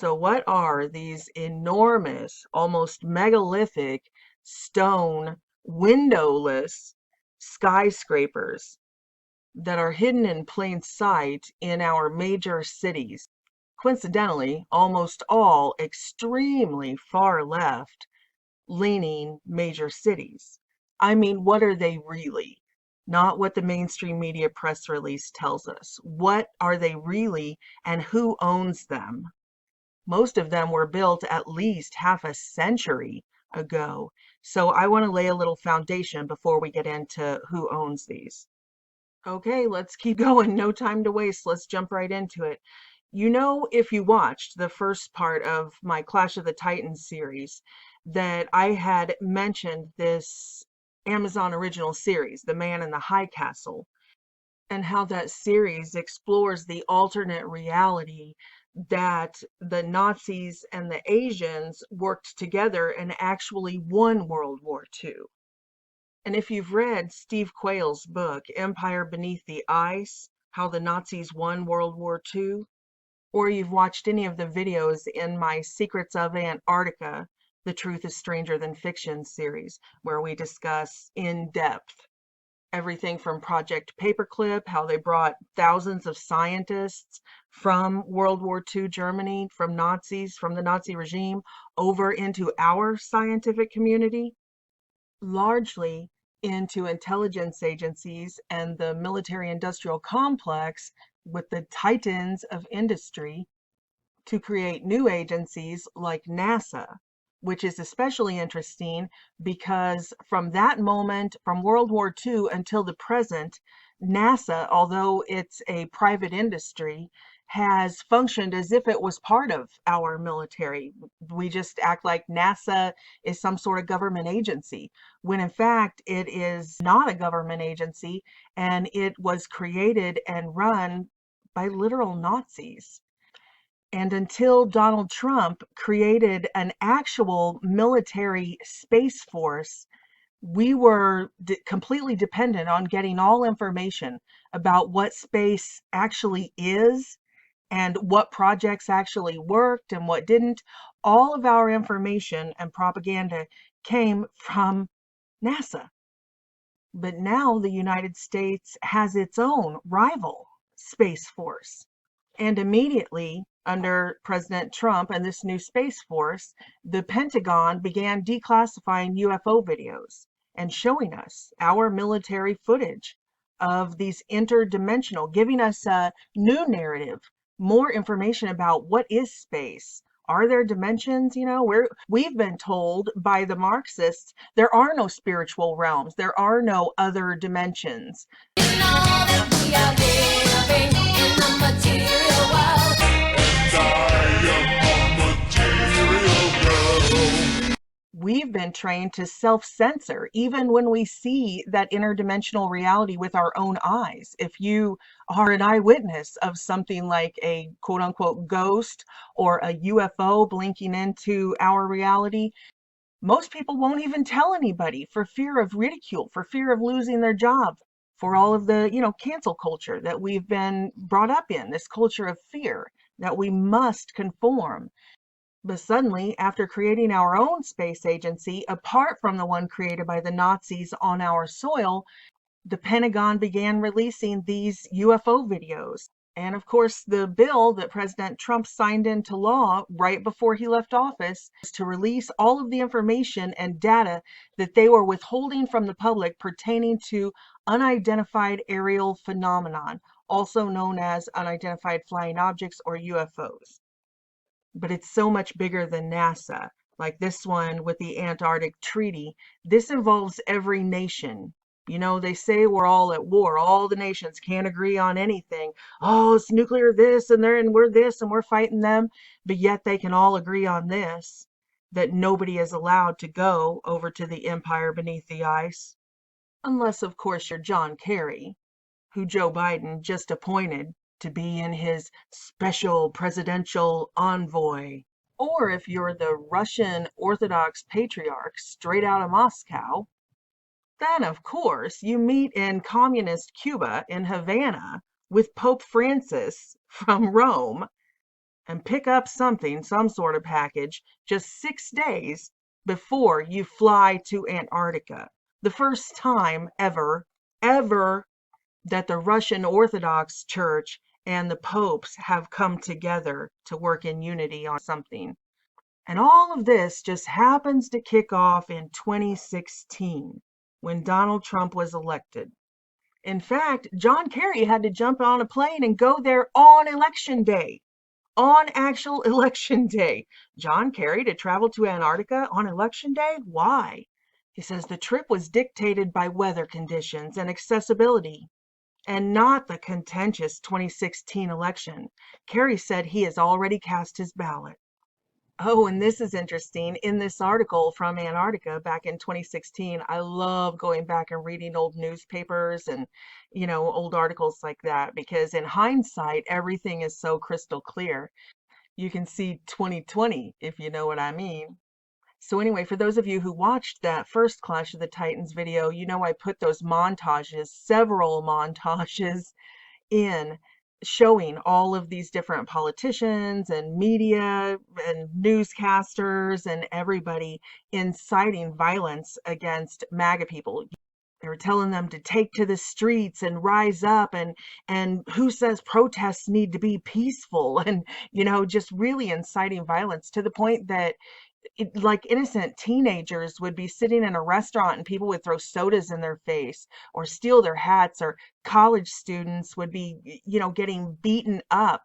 So what are these enormous, almost megalithic stone windowless skyscrapers that are hidden in plain sight in our major cities? Coincidentally, almost all extremely far left leaning major cities. I mean, what are they really? Not what the mainstream media press release tells us. What are they really, and who owns them? Most of them were built at least half a century ago. So I want to lay a little foundation before we get into who owns these. Okay, let's keep going. No time to waste. Let's jump right into it. You know, if you watched the first part of my Clash of the Titans series, that I had mentioned this Amazon original series, The Man in the High Castle, and how that series explores the alternate reality that the Nazis and the Asians worked together and actually won World War II. And if you've read Steve Quayle's book, Empire Beneath the Ice, How the Nazis Won World War II, or you've watched any of the videos in my Secrets of Antarctica, The Truth is Stranger Than Fiction series, where we discuss in depth everything from Project Paperclip, how they brought thousands of scientists from World War II Germany, from Nazis, from the Nazi regime, over into our scientific community, largely into intelligence agencies and the military-industrial complex with the titans of industry to create new agencies like NASA, which is especially interesting because from that moment, from World War II until the present, NASA, although it's a private industry, has functioned as if it was part of our military. We just act like NASA is some sort of government agency, when in fact it is not a government agency, and it was created and run by literal Nazis. And until Donald Trump created an actual military space force, we were completely dependent on getting all information about what space actually is and what projects actually worked and what didn't. All of our information and propaganda came from NASA. But now the United States has its own rival space force. And immediately, under President Trump and this new Space Force, the Pentagon began declassifying UFO videos and showing us our military footage of these interdimensional, giving us a new narrative, more information about what is space. Are there dimensions? You know, we've been told by the Marxists there are no spiritual realms, there are no other dimensions. We've been trained to self-censor even when we see that interdimensional reality with our own eyes. If you are an eyewitness of something like a quote-unquote ghost or a UFO blinking into our reality, most people won't even tell anybody for fear of ridicule, for fear of losing their job, for all of the, cancel culture that we've been brought up in, this culture of fear that we must conform. But suddenly, after creating our own space agency, apart from the one created by the Nazis on our soil, the Pentagon began releasing these UFO videos. And of course, the bill that President Trump signed into law right before he left office was to release all of the information and data that they were withholding from the public pertaining to unidentified aerial phenomenon, also known as unidentified flying objects or UFOs. But it's so much bigger than NASA. Like this one with the Antarctic Treaty, this involves every nation. You know, they say we're all at war. All the nations can't agree on anything. Oh, it's nuclear this and there, and we're this and we're fighting them. But yet they can all agree on this, that nobody is allowed to go over to the empire beneath the ice. Unless, of course, you're John Kerry, who Joe Biden just appointed to be in his special presidential envoy. Or if you're the Russian Orthodox Patriarch straight out of Moscow, then of course you meet in communist Cuba in Havana with Pope Francis from Rome. and pick up something, some sort of package, just 6 days before you fly to Antarctica. The first time ever that the Russian Orthodox Church and the popes have come together to work in unity on something. And all of this just happens to kick off in 2016 when Donald Trump was elected. In fact, John Kerry had to jump on a plane and go there on election day. On actual election day. John Kerry to travel to Antarctica on election day? Why? He says the trip was dictated by weather conditions and accessibility, and not the contentious 2016 election. Kerry said he has already cast his ballot. Oh, and this is interesting. In this article from Antarctica back in 2016, I love going back and reading old newspapers and, old articles like that, because in hindsight, everything is so crystal clear. You can see 2020, if you know what I mean. So anyway, for those of you who watched that first Clash of the Titans video, I put those montages, several montages in showing all of these different politicians and media and newscasters and everybody inciting violence against MAGA people. They were telling them to take to the streets and rise up, and who says protests need to be peaceful, and just really inciting violence to the point that like innocent teenagers would be sitting in a restaurant and people would throw sodas in their face or steal their hats, or college students would be, getting beaten up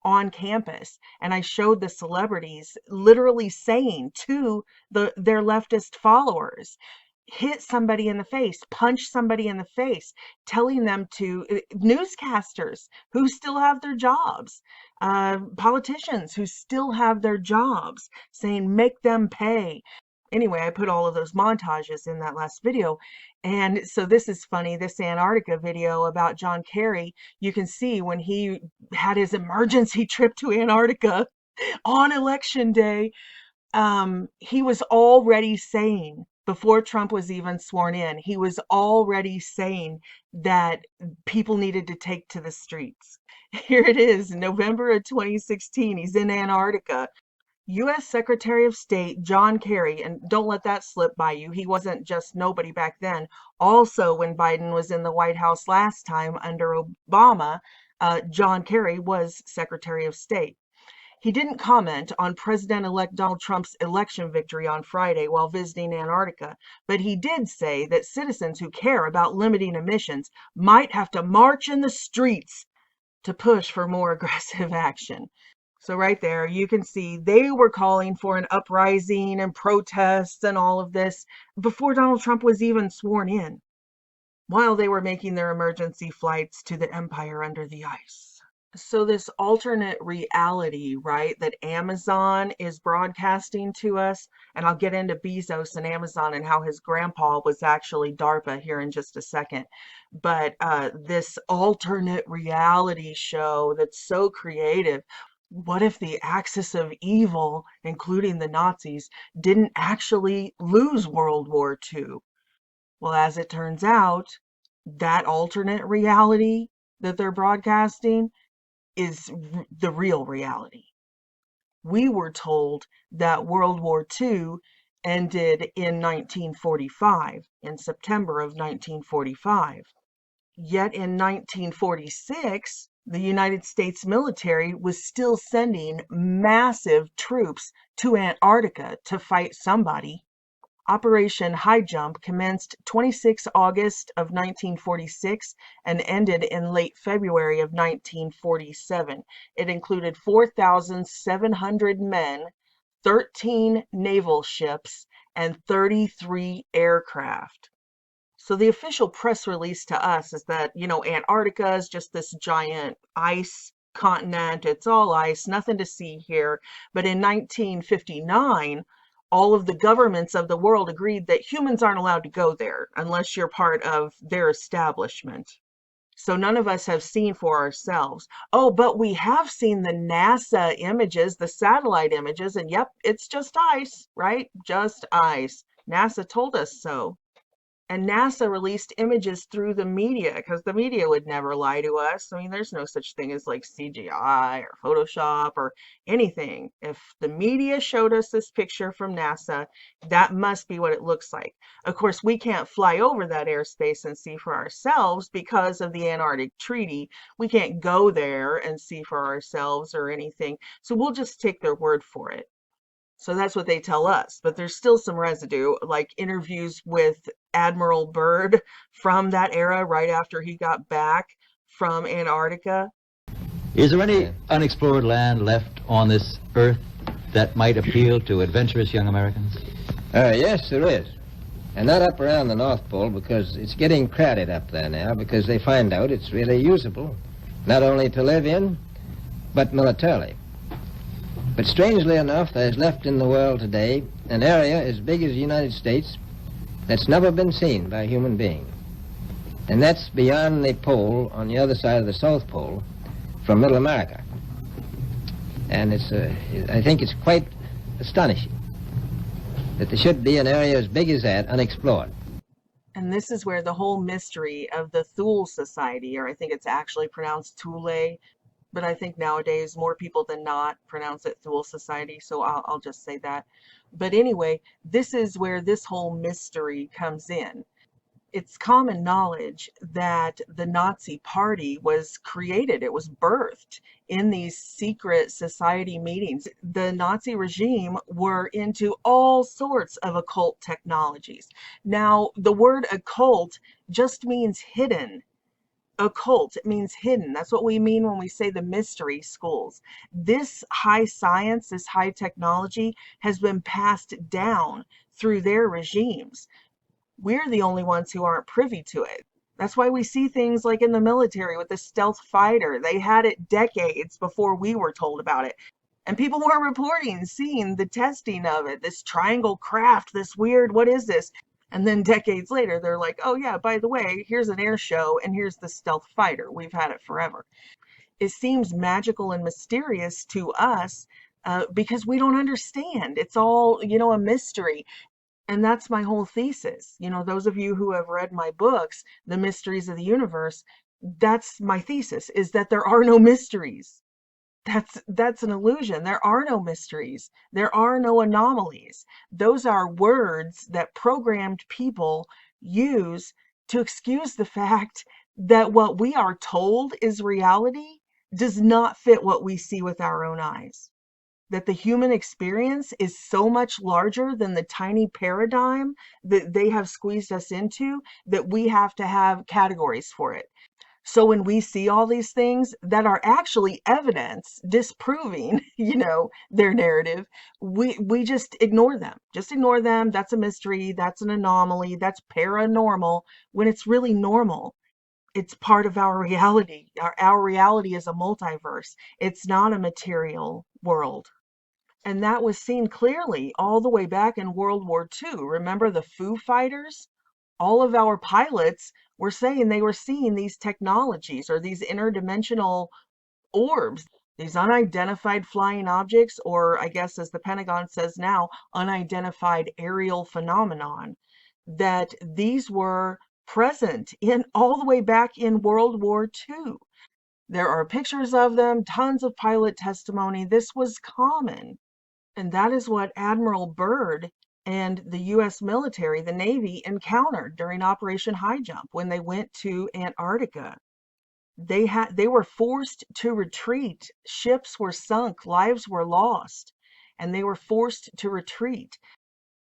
on campus. And I showed the celebrities literally saying to their leftist followers, hit somebody in the face, punch somebody in the face, telling them to, newscasters who still have their jobs, politicians who still have their jobs, saying make them pay. Anyway, I put all of those montages in that last video. And so this is funny, this Antarctica video about John Kerry, you can see when he had his emergency trip to Antarctica on election day, he was already saying, before Trump was even sworn in, he was already saying that people needed to take to the streets. Here it is, November of 2016. He's in Antarctica. U.S. Secretary of State John Kerry, and don't let that slip by you. He wasn't just nobody back then. Also, when Biden was in the White House last time under Obama, John Kerry was Secretary of State. He didn't comment on President-elect Donald Trump's election victory on Friday while visiting Antarctica, but he did say that citizens who care about limiting emissions might have to march in the streets to push for more aggressive action. So right there, you can see they were calling for an uprising and protests and all of this before Donald Trump was even sworn in, while they were making their emergency flights to the empire under the ice. So this alternate reality, right, that Amazon is broadcasting to us, and I'll get into Bezos and Amazon and how his grandpa was actually DARPA here in just a second. But this alternate reality show that's so creative. What if the axis of evil, including the Nazis, didn't actually lose World War II? Well, as it turns out, that alternate reality that they're broadcasting is the real reality. We were told that World War II ended in 1945, in September of 1945. Yet in 1946, the United States military was still sending massive troops to Antarctica to fight somebody. Operation High Jump commenced 26 August of 1946 and ended in late February of 1947. It included 4,700 men, 13 naval ships, and 33 aircraft. So the official press release to us is that, Antarctica is just this giant ice continent. It's all ice, nothing to see here. But in 1959, all of the governments of the world agreed that humans aren't allowed to go there unless you're part of their establishment. So none of us have seen for ourselves. Oh, but we have seen the NASA images, the satellite images, and yep, it's just ice, right? Just ice. NASA told us so. And NASA released images through the media because the media would never lie to us. I mean, there's no such thing as like CGI or Photoshop or anything. If the media showed us this picture from NASA, that must be what it looks like. Of course, we can't fly over that airspace and see for ourselves because of the Antarctic Treaty. We can't go there and see for ourselves or anything. So we'll just take their word for it. So that's what they tell us. But there's still some residue, like interviews with Admiral Byrd from that era, right after he got back from Antarctica. Is there any unexplored land left on this earth that might appeal to adventurous young Americans? Yes, there is. And not up around the North Pole, because it's getting crowded up there now, because they find out it's really usable, not only to live in, but militarily. But strangely enough, there's left in the world today an area as big as the United States that's never been seen by a human being. And that's beyond the pole, on the other side of the South Pole, from Middle America. And I think it's quite astonishing that there should be an area as big as that unexplored. And this is where the whole mystery of the Thule Society, or I think it's actually pronounced Thule, but I think nowadays more people than not pronounce it Thule Society, so I'll just say that. But anyway, this is where this whole mystery comes in. It's common knowledge that the Nazi Party was created, it was birthed in these secret society meetings. The Nazi regime were into all sorts of occult technologies. Now, the word occult just means hidden. Occult, it means hidden. That's what we mean when we say the mystery schools. This high science, this high technology has been passed down through their regimes. We're the only ones who aren't privy to it. That's why we see things like in the military with the stealth fighter. They had it decades before we were told about it. And people were reporting, seeing the testing of it, this triangle craft, this weird, what is this? And then decades later, they're like, oh yeah, by the way, here's an air show and here's the stealth fighter. We've had it forever. It seems magical and mysterious to us because we don't understand. It's all, a mystery. And that's my whole thesis. Those of you who have read my books, The Mysteries of the Universe, that's my thesis, is that there are no mysteries. That's an illusion. There are no mysteries. There are no anomalies. Those are words that programmed people use to excuse the fact that what we are told is reality does not fit what we see with our own eyes. That the human experience is so much larger than the tiny paradigm that they have squeezed us into that we have to have categories for it. So when we see all these things that are actually evidence disproving, their narrative, we just ignore them. Just ignore them. That's a mystery. That's an anomaly. That's paranormal when it's really normal. It's part of our reality. Our reality is a multiverse. It's not a material world. And that was seen clearly all the way back in World War II. Remember the Foo Fighters? All of our pilots were saying they were seeing these technologies or these interdimensional orbs, these unidentified flying objects, or I guess as the Pentagon says now, unidentified aerial phenomenon, that these were present in all the way back in World War II. There are pictures of them, tons of pilot testimony. This was common. And that is what Admiral Byrd and the U.S. military, the Navy, encountered during Operation High Jump when they went to Antarctica. They were forced to retreat. Ships were sunk, lives were lost, and they were forced to retreat.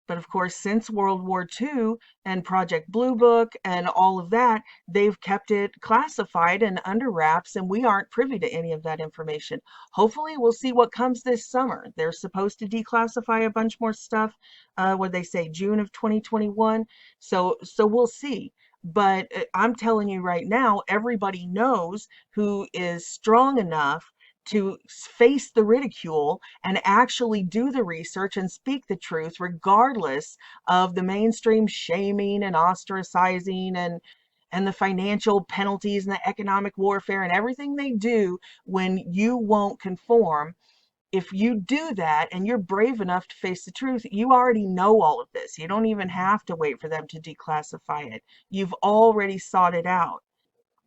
But of course, since World War II and Project Blue Book and all of that, they've kept it classified and under wraps, and we aren't privy to any of that information. Hopefully, we'll see what comes this summer. They're supposed to declassify a bunch more stuff, what they say, June of 2021. So we'll see. But I'm telling you right now, everybody knows who is strong enough to face the ridicule and actually do the research and speak the truth, regardless of the mainstream shaming and ostracizing and the financial penalties and the economic warfare and everything they do when you won't conform. if you do that and you're brave enough to face the truth, you already know all of this. You don't even have to wait for them to declassify it. You've already sought it out.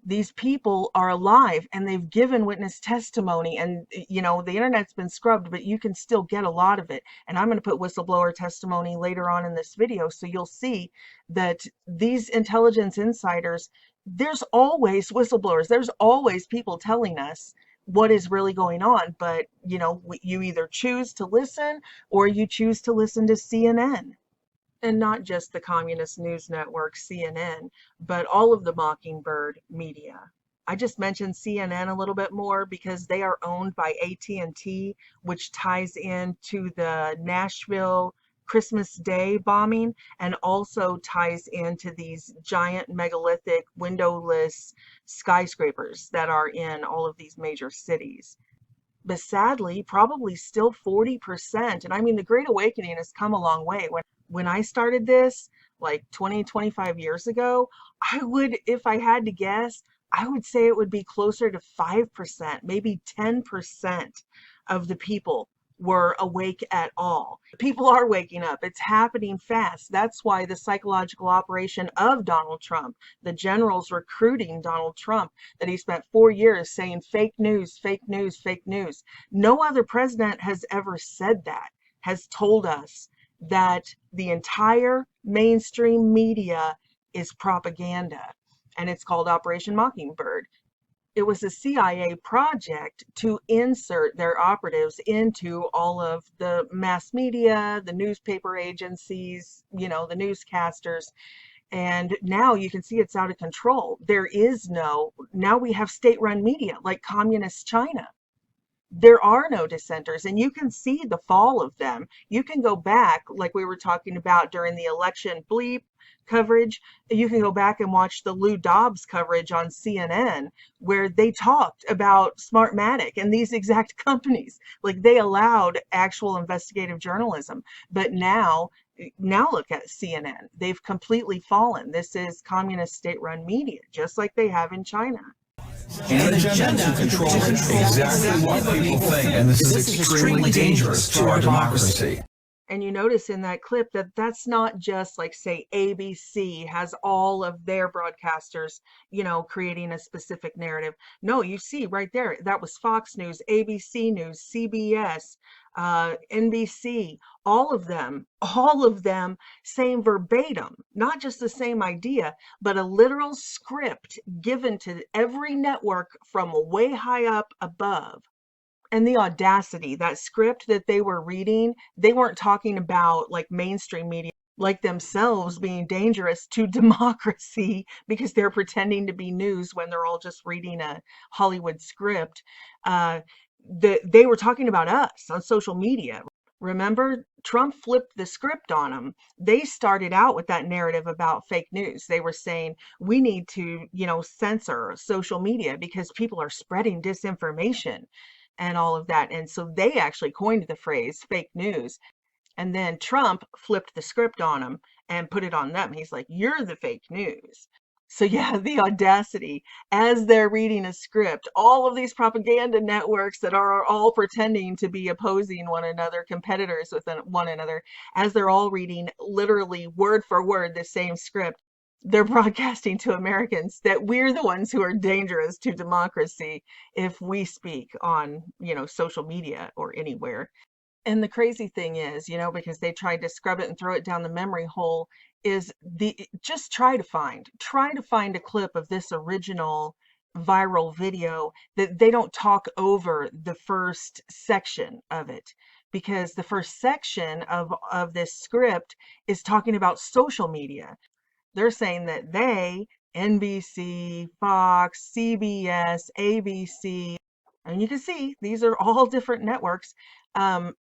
These people are alive and they've given witness testimony, and the internet's been scrubbed, but you can still get a lot of it. And I'm going to put whistleblower testimony later on in this video, so you'll see that these intelligence insiders, there's always whistleblowers, there's always people telling us what is really going on, but you either choose to listen or you choose to listen to CNN. And not just the communist news network CNN, but all of the Mockingbird media. I just mentioned CNN a little bit more because they are owned by AT&T, which ties into the Nashville Christmas Day bombing, and also ties into these giant megalithic windowless skyscrapers that are in all of these major cities. But sadly, probably still 40%. And I mean, the Great Awakening has come a long way. When I started this, like 20, 25 years ago, if I had to guess, I would say it would be closer to 5%, maybe 10% of the people were awake at all. People are waking up. It's happening fast. That's why the psychological operation of Donald Trump, the generals recruiting Donald Trump, that he spent 4 years saying fake news, fake news, fake news. No other president has ever said that, has told us that the entire mainstream media is propaganda, and it's called Operation Mockingbird. It was a CIA project to insert their operatives into all of the mass media, the newspaper agencies, the newscasters. And now you can see it's out of control. Now we have state-run media like communist China. There are no dissenters, and you can see the fall of them. You can go back, like we were talking about during the election bleep coverage. You can go back and watch the Lou Dobbs coverage on CNN, where they talked about Smartmatic and these exact companies. Like, they allowed actual investigative journalism. But now look at CNN. They've completely fallen. This is communist state-run media, just like they have in China. And agenda to control exactly what people think. And this is extremely dangerous to our democracy. And you notice in that clip that that's not just like, say, ABC has all of their broadcasters, creating a specific narrative. No, you see right there, that was Fox News, ABC News, CBS, NBC, all of them saying verbatim, not just the same idea, but a literal script given to every network from way high up above. And the audacity, that script that they were reading, they weren't talking about like mainstream media like themselves being dangerous to democracy because they're pretending to be news when they're all just reading a Hollywood script. They were talking about us on social media. Remember, Trump flipped the script on them. They started out with that narrative about fake news. They were saying we need to, censor social media because people are spreading disinformation and all of that. And so they actually coined the phrase fake news. And then Trump flipped the script on them and put it on them. He's like, you're the fake news. So yeah, the audacity, as they're reading a script, all of these propaganda networks that are all pretending to be opposing one another, competitors with one another, as they're all reading literally word for word the same script, they're broadcasting to Americans that we're the ones who are dangerous to democracy if we speak on, social media or anywhere. And the crazy thing is, because they tried to scrub it and throw it down the memory hole, is just try to find a clip of this original viral video that they don't talk over the first section of it, because the first section of this script is talking about social media. They're saying that NBC, Fox, CBS, ABC, and you can see these are all different networks.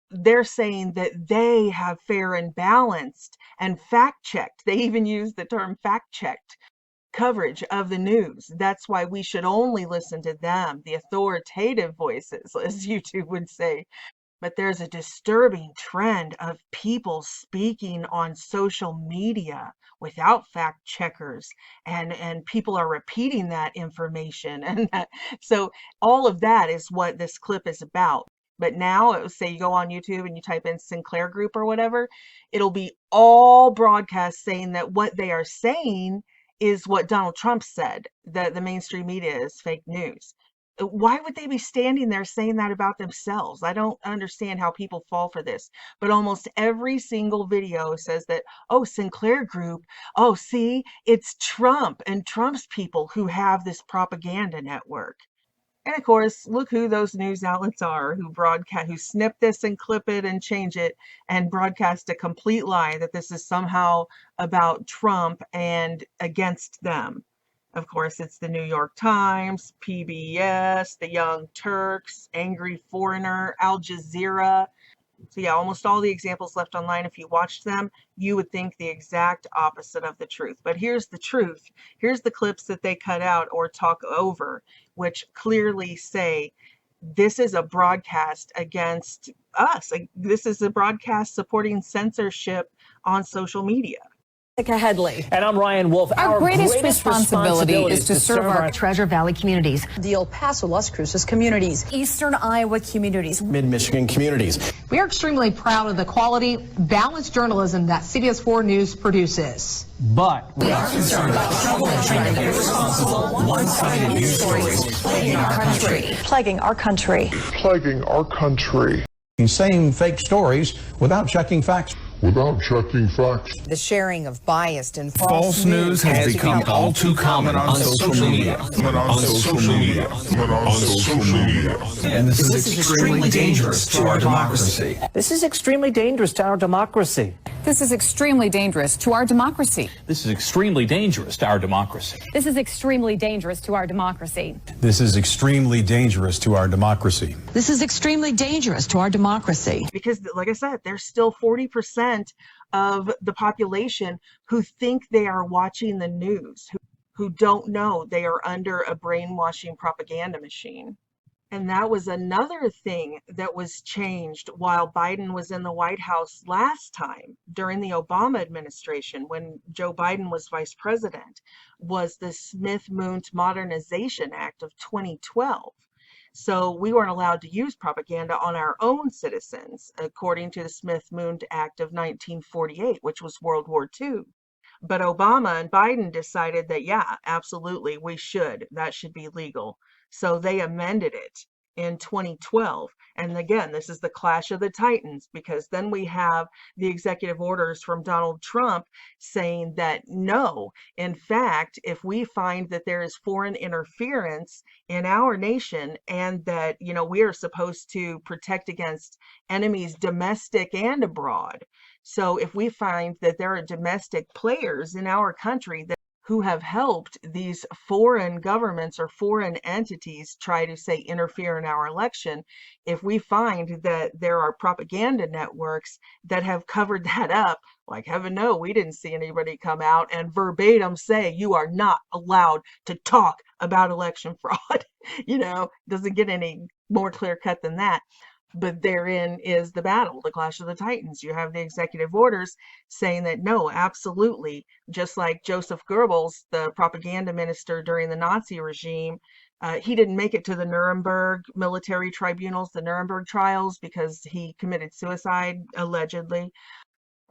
They're saying that they have fair and balanced and fact-checked. They even use the term fact-checked coverage of the news. That's why we should only listen to them, the authoritative voices, as YouTube would say. But there's a disturbing trend of people speaking on social media without fact checkers, and people are repeating that information. And so all of that is what this clip is about. But now, it will say you go on YouTube and you type in Sinclair Group or whatever, it'll be all broadcasts saying that what they are saying is what Donald Trump said, that the mainstream media is fake news. Why would they be standing there saying that about themselves? I don't understand how people fall for this. But almost every single video says that, oh, Sinclair Group, oh, see, it's Trump and Trump's people who have this propaganda network. And of course, look who those news outlets are who broadcast, who snip this and clip it and change it and broadcast a complete lie that this is somehow about Trump and against them. Of course, it's the New York Times, PBS, the Young Turks, Angry Foreigner, Al Jazeera. So yeah, almost all the examples left online, if you watched them, you would think the exact opposite of the truth. But here's the truth. Here's the clips that they cut out or talk over, which clearly say this is a broadcast against us. This is a broadcast supporting censorship on social media. Headley. And I'm Ryan Wolf. Our greatest responsibility is to serve our Treasure Valley communities, the El Paso, Las Cruces communities, Eastern Iowa communities, Mid-Michigan communities. We are extremely proud of the quality, balanced journalism that CBS 4 News produces. But We are concerned about troubling and irresponsible, one-sided news stories plaguing our country. plaguing our country. Plaguing our country. Saying fake stories without checking facts. The sharing of biased and False news has become all too common on social media. And this is extremely dangerous to our democracy. this is extremely dangerous to our democracy. This is extremely dangerous to our democracy. This is extremely dangerous to our democracy. This is extremely dangerous to our democracy. This is extremely dangerous to our democracy. This is extremely dangerous to our democracy. Because, like I said, there's still 40% of the population who think they are watching the news, who don't know they are under a brainwashing propaganda machine. And that was another thing that was changed while Biden was in the White House last time during the Obama administration, when Joe Biden was vice president, was the Smith-Moont Modernization Act of 2012. So we weren't allowed to use propaganda on our own citizens, according to the Smith-Moont Act of 1948, which was World War II. But Obama and Biden decided that, yeah, absolutely, we should. That should be legal. So they amended it in 2012. And again, this is the clash of the titans, because then we have the executive orders from Donald Trump saying that no, in fact, if we find that there is foreign interference in our nation and that, you know, we are supposed to protect against enemies domestic and abroad. So if we find that there are domestic players in our country that who have helped these foreign governments or foreign entities try to, say, interfere in our election, if we find that there are propaganda networks that have covered that up, like heaven no, we didn't see anybody come out and verbatim say you are not allowed to talk about election fraud. You know, doesn't get any more clear cut than that. But therein is the battle, the clash of the titans. You have the executive orders saying that no, absolutely, just like Joseph Goebbels, the propaganda minister during the Nazi regime, he didn't make it to the Nuremberg military tribunals, the Nuremberg trials, because he committed suicide, allegedly.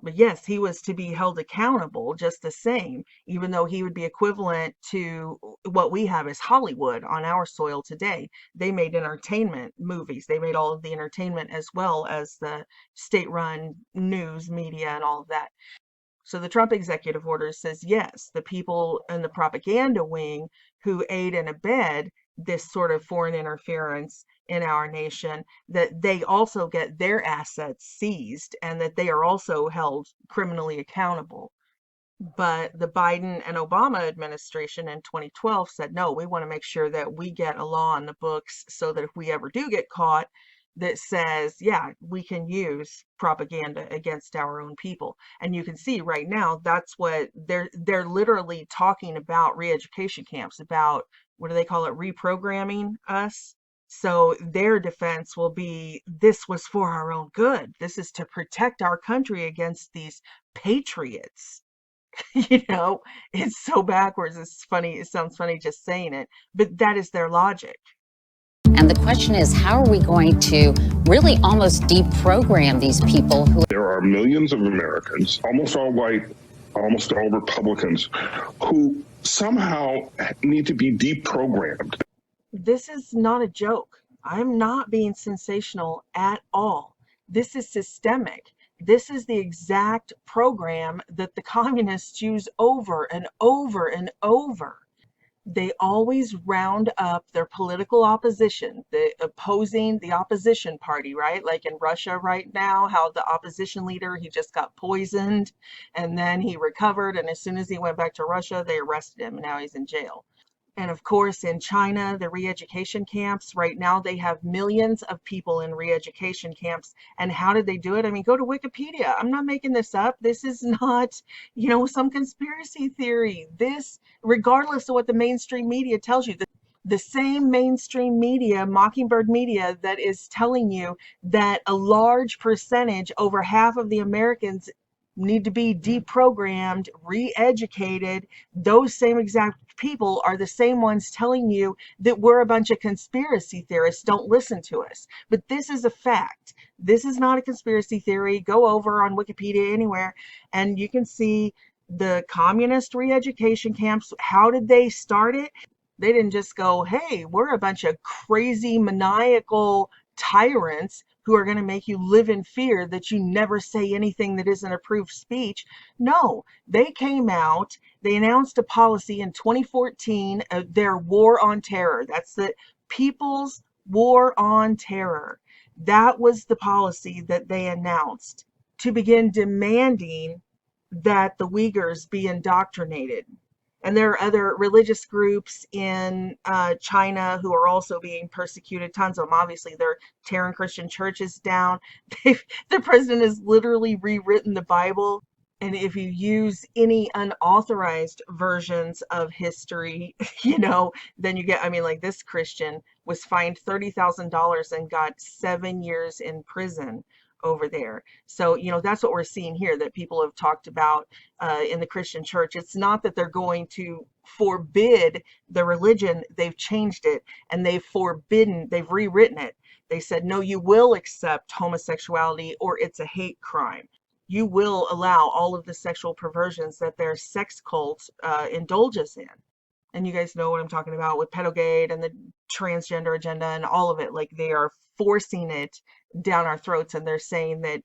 But yes, he was to be held accountable just the same, even though he would be equivalent to what we have as Hollywood on our soil today. They made entertainment movies. They made all of the entertainment as well as the state-run news, media, and all of that. So the Trump executive order says, yes, the people in the propaganda wing who aid and abet this sort of foreign interference in our nation, that they also get their assets seized and that they are also held criminally accountable. But the Biden and Obama administration in 2012 said, no, we want to make sure that we get a law on the books so that if we ever do get caught, that says, yeah, we can use propaganda against our own people. And you can see right now, that's what they're literally talking about, re-education camps, about, what do they call it, reprogramming us. So their defense will be, this was for our own good. This is to protect our country against these patriots. You know, it's so backwards. It's funny. It sounds funny just saying it, but that is their logic. And the question is, how are we going to really almost deprogram these people who... There are millions of Americans, almost all white, almost all Republicans, who somehow need to be deprogrammed. This is not a joke. I'm not being sensational at all. This is systemic. This is the exact program that the communists use over and over and over. They always round up their political opposition, the opposition party, right? Like in Russia right now, how the opposition leader, he just got poisoned and then he recovered. And as soon as he went back to Russia, they arrested him and now he's in jail. And of course, in China, the re-education camps, right now they have millions of people in re-education camps. And how did they do it? I mean, go to Wikipedia. I'm not making this up. This is not, some conspiracy theory. This, regardless of what the mainstream media tells you, the same mainstream media, Mockingbird media, that is telling you that a large percentage, over half of the Americans, need to be deprogrammed, re-educated. Those same exact people are the same ones telling you that we're a bunch of conspiracy theorists. Don't listen to us. But this is a fact. This is not a conspiracy theory. Go over on Wikipedia anywhere and you can see the communist re-education camps. How did they start it? They didn't just go, hey, we're a bunch of crazy maniacal tyrants who are going to make you live in fear that you never say anything that isn't approved speech. No, they came out, they announced a policy in 2014, their war on terror. That's the People's War on Terror. That was the policy that they announced to begin demanding that the Uyghurs be indoctrinated. And there are other religious groups in China who are also being persecuted. Tons of them. Obviously, they're tearing Christian churches down. The president has literally rewritten the Bible. And if you use any unauthorized versions of history, then you get, like this Christian was fined $30,000 and got 7 years in prison over there. So, that's what we're seeing here, that people have talked about in the Christian church. It's not that they're going to forbid the religion. They've changed it and they've rewritten it. They said, no, you will accept homosexuality or it's a hate crime. You will allow all of the sexual perversions that their sex cult indulges in. And you guys know what I'm talking about with pedogate and the transgender agenda and all of it. Like, they are forcing it down our throats, and they're saying that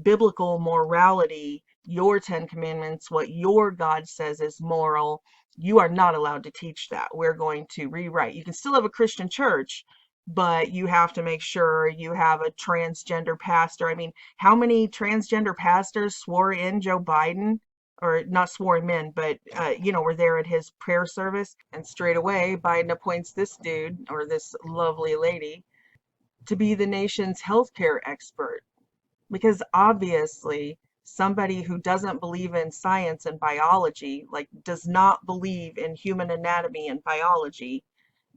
biblical morality, your 10 commandments, what your God says is moral, you are not allowed to teach that. We're going to rewrite. You can still have a Christian church, but you have to make sure you have a transgender pastor. I mean, how many transgender pastors swore in Joe Biden? Or not swore him in, but, were there at his prayer service. And straight away, Biden appoints this dude, or this lovely lady, to be the nation's healthcare expert. Because obviously, somebody who doesn't believe in science and biology, like does not believe in human anatomy and biology,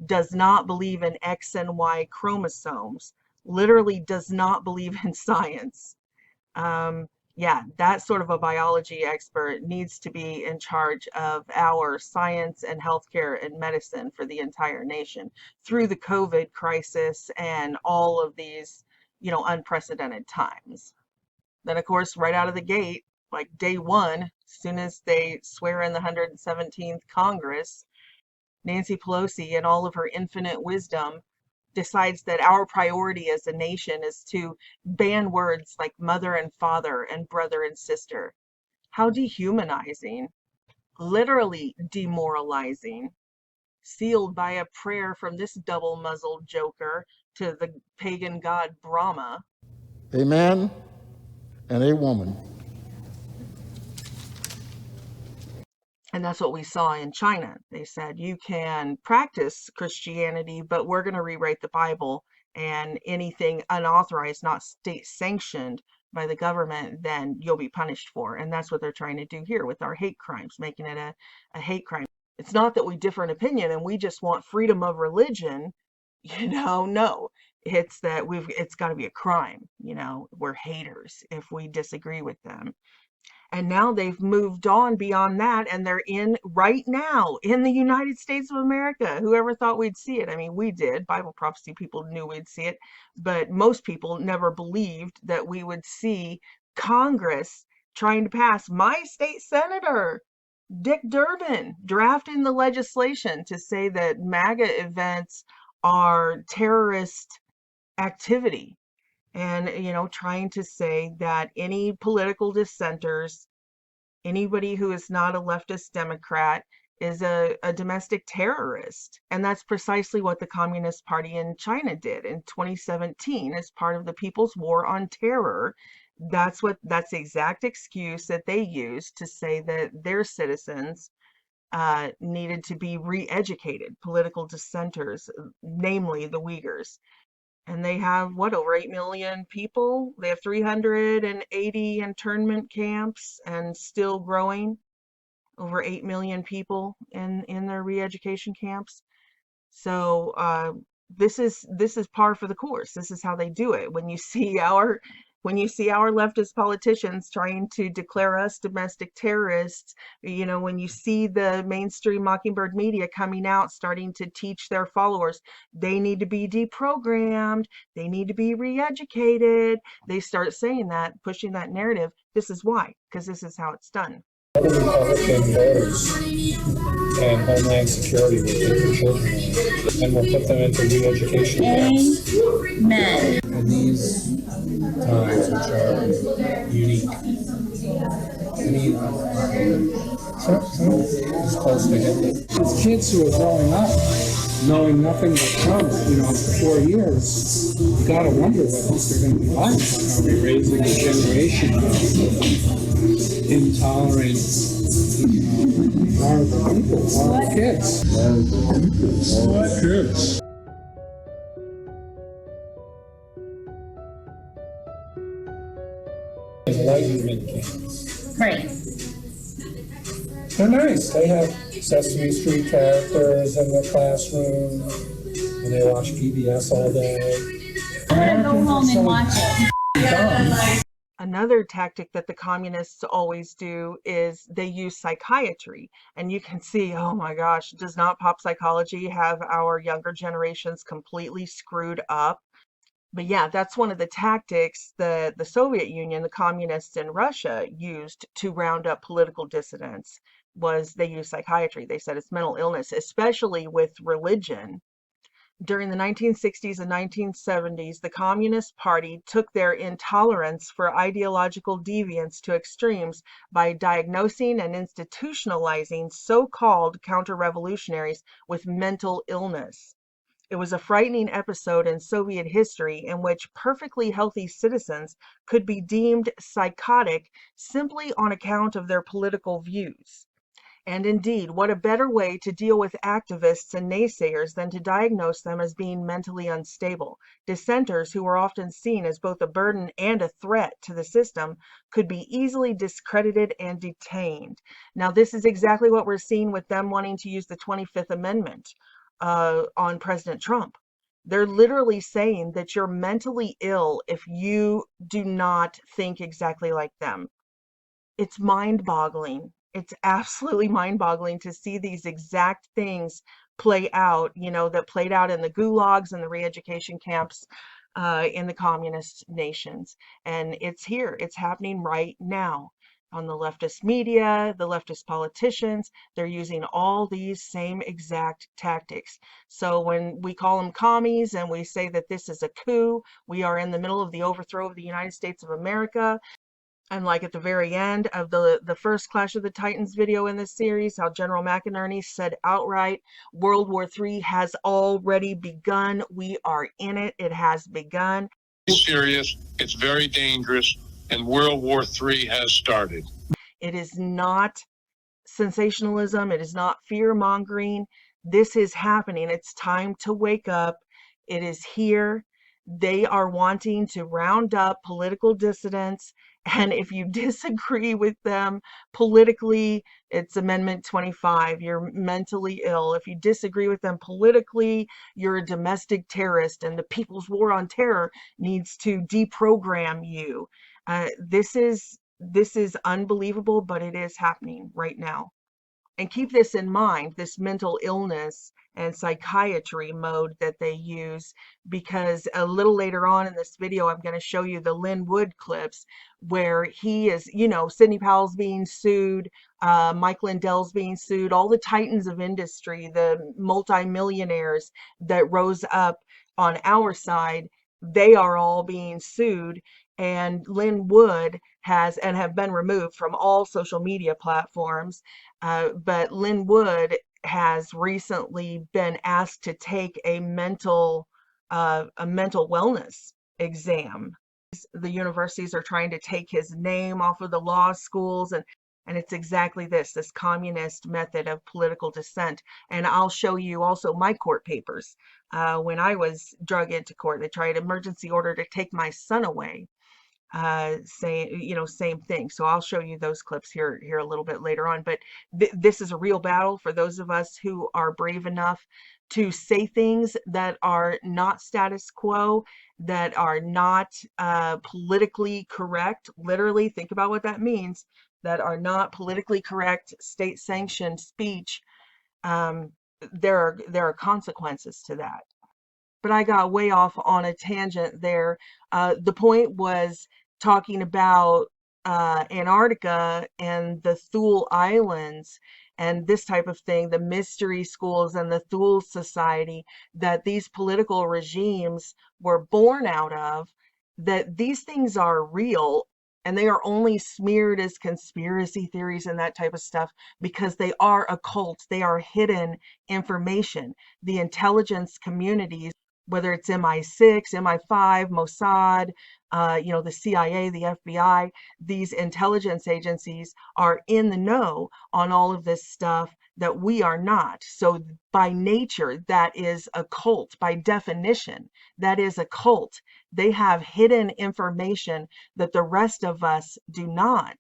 does not believe in X and Y chromosomes, literally does not believe in science. That sort of a biology expert needs to be in charge of our science and healthcare and medicine for the entire nation through the COVID crisis and all of these, unprecedented times. Then, of course, right out of the gate, like day one, as soon as they swear in the 117th Congress, Nancy Pelosi, in all of her infinite wisdom, decides that our priority as a nation is to ban words like mother and father and brother and sister. How dehumanizing, literally demoralizing, sealed by a prayer from this double-muzzled joker to the pagan god Brahma. A man and a woman. And that's what we saw in China. They said, you can practice Christianity, but we're going to rewrite the Bible, and anything unauthorized, not state sanctioned by the government, then you'll be punished for. And that's what they're trying to do here with our hate crimes, making it a hate crime. It's not that we differ in opinion and we just want freedom of religion. No. It's that it's got to be a crime, we're haters if we disagree with them. And now they've moved on beyond that, and they're right now in the United States of America. Whoever thought we'd see it? I mean, we did. Bible prophecy people knew we'd see it, but most people never believed that we would see Congress trying to pass. My state senator, Dick Durbin, drafting the legislation to say that MAGA events are terrorist activity. And, trying to say that any political dissenters, anybody who is not a leftist Democrat, is a domestic terrorist. And that's precisely what the Communist Party in China did in 2017 as part of the People's War on Terror. That's the exact excuse that they used to say that their citizens needed to be re-educated, political dissenters, namely the Uyghurs. And they have, over 8 million people? They have 380 internment camps and still growing. Over 8 million people in their re-education camps. So this is par for the course. This is how they do it. When you see our leftist politicians trying to declare us domestic terrorists, when you see the mainstream Mockingbird media coming out starting to teach their followers they need to be deprogrammed, they need to be re-educated, they start saying that, pushing that narrative. This is why, because this is how it's done. Republican voters and Homeland Security will take your children and will put them into re-education camps. Amen. In these times, which are unique, it's close to Hitler. These kids who are growing up knowing nothing but Trump, for 4 years, you got to wonder what they're going to be like. Are we raising a generation of intolerant, horrible people, horrible kids? What kids? Enlightenment camps. Right. They're nice. They have Sesame Street characters in the classroom, and they watch PBS all day. I'm gonna go home and watch it. Another tactic that the communists always do is they use psychiatry. And you can see, oh my gosh, does not pop psychology have our younger generations completely screwed up? But yeah, that's one of the tactics the Soviet Union, the communists in Russia, used to round up political dissidents, was they used psychiatry. They said it's mental illness, especially with religion. During the 1960s and 1970s, the Communist Party took their intolerance for ideological deviance to extremes by diagnosing and institutionalizing so-called counter-revolutionaries with mental illness. It was a frightening episode in Soviet history in which perfectly healthy citizens could be deemed psychotic simply on account of their political views. And indeed, what a better way to deal with activists and naysayers than to diagnose them as being mentally unstable. Dissenters, who were often seen as both a burden and a threat to the system, could be easily discredited and detained. Now, this is exactly what we're seeing with them wanting to use the 25th Amendment on President Trump. They're literally saying that you're mentally ill if you do not think exactly like them. It's mind-boggling. It's absolutely mind-boggling to see these exact things play out, that played out in the gulags and the re-education camps in the communist nations. And it's here. It's happening right now. On the leftist media, the leftist politicians, they're using all these same exact tactics. So when we call them commies and we say that this is a coup, we are in the middle of the overthrow of the United States of America. And like at the very end of the first Clash of the Titans video in this series, how General McInerney said outright, World War III has already begun. We are in it. It has begun. It's serious. It's very dangerous. And World War III has started. It is not sensationalism. It is not fear-mongering. This is happening. It's time to wake up. It is here. They are wanting to round up political dissidents, and if you disagree with them politically, it's Amendment 25. You're mentally ill. If you disagree with them politically, you're a domestic terrorist, and the People's War on Terror needs to deprogram you. This is unbelievable, but it is happening right now. And keep this in mind, this mental illness and psychiatry mode that they use, because a little later on in this video, I'm going to show you the Lynn Wood clips where he is, Sidney Powell's being sued, Mike Lindell's being sued, all the titans of industry, the multimillionaires that rose up on our side, they are all being sued. And Lynn Wood have been removed from all social media platforms. But Lynn Wood has recently been asked to take a mental wellness exam. The universities are trying to take his name off of the law schools, and it's exactly this communist method of political dissent. And I'll show you also my court papers. When I was drug into court, they tried emergency order to take my son away. Same thing. So I'll show you those clips here a little bit later on. But this is a real battle for those of us who are brave enough to say things that are not status quo, that are not politically correct. Literally, think about what that means. That are not politically correct, state-sanctioned speech. There are consequences to that. But I got way off on a tangent there. The point was talking about Antarctica and the Thule Islands and this type of thing, the mystery schools and the Thule Society that these political regimes were born out of, that these things are real, and they are only smeared as conspiracy theories and that type of stuff because they are occult. They are hidden information. The intelligence communities, whether it's MI6, MI5, Mossad, the CIA, the FBI, these intelligence agencies are in the know on all of this stuff that we are not. So by nature, that is a cult. By definition, that is a cult. They have hidden information that the rest of us do not.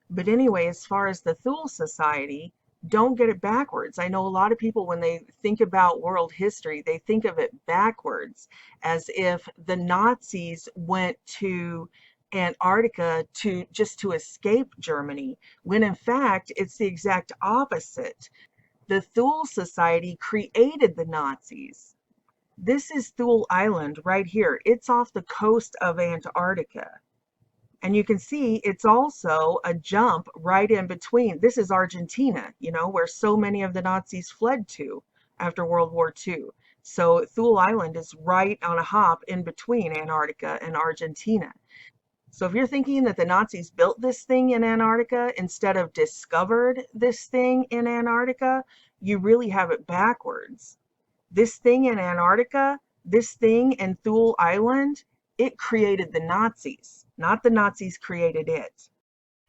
But anyway, as far as the Thule Society, don't get it backwards. I know a lot of people, when they think about world history, they think of it backwards, as if the Nazis went to Antarctica to escape Germany, when in fact it's the exact opposite. The Thule Society created the Nazis. This is Thule Island right here. It's off the coast of Antarctica. And you can see it's also a jump right in between. This is Argentina, where so many of the Nazis fled to after World War II. So Thule Island is right on a hop in between Antarctica and Argentina. So if you're thinking that the Nazis built this thing in Antarctica instead of discovered this thing in Antarctica, you really have it backwards. This thing in Antarctica, this thing in Thule Island, it created the Nazis. Not the Nazis created it.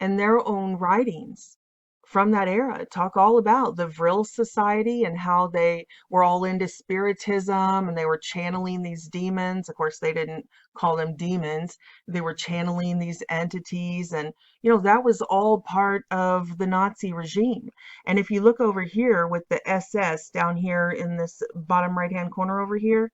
And their own writings from that era talk all about the Vril Society and how they were all into spiritism and they were channeling these demons. Of course, they didn't call them demons. They were channeling these entities. And, that was all part of the Nazi regime. And if you look over here with the SS down here in this bottom right-hand corner over here,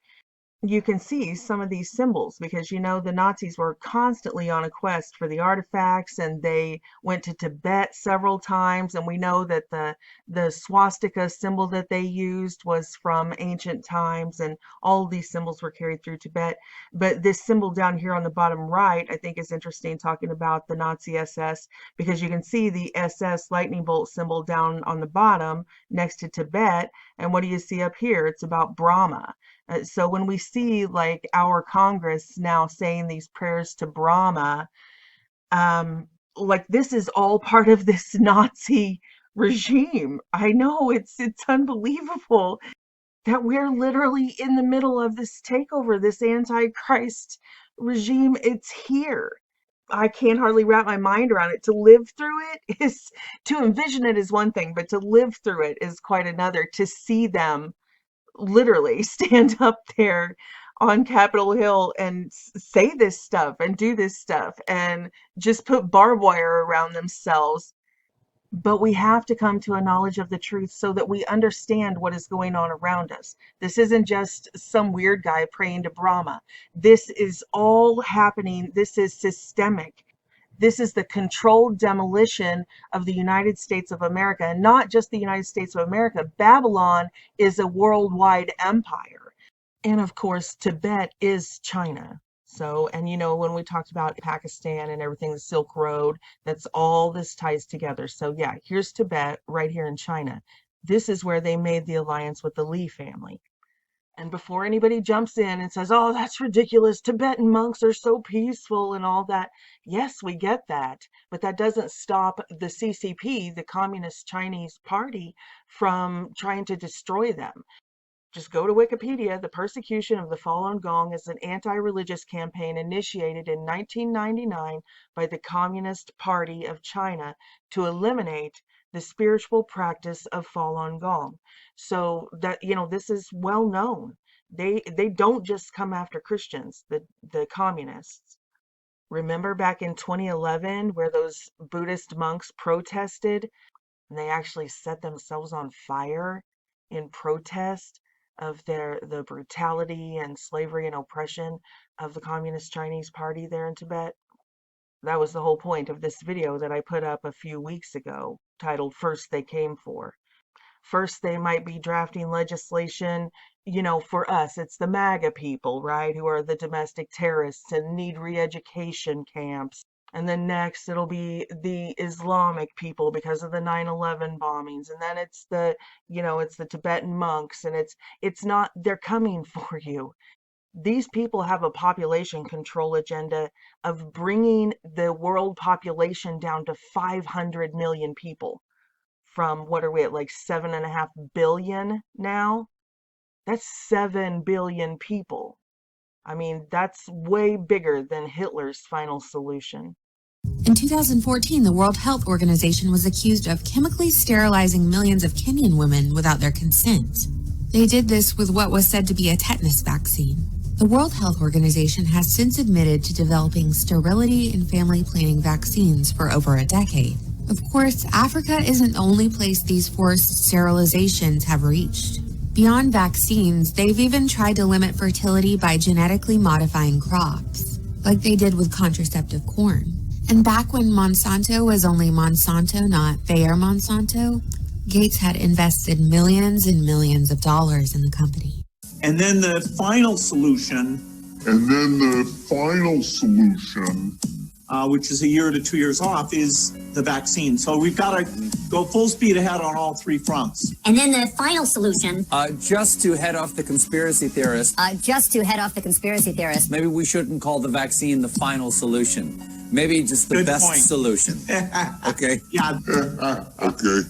you can see some of these symbols because, the Nazis were constantly on a quest for the artifacts, and they went to Tibet several times. And we know that the swastika symbol that they used was from ancient times, and all of these symbols were carried through Tibet. But this symbol down here on the bottom right, I think is interesting, talking about the Nazi SS, because you can see the SS lightning bolt symbol down on the bottom next to Tibet. And what do you see up here? It's about Brahma. So when we see like our Congress now saying these prayers to Brahma, like this is all part of this Nazi regime. I know it's unbelievable that we're literally in the middle of this takeover, this Antichrist regime. It's here. I can't hardly wrap my mind around it. To live through it is, to envision it is one thing, but to live through it is quite another. To see them literally stand up there on Capitol Hill and say this stuff and do this stuff and just put barbed wire around themselves. But we have to come to a knowledge of the truth so that we understand what is going on around us. This isn't just some weird guy praying to Brahma. This is all happening. This is systemic. This is the controlled demolition of the United States of America, and not just the United States of America. Babylon is a worldwide empire. And of course, Tibet is China. So, and you know, when we talked about Pakistan and everything, the Silk Road, that's all this ties together. So yeah, here's Tibet right here in China. This is where they made the alliance with the Li family. And before anybody jumps in and says, oh, that's ridiculous, Tibetan monks are so peaceful and all that. Yes, we get that. But that doesn't stop the CCP, the Communist Chinese Party, from trying to destroy them. Just go to Wikipedia. The persecution of the Falun Gong is an anti-religious campaign initiated in 1999 by the Communist Party of China to eliminate the spiritual practice of Falun Gong. So that, you know, this is well known. They don't just come after Christians, the communists. Remember back in 2011 where those Buddhist monks protested and they actually set themselves on fire in protest of the brutality and slavery and oppression of the Communist Chinese Party there in Tibet? That was the whole point of this video that I put up a few weeks ago, titled First They Came For. First, they might be drafting legislation, you know, for us, it's the MAGA people, right, who are the domestic terrorists and need re-education camps. And then next, it'll be the Islamic people because of the 9/11 bombings. And then it's the, you know, it's the Tibetan monks. And it's not, they're coming for you. These people have a population control agenda of bringing the world population down to 500 million people. From, what are we at, like 7.5 billion now? That's 7 billion people. I mean, that's way bigger than Hitler's final solution. In 2014, the World Health Organization was accused of chemically sterilizing millions of Kenyan women without their consent. They did this with what was said to be a tetanus vaccine. The World Health Organization has since admitted to developing sterility and family planning vaccines for over a decade. Of course, Africa isn't the only place these forced sterilizations have reached. Beyond vaccines, they've even tried to limit fertility by genetically modifying crops, like they did with contraceptive corn. And back when Monsanto was only Monsanto, not Bayer Monsanto, Gates had invested millions and millions of dollars in the company. And then the final solution, which is a year to 2 years off, is the vaccine. So we've got to go full speed ahead on all three fronts. And then the final solution. Just to head off the conspiracy theorists. Maybe we shouldn't call the vaccine the final solution. Maybe just the best solution. Okay? Yeah. Okay.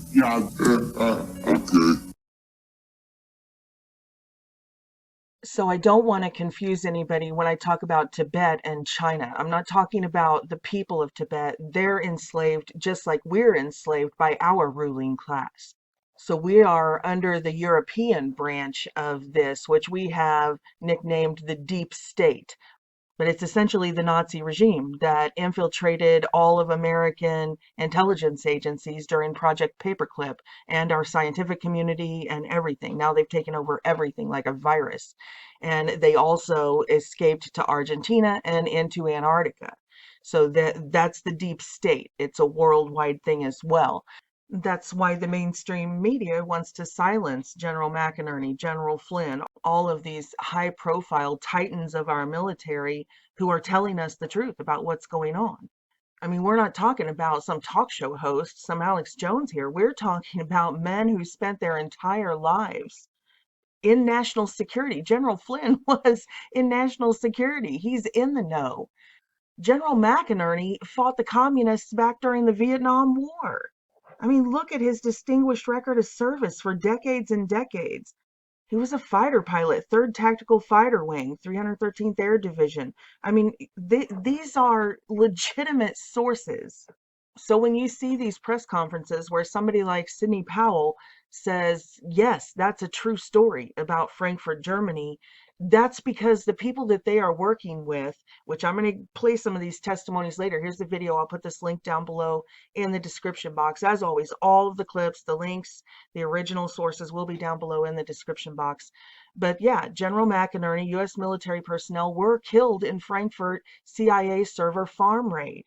So I don't want to confuse anybody when I talk about Tibet and China. I'm not talking about the people of Tibet. They're enslaved just like we're enslaved by our ruling class. So we are under the European branch of this, which we have nicknamed the Deep State. But it's essentially the Nazi regime that infiltrated all of American intelligence agencies during Project Paperclip and our scientific community and everything. Now they've taken over everything like a virus. And they also escaped to Argentina and into Antarctica. So that's the deep state. It's a worldwide thing as well. That's why the mainstream media wants to silence General McInerney, General Flynn, all of these high-profile titans of our military who are telling us the truth about what's going on. I mean, we're not talking about some talk show host, some Alex Jones here. We're talking about men who spent their entire lives in national security. General Flynn was in national security. He's in the know. General McInerney fought the communists back during the Vietnam War. I mean, look at his distinguished record of service for decades and decades. He was a fighter pilot, 3rd Tactical Fighter Wing, 313th Air Division. I mean, these are legitimate sources. So when you see these press conferences where somebody like Sidney Powell says, yes, that's a true story about Frankfurt, Germany, That's because the people that they are working with, which I'm going to play some of these testimonies later. Here's the video. I'll put this link down below in the description box. As always, all of the clips, the links, the original sources will be down below in the description box. But yeah, General McInerney, U.S. military personnel were killed in Frankfurt CIA server farm raid.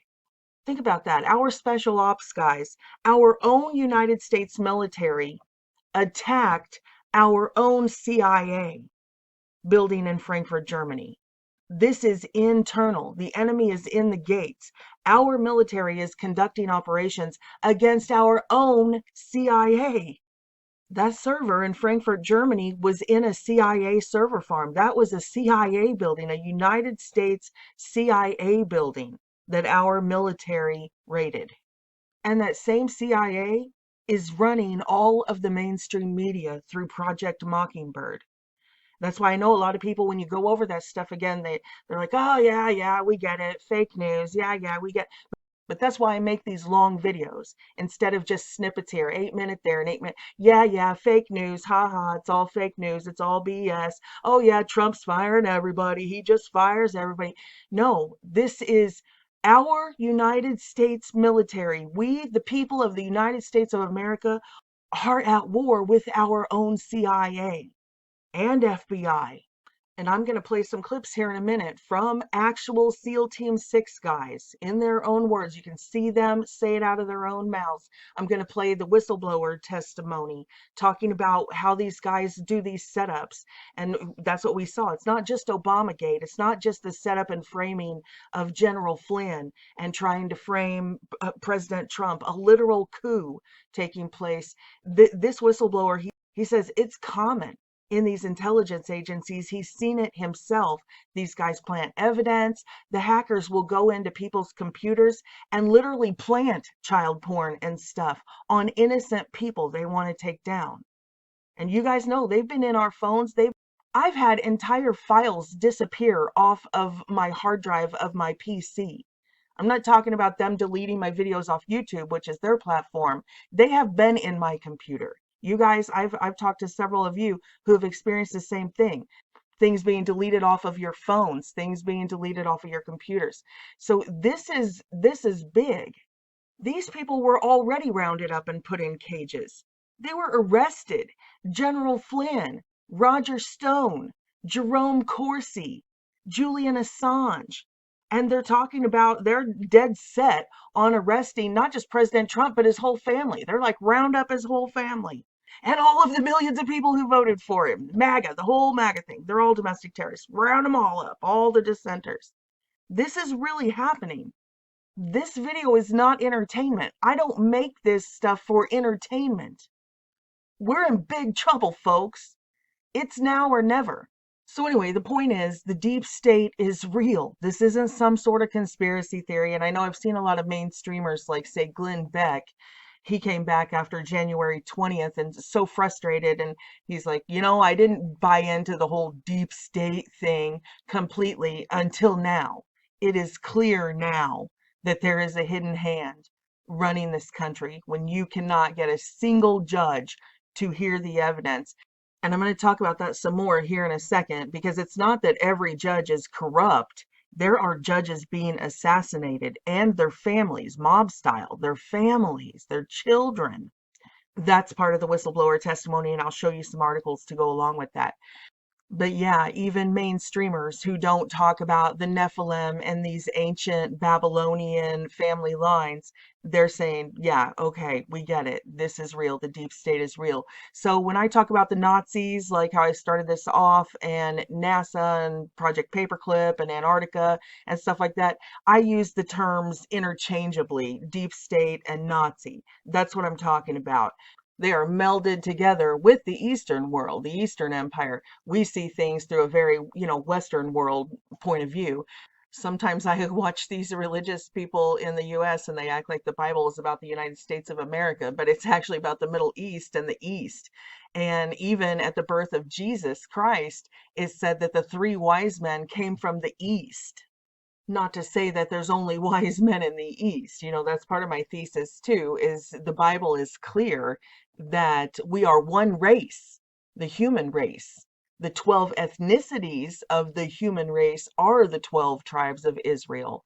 Think about that. Our special ops guys, our own United States military attacked our own CIA building in Frankfurt, Germany. This is internal. The enemy is in the gates. Our military is conducting operations against our own CIA. That server in Frankfurt, Germany was in a CIA server farm. That was a CIA building, a United States CIA building that our military raided. And that same CIA is running all of the mainstream media through Project Mockingbird. That's why I know a lot of people, when you go over that stuff again, they're like, oh, yeah, we get it. Fake news. Yeah, we get. But that's why I make these long videos instead of just snippets here, 8 minute there and 8 minute. Yeah, fake news. Ha, it's all fake news. It's all BS. Oh, yeah, Trump's firing everybody. He just fires everybody. No, this is our United States military. We, the people of the United States of America, are at war with our own CIA and FBI. And I'm going to play some clips here in a minute from actual SEAL Team 6 guys in their own words. You can see them say it out of their own mouths. I'm going to play the whistleblower testimony talking about how these guys do these setups. And that's what we saw. It's not just Obamagate. It's not just the setup and framing of General Flynn and trying to frame President Trump, a literal coup taking place. This whistleblower, he says it's common in these intelligence agencies. He's seen it himself. These guys plant evidence. The hackers will go into people's computers and literally plant child porn and stuff on innocent people they want to take down. And you guys know they've been in our phones. I've had entire files disappear off of my hard drive of my PC. I'm not talking about them deleting my videos off YouTube, which is their platform. They have been in my computer. You guys, I've talked to several of you who have experienced the same thing. Things being deleted off of your phones, things being deleted off of your computers. So this is big. These people were already rounded up and put in cages. They were arrested. General Flynn, Roger Stone, Jerome Corsi, Julian Assange. And they're talking about, they're dead set on arresting not just President Trump, but his whole family. They're like, round up his whole family. And all of the millions of people who voted for him. MAGA, the whole MAGA thing. They're all domestic terrorists. Round them all up, all the dissenters. This is really happening. This video is not entertainment. I don't make this stuff for entertainment. We're in big trouble, folks. It's now or never. So anyway, the point is, the deep state is real. This isn't some sort of conspiracy theory. And I know I've seen a lot of mainstreamers like, say, Glenn Beck. He came back after January 20th and so frustrated. And he's like, I didn't buy into the whole deep state thing completely until now. It is clear now that there is a hidden hand running this country when you cannot get a single judge to hear the evidence. And I'm going to talk about that some more here in a second, because it's not that every judge is corrupt. There are judges being assassinated and their families, mob style, their families, their children. That's part of the whistleblower testimony, and I'll show you some articles to go along with that. But yeah, even mainstreamers who don't talk about the Nephilim and these ancient Babylonian family lines, they're saying, yeah, okay, we get it. This is real. The deep state is real. So when I talk about the Nazis, like how I started this off, and NASA and Project Paperclip and Antarctica and stuff like that, I use the terms interchangeably, deep state and Nazi. That's what I'm talking about. They are melded together with the Eastern world, the Eastern Empire. We see things through a very, Western world point of view. Sometimes I watch these religious people in the U.S. and they act like the Bible is about the United States of America, but it's actually about the Middle East and the East. And even at the birth of Jesus Christ, it's said that the 3 wise men came from the East. Not to say that there's only wise men in the East. That's part of my thesis too, is the Bible is clear that we are one race, the human race. The 12 ethnicities of the human race are the 12 tribes of Israel.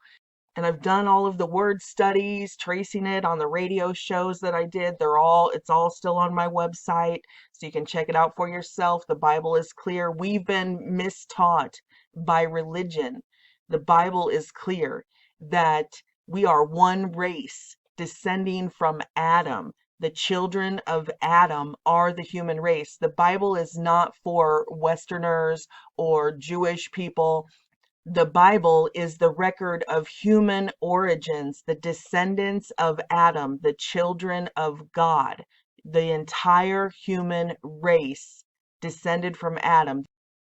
And I've done all of the word studies, tracing it on the radio shows that I did. It's all still on my website, so you can check it out for yourself. The Bible is clear. We've been mistaught by religion. The Bible is clear that we are one race descending from Adam. The children of Adam are the human race. The Bible is not for Westerners or Jewish people. The Bible is the record of human origins, the descendants of Adam, the children of God. The entire human race descended from Adam.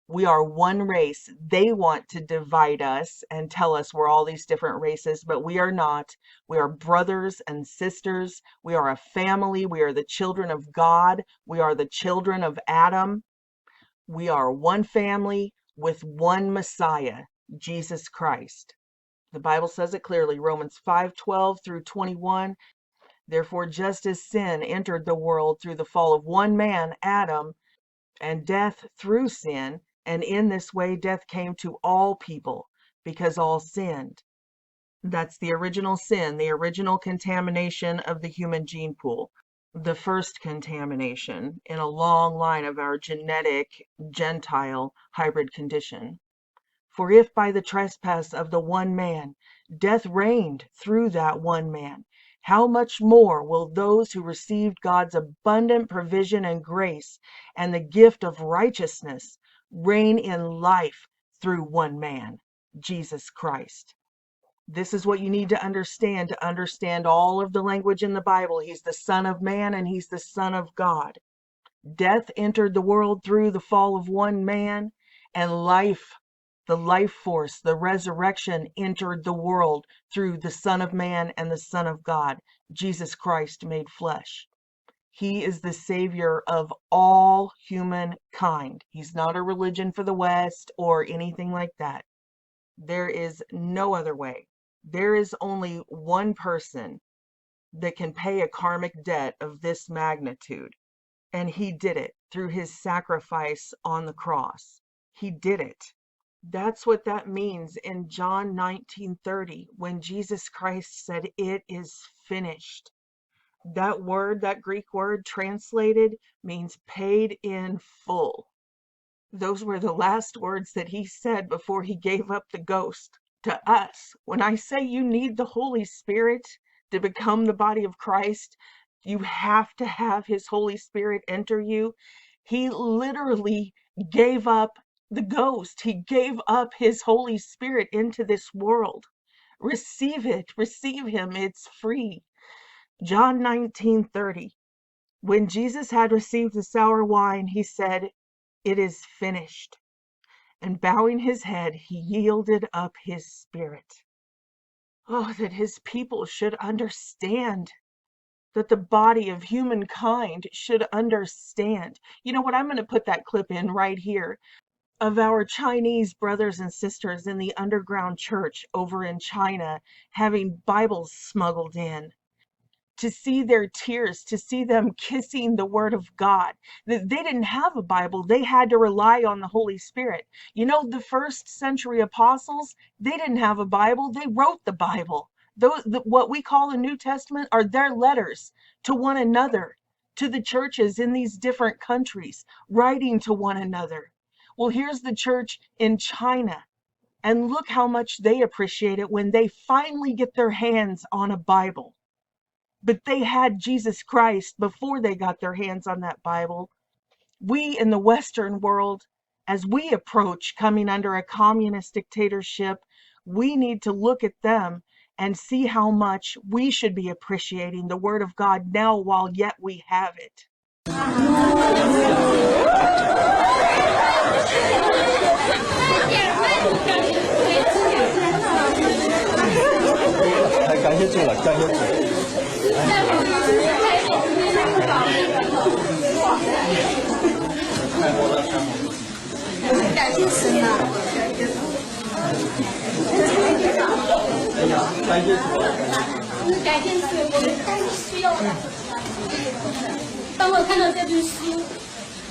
We are one race. They want to divide us and tell us we're all these different races, but we are not. We are brothers and sisters. We are a family. We are the children of God. We are the children of Adam. We are one family with one Messiah, Jesus Christ. The Bible says it clearly, Romans 5:12 through 21. Therefore, just as sin entered the world through the fall of one man, Adam, and death through sin, and in this way death came to all people, because all sinned. That's the original sin, the original contamination of the human gene pool. The first contamination in a long line of our genetic Gentile hybrid condition. For if by the trespass of the one man death reigned through that one man, how much more will those who received God's abundant provision and grace and the gift of righteousness reign in life through one man, Jesus Christ? This is what you need to understand all of the language in the Bible. He's the Son of Man and he's the Son of God. Death entered the world through the fall of one man, and life, the life force, the resurrection entered the world through the Son of Man and the Son of God, Jesus Christ made flesh. He is the Savior of all humankind. He's not a religion for the West or anything like that. There is no other way. There is only one person that can pay a karmic debt of this magnitude, and he did it through his sacrifice on the cross. He did it. That's what that means in John 19:30, when Jesus Christ said, "It is finished." That word, that Greek word translated, means paid in full. Those were the last words that he said before he gave up the ghost to us. When I say you need the Holy Spirit to become the body of Christ, you have to have his Holy Spirit enter you. He literally gave up the ghost. He gave up his Holy Spirit into this world. Receive it. Receive him. It's free. John 19:30. When Jesus had received the sour wine, he said, "It is finished." And bowing his head, he yielded up his spirit. Oh, that his people should understand, that the body of humankind should understand. You know what? I'm going to put that clip in right here of our Chinese brothers and sisters in the underground church over in China having Bibles smuggled in. To see their tears, to see them kissing the Word of God. They didn't have a Bible. They had to rely on the Holy Spirit. You know, the first century apostles, they didn't have a Bible. They wrote the Bible. What we call the New Testament are their letters to one another, to the churches in these different countries, writing to one another. Well, here's the church in China, and look how much they appreciate it when they finally get their hands on a Bible. But they had Jesus Christ before they got their hands on that Bible. We in the Western world, as we approach coming under a communist dictatorship, we need to look at them and see how much we should be appreciating the Word of God now while yet we have it.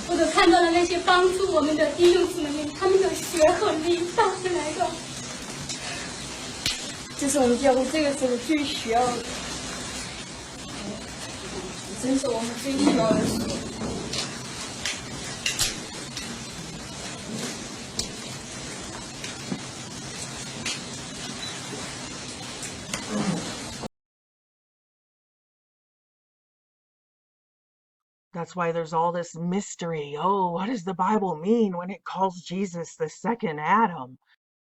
或者看到了那些帮助我们的弟兄姊妹，他们的血和力打起来的，这是我们教会这个时候最需要的，真是我们最需要的事。That's why there's all this mystery. Oh, what does the Bible mean when it calls Jesus the second Adam?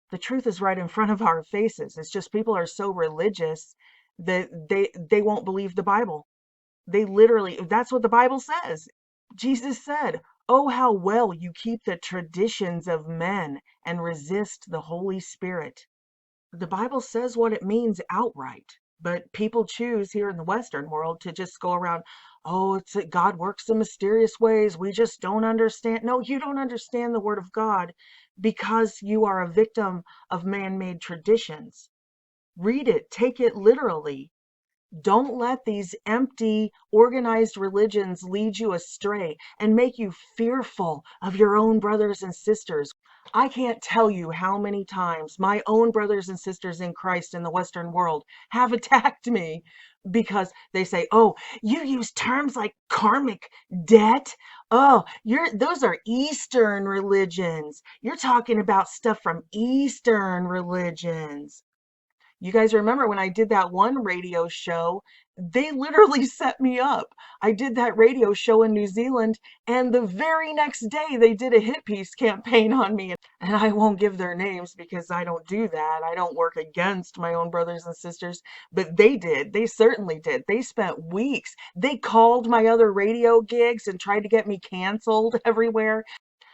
The truth is right in front of our faces. It's just people are so religious that they won't believe the Bible. They literally, that's what the Bible says. Jesus said, "Oh, how well you keep the traditions of men and resist the Holy Spirit." The Bible says what it means outright, but people choose here in the Western world to just go around, oh, God works in mysterious ways. We just don't understand. No, you don't understand the Word of God because you are a victim of man-made traditions. Read it, take it literally. Don't let these empty, organized religions lead you astray and make you fearful of your own brothers and sisters. I can't tell you how many times my own brothers and sisters in Christ in the Western world have attacked me because they say, oh, you use terms like karmic debt. Oh, those are Eastern religions. You're talking about stuff from Eastern religions. You guys remember when I did that one radio show, they literally set me up. I did that radio show in New Zealand, and the very next day they did a hit piece campaign on me. And I won't give their names because I don't do that. I don't work against my own brothers and sisters, but they did. They certainly did. They spent weeks. They called my other radio gigs and tried to get me canceled everywhere.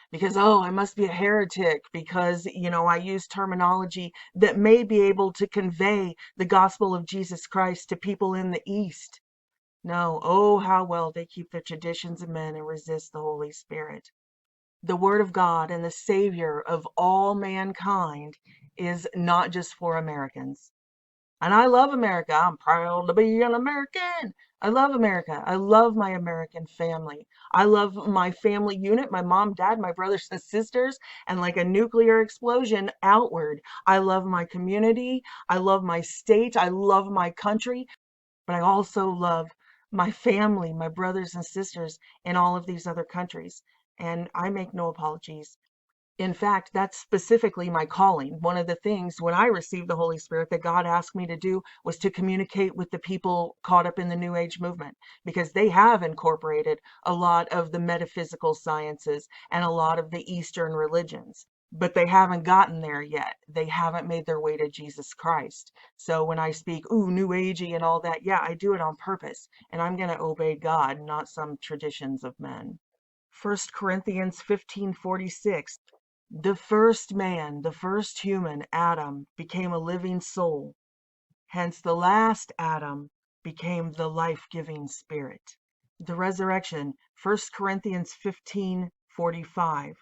Because, oh, I must be a heretic because, I use terminology that may be able to convey the gospel of Jesus Christ to people in the East. No, oh, how well they keep the traditions of men and resist the Holy Spirit. The Word of God and the Savior of all mankind is not just for Americans. And I love America. I'm proud to be an American. I love America. I love my American family. I love my family unit, my mom, dad, my brothers and sisters, and like a nuclear explosion outward. I love my community. I love my state. I love my country. But I also love my family, my brothers and sisters in all of these other countries. And I make no apologies. In fact, that's specifically my calling. One of the things when I received the Holy Spirit that God asked me to do was to communicate with the people caught up in the New Age movement, because they have incorporated a lot of the metaphysical sciences and a lot of the Eastern religions, but they haven't gotten there yet. They haven't made their way to Jesus Christ. So when I speak, ooh, New Agey and all that, yeah, I do it on purpose, and I'm going to obey God, not some traditions of men. 1 Corinthians 15:46. The first man, the first human, Adam, became a living soul. Hence the last Adam became the life-giving spirit. The resurrection, 1 Corinthians 15:45.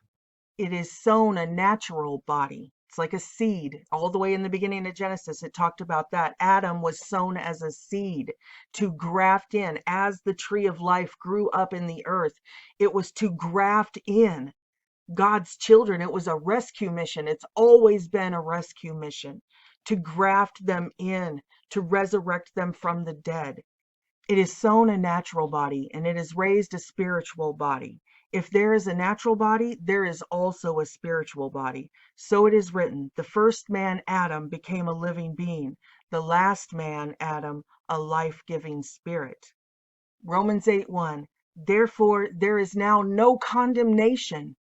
It is sown a natural body. It's like a seed. All the way in the beginning of Genesis, it talked about that. Adam was sown as a seed to graft in. As the tree of life grew up in the earth, it was to graft in God's children. It was a rescue mission. It's always been a rescue mission to graft them in, to resurrect them from the dead. It is sown a natural body and it is raised a spiritual body. If there is a natural body, there is also a spiritual body. So it is written, the first man, Adam, became a living being. The last man, Adam, a life-giving spirit. Romans 8:1. Therefore, there is now no condemnation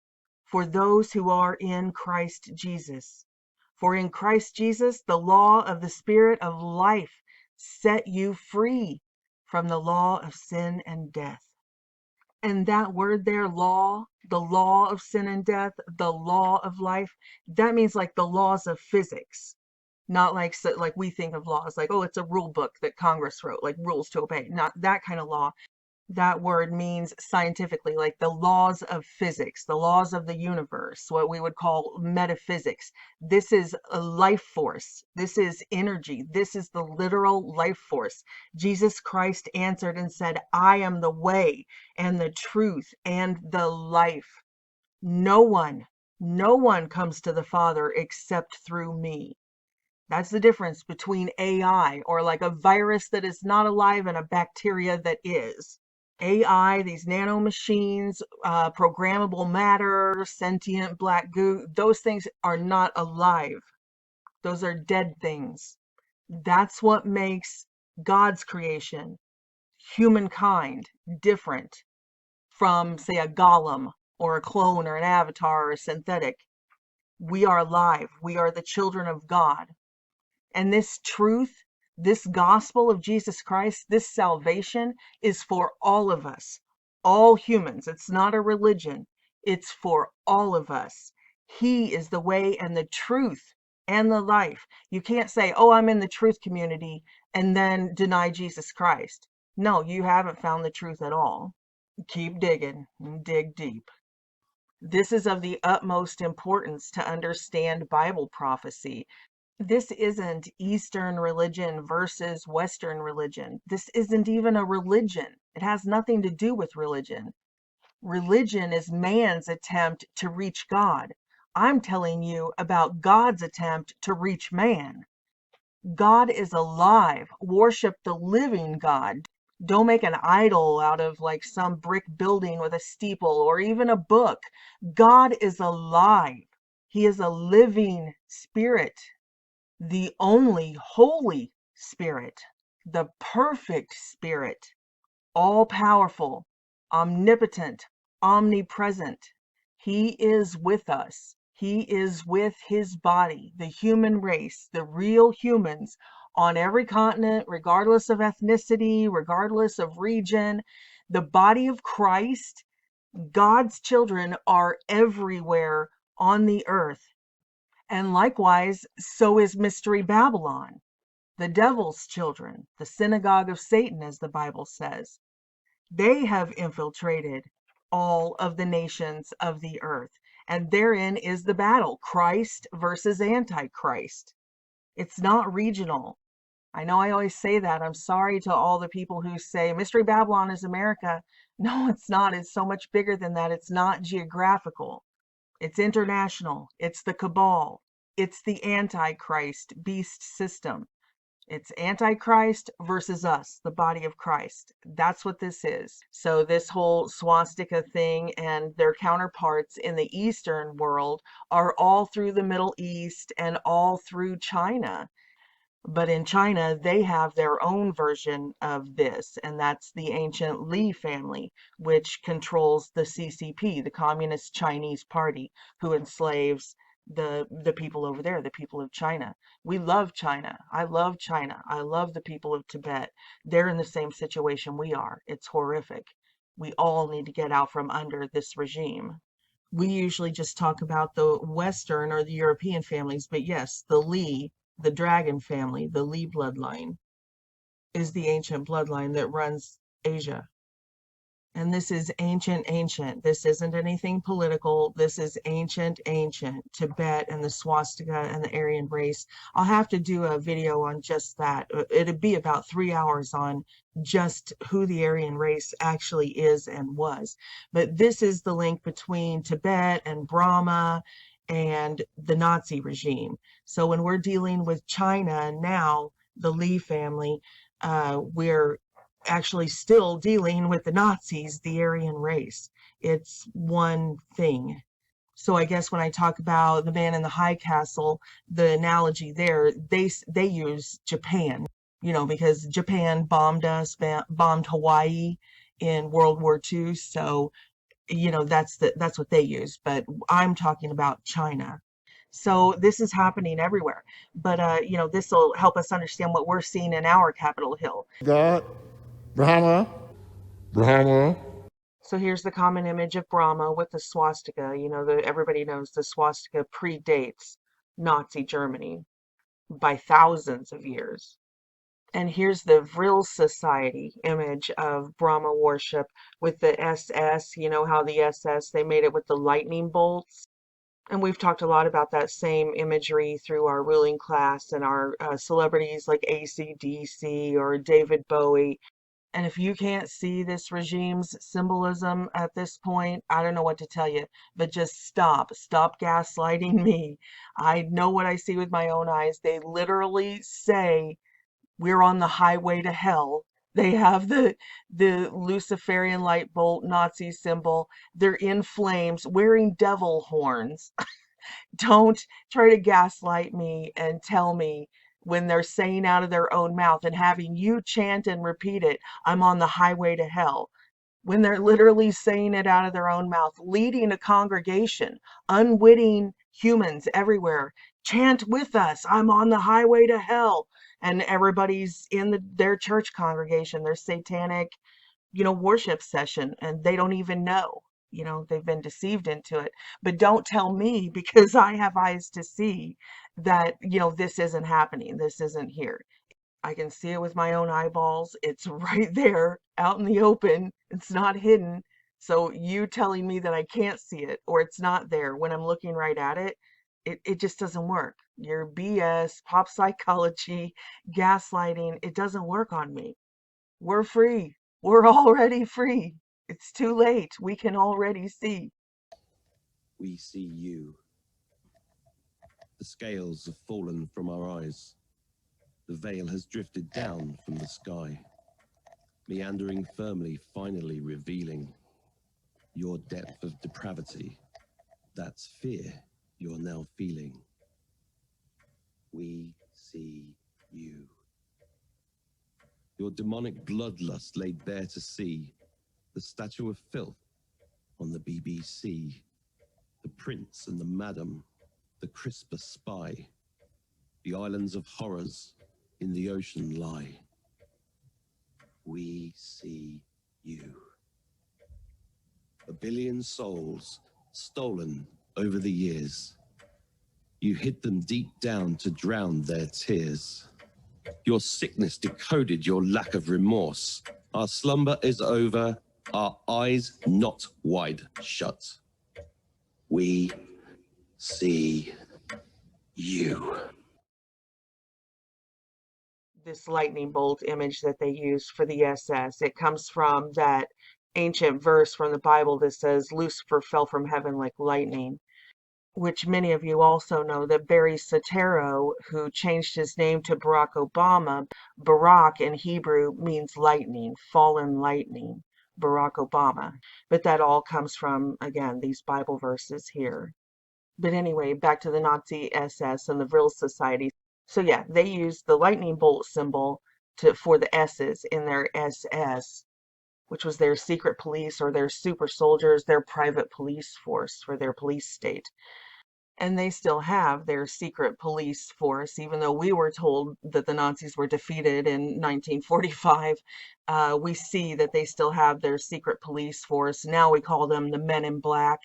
for those who are in Christ Jesus. For in Christ Jesus, the law of the Spirit of life set you free from the law of sin and death. And that word there, law, the law of sin and death, the law of life, that means like the laws of physics. Not like we think of laws, like, oh, it's a rule book that Congress wrote, like rules to obey. Not that kind of law. That word means scientifically, like the laws of physics, the laws of the universe, what we would call metaphysics. This is a life force. This is energy. This is the literal life force. Jesus Christ answered and said, I am the way and the truth and the life. No one comes to the Father except through me. That's the difference between AI, or like a virus that is not alive, and a bacteria that is. AI, these nanomachines, programmable matter, sentient black goo, those things are not alive. Those are dead things. That's what makes God's creation, humankind, different from, say, a golem or a clone or an avatar or a synthetic. We are alive. We are the children of God. And this truth, this gospel of Jesus Christ, this salvation is for all of us, all humans. It's not a religion. It's for all of us. He is the way and the truth and the life. You can't say, oh, I'm in the truth community, and then deny Jesus Christ. No, you haven't found the truth at all. Keep digging and dig deep. This is of the utmost importance to understand Bible prophecy. This isn't Eastern religion versus Western religion. This isn't even a religion. It has nothing to do with religion. Religion is man's attempt to reach God. I'm telling you about God's attempt to reach man. God is alive. Worship the living God. Don't make an idol out of like some brick building with a steeple or even a book. God is alive. He is a living spirit. The only Holy Spirit, the perfect Spirit, all-powerful, omnipotent, omnipresent. He is with us. He is with his body, the human race, the real humans on every continent, regardless of ethnicity, regardless of region. The body of Christ, God's children, are everywhere on the earth. And likewise, so is Mystery Babylon, the devil's children, the synagogue of Satan, as the Bible says. They have infiltrated all of the nations of the earth. And therein is the battle, Christ versus Antichrist. It's not regional. I know I always say that. I'm sorry to all the people who say Mystery Babylon is America. No, it's not. It's so much bigger than that. It's not geographical. It's international. It's the cabal. It's the Antichrist beast system. It's Antichrist versus us, the body of Christ. That's what this is. So this whole swastika thing and their counterparts in the Eastern world are all through the Middle East and all through China. But in China, they have their own version of this, and that's the ancient Li family, which controls the CCP, the Communist Chinese Party, who enslaves the people over there, the people of China. We love China. I love China. I love the people of Tibet. They're in the same situation we are. It's horrific. We all need to get out from under this regime. We usually just talk about the Western or the European families, but yes, the Li, the dragon family, the Li bloodline, is the ancient bloodline that runs Asia. And this is ancient. This isn't anything political. This is ancient. Tibet and the swastika and the Aryan race. I'll have to do a video on just that. It'd be about 3 hours on just who the Aryan race actually is and was. But this is the link between Tibet and Brahma and the Nazi regime. So when we're dealing with China now, the Li family, we're actually still dealing with the Nazis, the Aryan race. It's one thing. So I guess when I talk about the man in the high castle, the analogy there, they use Japan, because Japan bombed us, bombed Hawaii in World War II. So, that's what they use. But I'm talking about China. So this is happening everywhere. But, this will help us understand what we're seeing in our Capitol Hill. God, Brahma. So here's the common image of Brahma with the swastika. Everybody knows the swastika predates Nazi Germany by thousands of years. And here's the Vril Society image of Brahma worship with the SS. You know how the SS, they made it with the lightning bolts. And we've talked a lot about that same imagery through our ruling class and our celebrities like AC/DC or David Bowie. And if you can't see this regime's symbolism at this point, I don't know what to tell you, but just stop. Stop gaslighting me. I know what I see with my own eyes. They literally say we're on the highway to hell. They have the Luciferian light bolt Nazi symbol. They're in flames, wearing devil horns. Don't try to gaslight me and tell me when they're saying out of their own mouth and having you chant and repeat it, I'm on the highway to hell. When they're literally saying it out of their own mouth, leading a congregation, unwitting humans everywhere, chant with us, I'm on the highway to hell. And everybody's in their church congregation, their satanic, worship session, and they don't even know. They've been deceived into it. But don't tell me, because I have eyes to see, that, this isn't happening. This isn't here. I can see it with my own eyeballs. It's right there out in the open. It's not hidden. So you telling me that I can't see it or it's not there when I'm looking right at it, it just doesn't work. Your BS, pop psychology, gaslighting, it doesn't work on me. We're free. We're already free. It's too late. We can already see. We see you. The scales have fallen from our eyes. The veil has drifted down from the sky, meandering firmly, finally revealing your depth of depravity. That's fear you're now feeling. We see you. Your demonic bloodlust laid bare to see, the statue of filth on the BBC, the prince and the madam, the Crispus spy, the islands of horrors in the ocean lie. We see you. A billion souls stolen over the years. You hid them deep down to drown their tears. Your sickness decoded your lack of remorse. Our slumber is over, our eyes not wide shut. We see you. This lightning bolt image that they use for the SS, it comes from that ancient verse from the Bible that says Lucifer fell from heaven like lightning, which many of you also know that Barry Soetoro, who changed his name to Barack Obama, Barack in Hebrew means lightning, fallen lightning, Barack Obama. But that all comes from, again, these Bible verses here. But anyway, back to the Nazi SS and the Vril Society. So yeah, they used the lightning bolt symbol for the S's in their SS, which was their secret police or their super soldiers, their private police force for their police state. And they still have their secret police force, even though we were told that the Nazis were defeated in 1945. We see that they still have their secret police force. Now we call them the Men in Black.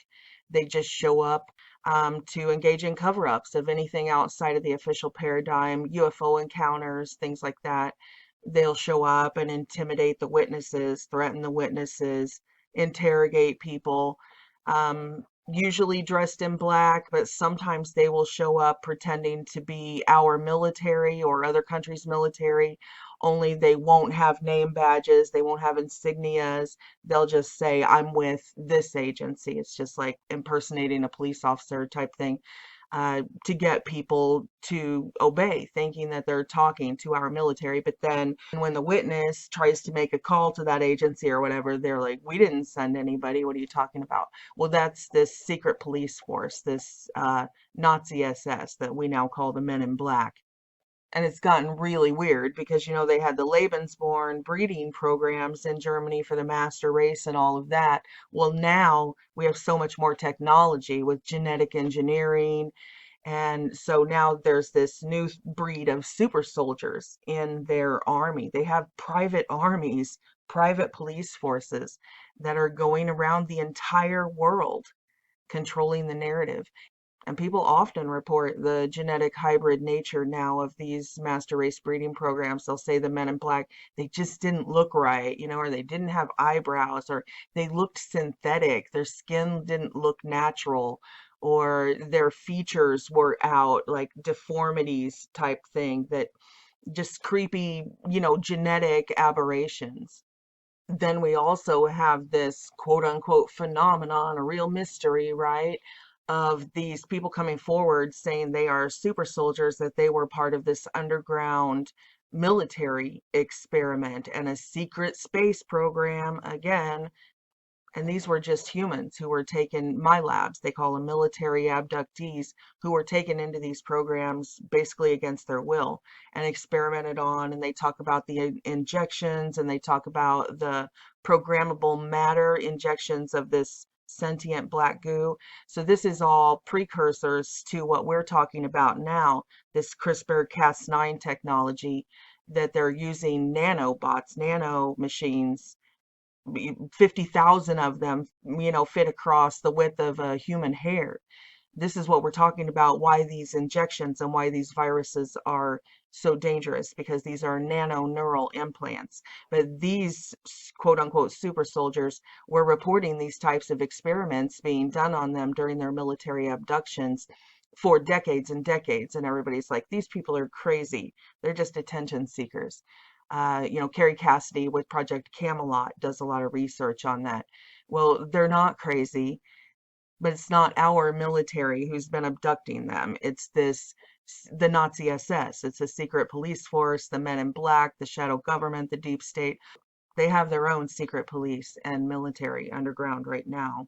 They just show up to engage in cover-ups of anything outside of the official paradigm, UFO encounters, things like that. They'll show up and intimidate the witnesses, threaten the witnesses, interrogate people, usually dressed in black, but sometimes they will show up pretending to be our military or other countries' military, only they won't have name badges, they won't have insignias. They'll just say, I'm with this agency. It's just like impersonating a police officer type thing. To get people to obey, thinking that they're talking to our military. But then when the witness tries to make a call to that agency or whatever, they're like, we didn't send anybody. What are you talking about? Well, that's this secret police force, this Nazi SS that we now call the Men in Black. And it's gotten really weird because, they had the Lebensborn breeding programs in Germany for the master race and all of that. Well, now we have so much more technology with genetic engineering. And so now there's this new breed of super soldiers in their army. They have private armies, private police forces that are going around the entire world controlling the narrative. And people often report the genetic hybrid nature now of these master race breeding programs. They'll say the men in black, they just didn't look right, you know, or they didn't have eyebrows, or they looked synthetic. Their skin didn't look natural, or their features were out, like deformities type thing, that just creepy, you know, genetic aberrations. Then we also have this quote unquote phenomenon, a real mystery, right? Of these people coming forward saying they are super soldiers, that they were part of this underground military experiment and a secret space program again. And these were just humans who were taken, my labs, they call them military abductees, who were taken into these programs basically against their will and experimented on. And they talk about the injections, and they talk about the programmable matter injections of this sentient black goo. So this is all precursors to what we're talking about now, this CRISPR-Cas9 technology, that they're using nanobots, nano machines, 50,000 of them, you know, fit across the width of a human hair. This is what we're talking about, why these injections and why these viruses are so dangerous, because these are nano neural implants. But these quote unquote super soldiers were reporting these types of experiments being done on them during their military abductions for decades and decades. And everybody's like, these people are crazy. They're just attention seekers. You know, Carrie Cassidy with Project Camelot does a lot of research on that. Well, they're not crazy, but it's not our military who's been abducting them. It's the Nazi SS. It's a secret police force, the men in black, the shadow government, the deep state. They have their own secret police and military underground right now.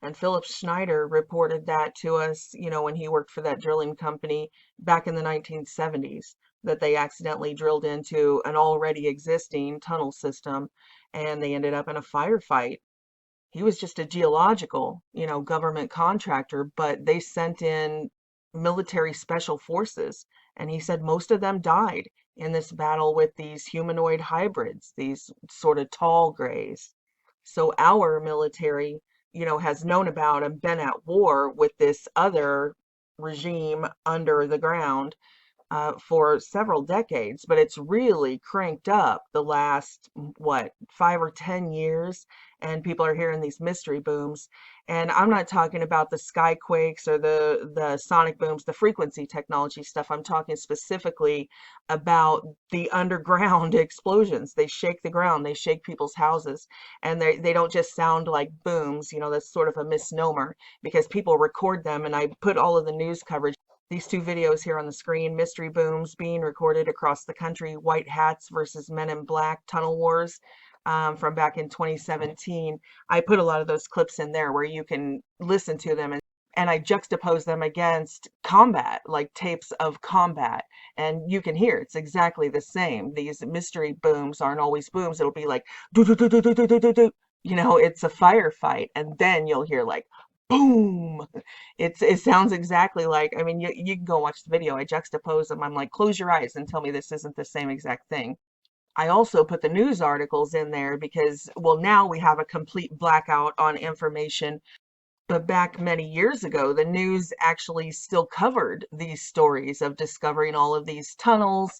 And Philip Schneider reported that to us, you know, when he worked for that drilling company back in the 1970s, that they accidentally drilled into an already existing tunnel system and they ended up in a firefight. He was just a geological, you know, government contractor, but they sent in military special forces. And he said most of them died in this battle with these humanoid hybrids, these sort of tall grays. So our military, you know, has known about and been at war with this other regime under the ground for several decades, but it's really cranked up the last, what, 5 or 10 years, and people are hearing these mystery booms. And I'm not talking about the skyquakes or the sonic booms, the frequency technology stuff. I'm talking specifically about the underground explosions. They shake the ground, they shake people's houses, and they don't just sound like booms. You know, that's sort of a misnomer, because people record them, and I put all of the news coverage. These two videos here on the screen, mystery booms being recorded across the country, white hats versus men in black, tunnel wars, from back in 2017. I put a lot of those clips in there where you can listen to them, and I juxtapose them against combat, like tapes of combat, and you can hear it's exactly the same. These mystery booms aren't always booms. It'll be like, do, do, do, do, do, do, do, do, do. You know, it's a firefight, and then you'll hear like, boom. It sounds exactly like, I mean, you can go watch the video. I juxtapose them. I'm like, close your eyes and tell me this isn't the same exact thing. I also put the news articles in there because, well, now we have a complete blackout on information. But back many years ago, the news actually still covered these stories of discovering all of these tunnels.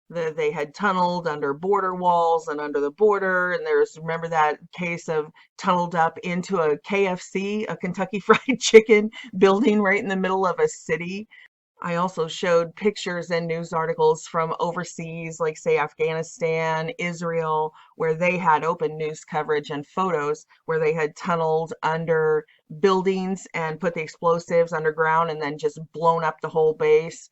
They had tunneled under border walls and under the border. And there's, remember that case of tunneled up into a KFC, a Kentucky Fried Chicken building right in the middle of a city. I also showed pictures and news articles from overseas, like say Afghanistan, Israel, where they had open news coverage and photos where they had tunneled under buildings and put the explosives underground and then just blown up the whole base.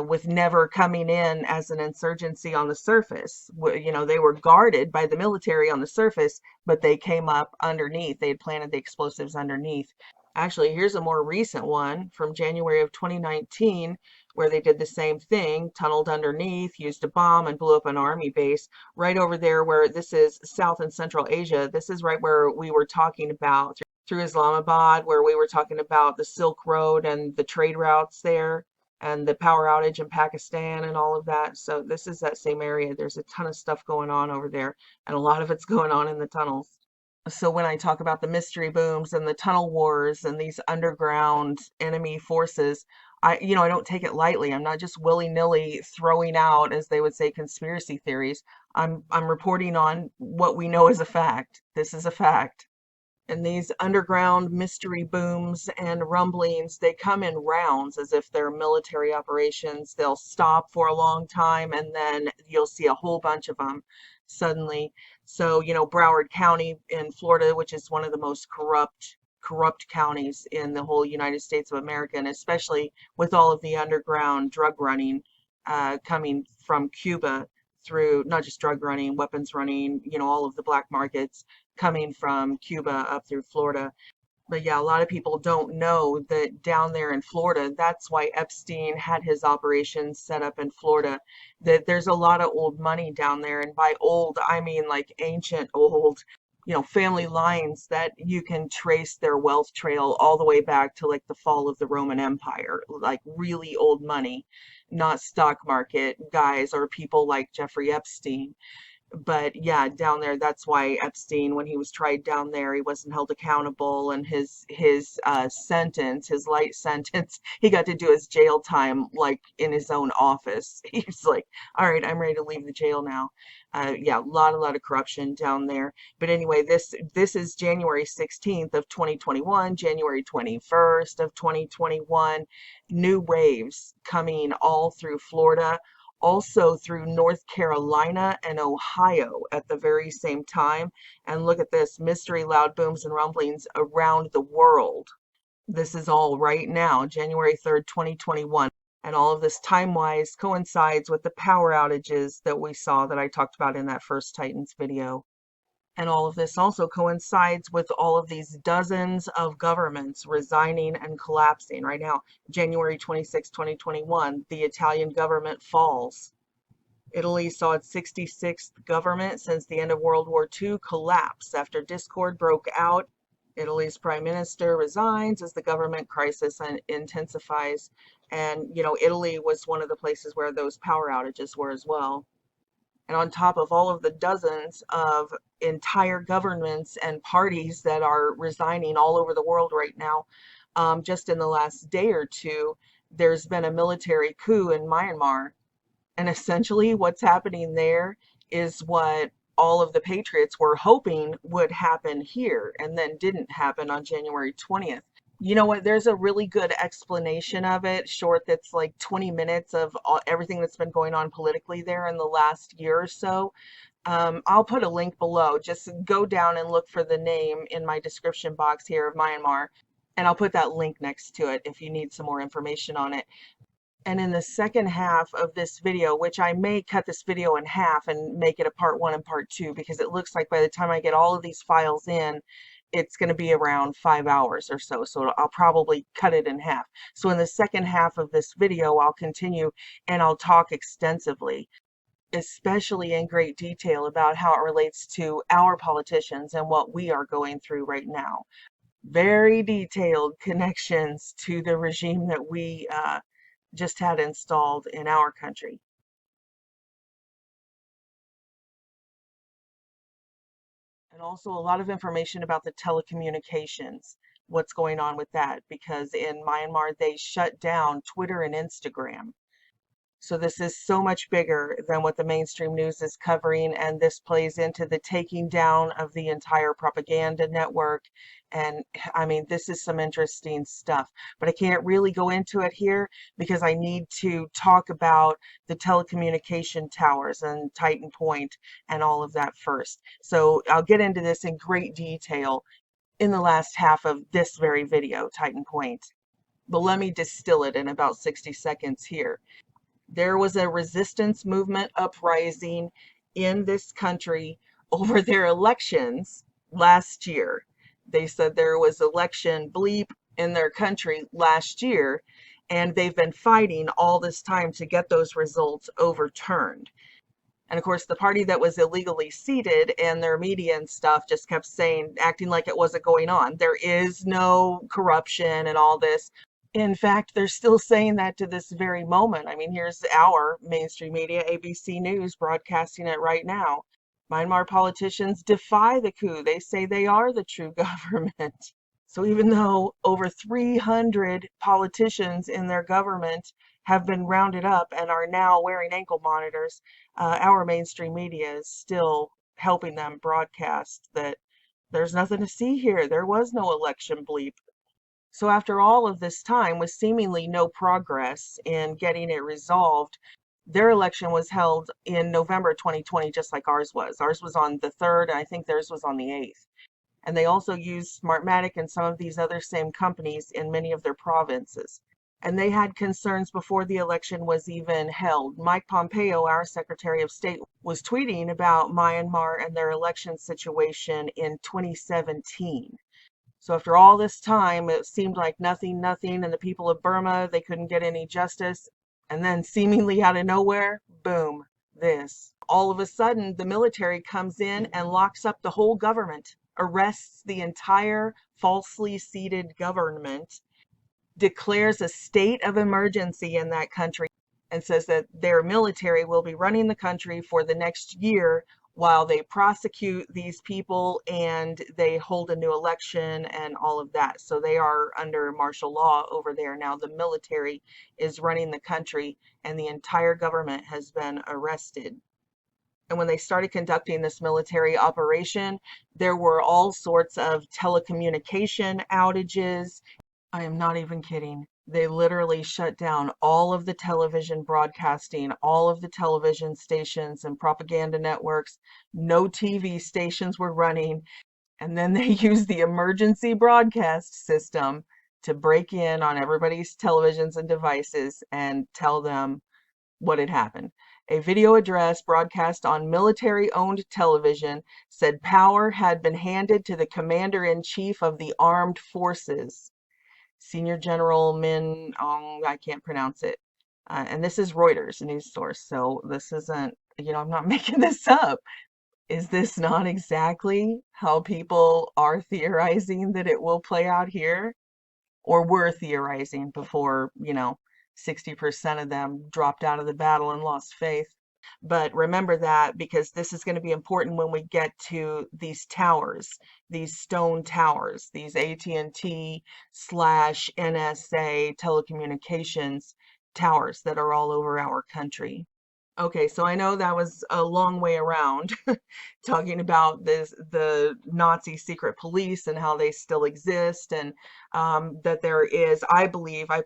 With never coming in as an insurgency on the surface. You know, they were guarded by the military on the surface, but they came up underneath. They had planted the explosives underneath. Actually, here's a more recent one from January of 2019, where they did the same thing, tunneled underneath, used a bomb, and blew up an army base right over there where this is South and Central Asia. This is right where we were talking about through Islamabad, where we were talking about the Silk Road and the trade routes there, and the power outage in Pakistan and all of that. So this is that same area. There's a ton of stuff going on over there, and a lot of it's going on in the tunnels. So when I talk about the mystery booms and the tunnel wars and these underground enemy forces, I don't take it lightly. I'm not just willy-nilly throwing out, as they would say, conspiracy theories. I'm reporting on what we know as a fact. This is a fact. And these underground mystery booms and rumblings, they come in rounds as if they're military operations. They'll stop for a long time and then you'll see a whole bunch of them suddenly. So, Broward County in Florida, which is one of the most corrupt counties in the whole United States of America, and especially with all of the underground drug running coming from Cuba through not just drug running, weapons running, all of the black markets coming from Cuba up through Florida. But yeah, a lot of people don't know that down there in Florida, that's why Epstein had his operations set up in Florida, that there's a lot of old money down there. And by old, I mean like ancient old, family lines that you can trace their wealth trail all the way back to like the fall of the Roman Empire, like really old money, not stock market guys or people like Jeffrey Epstein. But yeah, down there, that's why Epstein, when he was tried down there, he wasn't held accountable, and his sentence, his light sentence, he got to do his jail time like in his own office. He's like, all right, I'm ready to leave the jail now. Yeah, a lot of corruption down there. But anyway, this is January 16th of 2021, January 21st of 2021. New waves coming all through Florida, also through North Carolina and Ohio at the very same time. And look at this, mystery loud booms and rumblings around the world. This is all right now, January 3rd, 2021. And all of this time-wise coincides with the power outages that we saw that I talked about in that first Titans video. And all of this also coincides with all of these dozens of governments resigning and collapsing. Right now, January 26, 2021, the Italian government falls. Italy saw its 66th government since the end of World War II collapse after discord broke out. Italy's prime minister resigns as the government crisis intensifies. And, Italy was one of the places where those power outages were as well. And on top of all of the dozens of entire governments and parties that are resigning all over the world right now, just in the last day or two, there's been a military coup in Myanmar. And essentially what's happening there is what all of the patriots were hoping would happen here and then didn't happen on January 20th. You know what? There's a really good explanation of it, short, that's like 20 minutes of everything that's been going on politically there in the last year or so. I'll put a link below. Just go down and look for the name in my description box here of Myanmar, and I'll put that link next to it if you need some more information on it. And in the second half of this video, which I may cut this video in half and make it a part 1 and part 2, because it looks like by the time I get all of these files in, it's going to be around 5 hours or so. So I'll probably cut it in half. So in the second half of this video, I'll continue and I'll talk extensively, especially in great detail, about how it relates to our politicians and what we are going through right now. Very detailed connections to the regime that we just had installed in our country. And also a lot of information about the telecommunications, what's going on with that, because in Myanmar they shut down Twitter and Instagram. So this is so much bigger than what the mainstream news is covering, and this plays into the taking down of the entire propaganda network. And I mean, this is some interesting stuff, but I can't really go into it here because I need to talk about the telecommunication towers and TITANpointe and all of that first. So I'll get into this in great detail in the last half of this very video, TITANpointe. But let me distill it in about 60 seconds here. There was a resistance movement uprising in this country over their elections last year. They said there was election bleep in their country last year, and they've been fighting all this time to get those results overturned. And of course, the party that was illegally seated and their media and stuff just kept saying, acting like it wasn't going on. There is no corruption and all this. In fact, they're still saying that to this very moment. I mean, here's our mainstream media, ABC News, broadcasting it right now. Myanmar politicians defy the coup. They say they are the true government. So even though over 300 politicians in their government have been rounded up and are now wearing ankle monitors, our mainstream media is still helping them broadcast that there's nothing to see here. There was no election bleep. So after all of this time, with seemingly no progress in getting it resolved, their election was held in November 2020, just like ours was. Ours was on the 3rd, and I think theirs was on the 8th. And they also used Smartmatic and some of these other same companies in many of their provinces. And they had concerns before the election was even held. Mike Pompeo, our Secretary of State, was tweeting about Myanmar and their election situation in 2017. So after all this time, it seemed like nothing, and the people of Burma, they couldn't get any justice. And then seemingly out of nowhere, boom, this. All of a sudden, the military comes in and locks up the whole government, arrests the entire falsely seated government, declares a state of emergency in that country, and says that their military will be running the country for the next year while they prosecute these people and they hold a new election and all of that. So they are under martial law over there now. The military is running the country and the entire government has been arrested. And when they started conducting this military operation, there were all sorts of telecommunication outages. I am not even kidding. They literally shut down all of the television broadcasting, all of the television stations and propaganda networks. No TV stations were running. And then they used the emergency broadcast system to break in on everybody's televisions and devices and tell them what had happened. A video address broadcast on military-owned television said power had been handed to the commander-in-chief of the armed forces, Senior General Min Aung, I can't pronounce it. And this is Reuters, a news source. So this isn't, I'm not making this up. Is this not exactly how people are theorizing that it will play out here? Or were theorizing before, 60% of them dropped out of the battle and lost faith. But remember that, because this is going to be important when we get to these towers, these stone towers, these AT&T / NSA telecommunications towers that are all over our country. Okay, so I know that was a long way around talking about the Nazi secret police and how they still exist, and that there is, I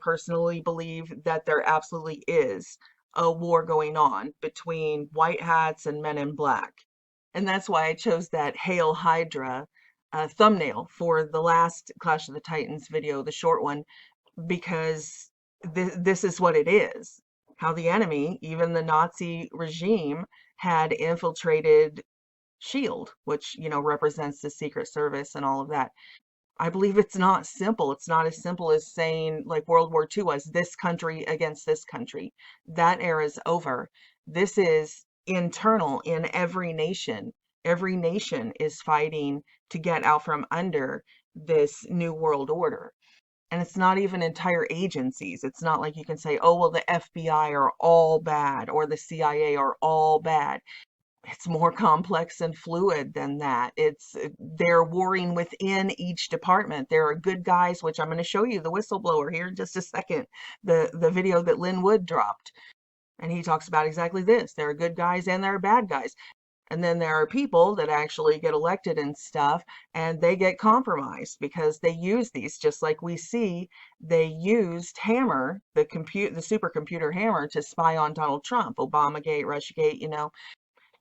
personally believe that there absolutely is a war going on between white hats and men in black. And that's why I chose that Hail Hydra thumbnail for the last Clash of the Titans video, the short one, because this is what it is. How the enemy, even the Nazi regime, had infiltrated SHIELD, which, represents the Secret Service and all of that. I believe it's not simple. It's not as simple as saying, like World War II was, this country against this country. That era is over. This is internal in every nation. Every nation is fighting to get out from under this new world order. And it's not even entire agencies. It's not like you can say, oh, well, the FBI are all bad or the CIA are all bad. It's more complex and fluid than that. They're warring within each department. There are good guys, which I'm going to show you the whistleblower here in just a second, the video that Lynn Wood dropped. And he talks about exactly this. There are good guys and there are bad guys. And then there are people that actually get elected and stuff, and they get compromised because they use these, just like we see they used Hammer, the supercomputer Hammer, to spy on Donald Trump, Obamagate, Russiagate,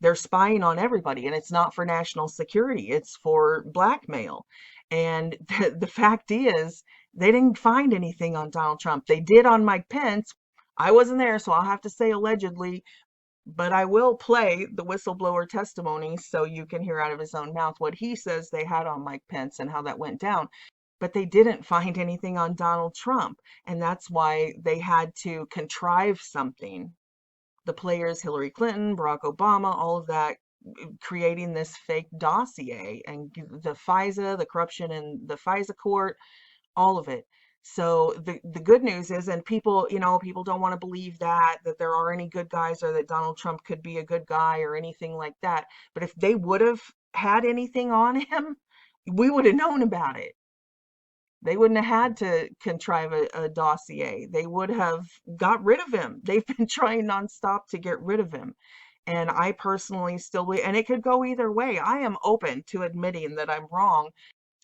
they're spying on everybody, and it's not for national security, it's for blackmail. And the fact is, they didn't find anything on Donald Trump. They did on Mike Pence. I wasn't there, so I'll have to say allegedly, but I will play the whistleblower testimony so you can hear out of his own mouth what he says they had on Mike Pence and how that went down. But they didn't find anything on Donald Trump, and that's why they had to contrive something. The players, Hillary Clinton, Barack Obama, all of that, creating this fake dossier, and the FISA, the corruption in the FISA court, all of it. So the good news is, and people, people don't want to believe that there are any good guys or that Donald Trump could be a good guy or anything like that. But if they would have had anything on him, we would have known about it. They wouldn't have had to contrive a dossier. They would have got rid of him. They've been trying nonstop to get rid of him. And I personally still, and it could go either way. I am open to admitting that I'm wrong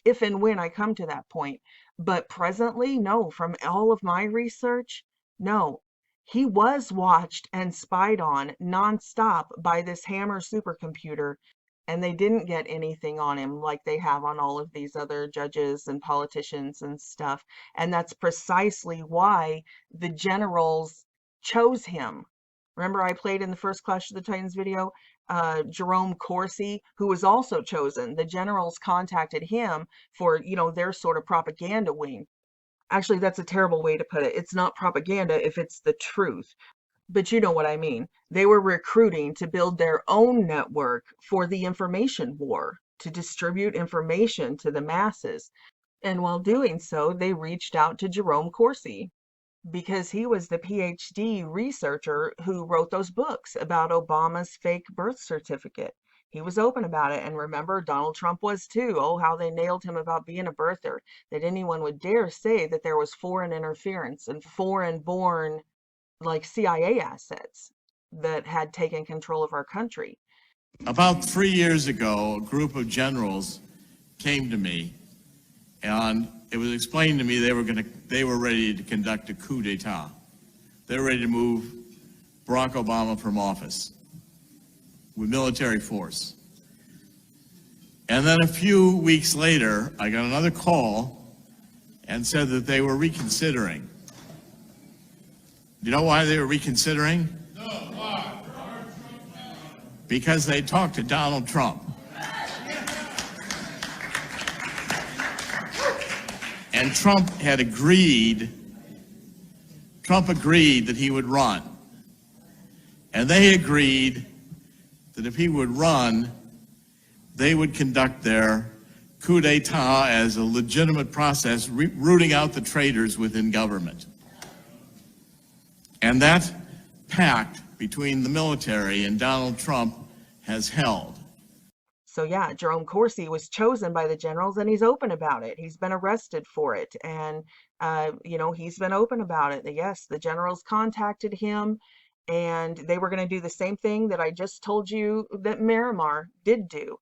if and when I come to that point. But presently, no, from all of my research, no. He was watched and spied on nonstop by this Hammer supercomputer, and they didn't get anything on him like they have on all of these other judges and politicians and stuff. And that's precisely why the generals chose him. Remember, I played in the first Clash of the Titans video, Jerome Corsi, who was also chosen. The generals contacted him for, their sort of propaganda wing. Actually, that's a terrible way to put it. It's not propaganda if it's the truth. But you know what I mean. They were recruiting to build their own network for the information war, to distribute information to the masses. And while doing so, they reached out to Jerome Corsi, because he was the PhD researcher who wrote those books about Obama's fake birth certificate. He was open about it. And remember, Donald Trump was too. Oh, how they nailed him about being a birther, that anyone would dare say that there was foreign interference and foreign-born, like CIA assets that had taken control of our country. About 3 years ago, a group of generals came to me, and it was explained to me they were ready to conduct a coup d'etat. They were ready to move Barack Obama from office with military force. And then a few weeks later, I got another call and said that they were reconsidering. Do you know why they were reconsidering? No, why? Because they talked to Donald Trump. And Trump agreed that he would run. And they agreed that if he would run, they would conduct their coup d'etat as a legitimate process, rooting out the traitors within government. And that pact between the military and Donald Trump has held. So yeah, Jerome Corsi was chosen by the generals, and he's open about it. He's been arrested for it, and he's been open about it. Yes, the generals contacted him, and they were going to do the same thing that I just told you that Myanmar did do,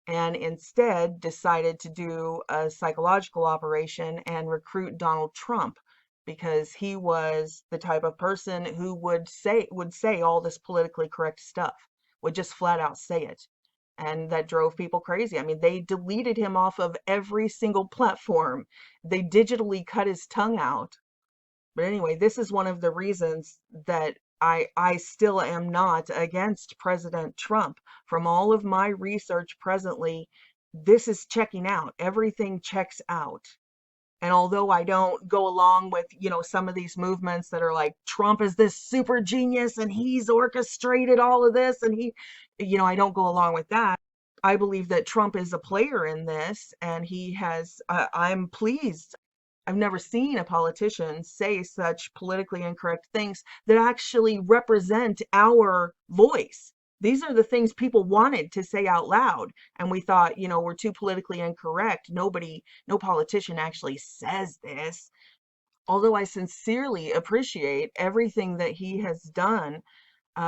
and instead decided to do a psychological operation and recruit Donald Trump, because he was the type of person who would say all this politically correct stuff, would just flat out say it. And that drove people crazy. I mean, they deleted him off of every single platform. They digitally cut his tongue out. But anyway, this is one of the reasons that I still am not against President Trump. From all of my research presently, this is checking out. Everything checks out. And although I don't go along with, some of these movements that are like, Trump is this super genius and he's orchestrated all of this, and I don't go along with that. I believe that Trump is a player in this, and he has, I'm pleased. I've never seen a politician say such politically incorrect things that actually represent our voice. These are the things people wanted to say out loud. And we thought, we're too politically incorrect. No politician actually says this. Although I sincerely appreciate everything that he has done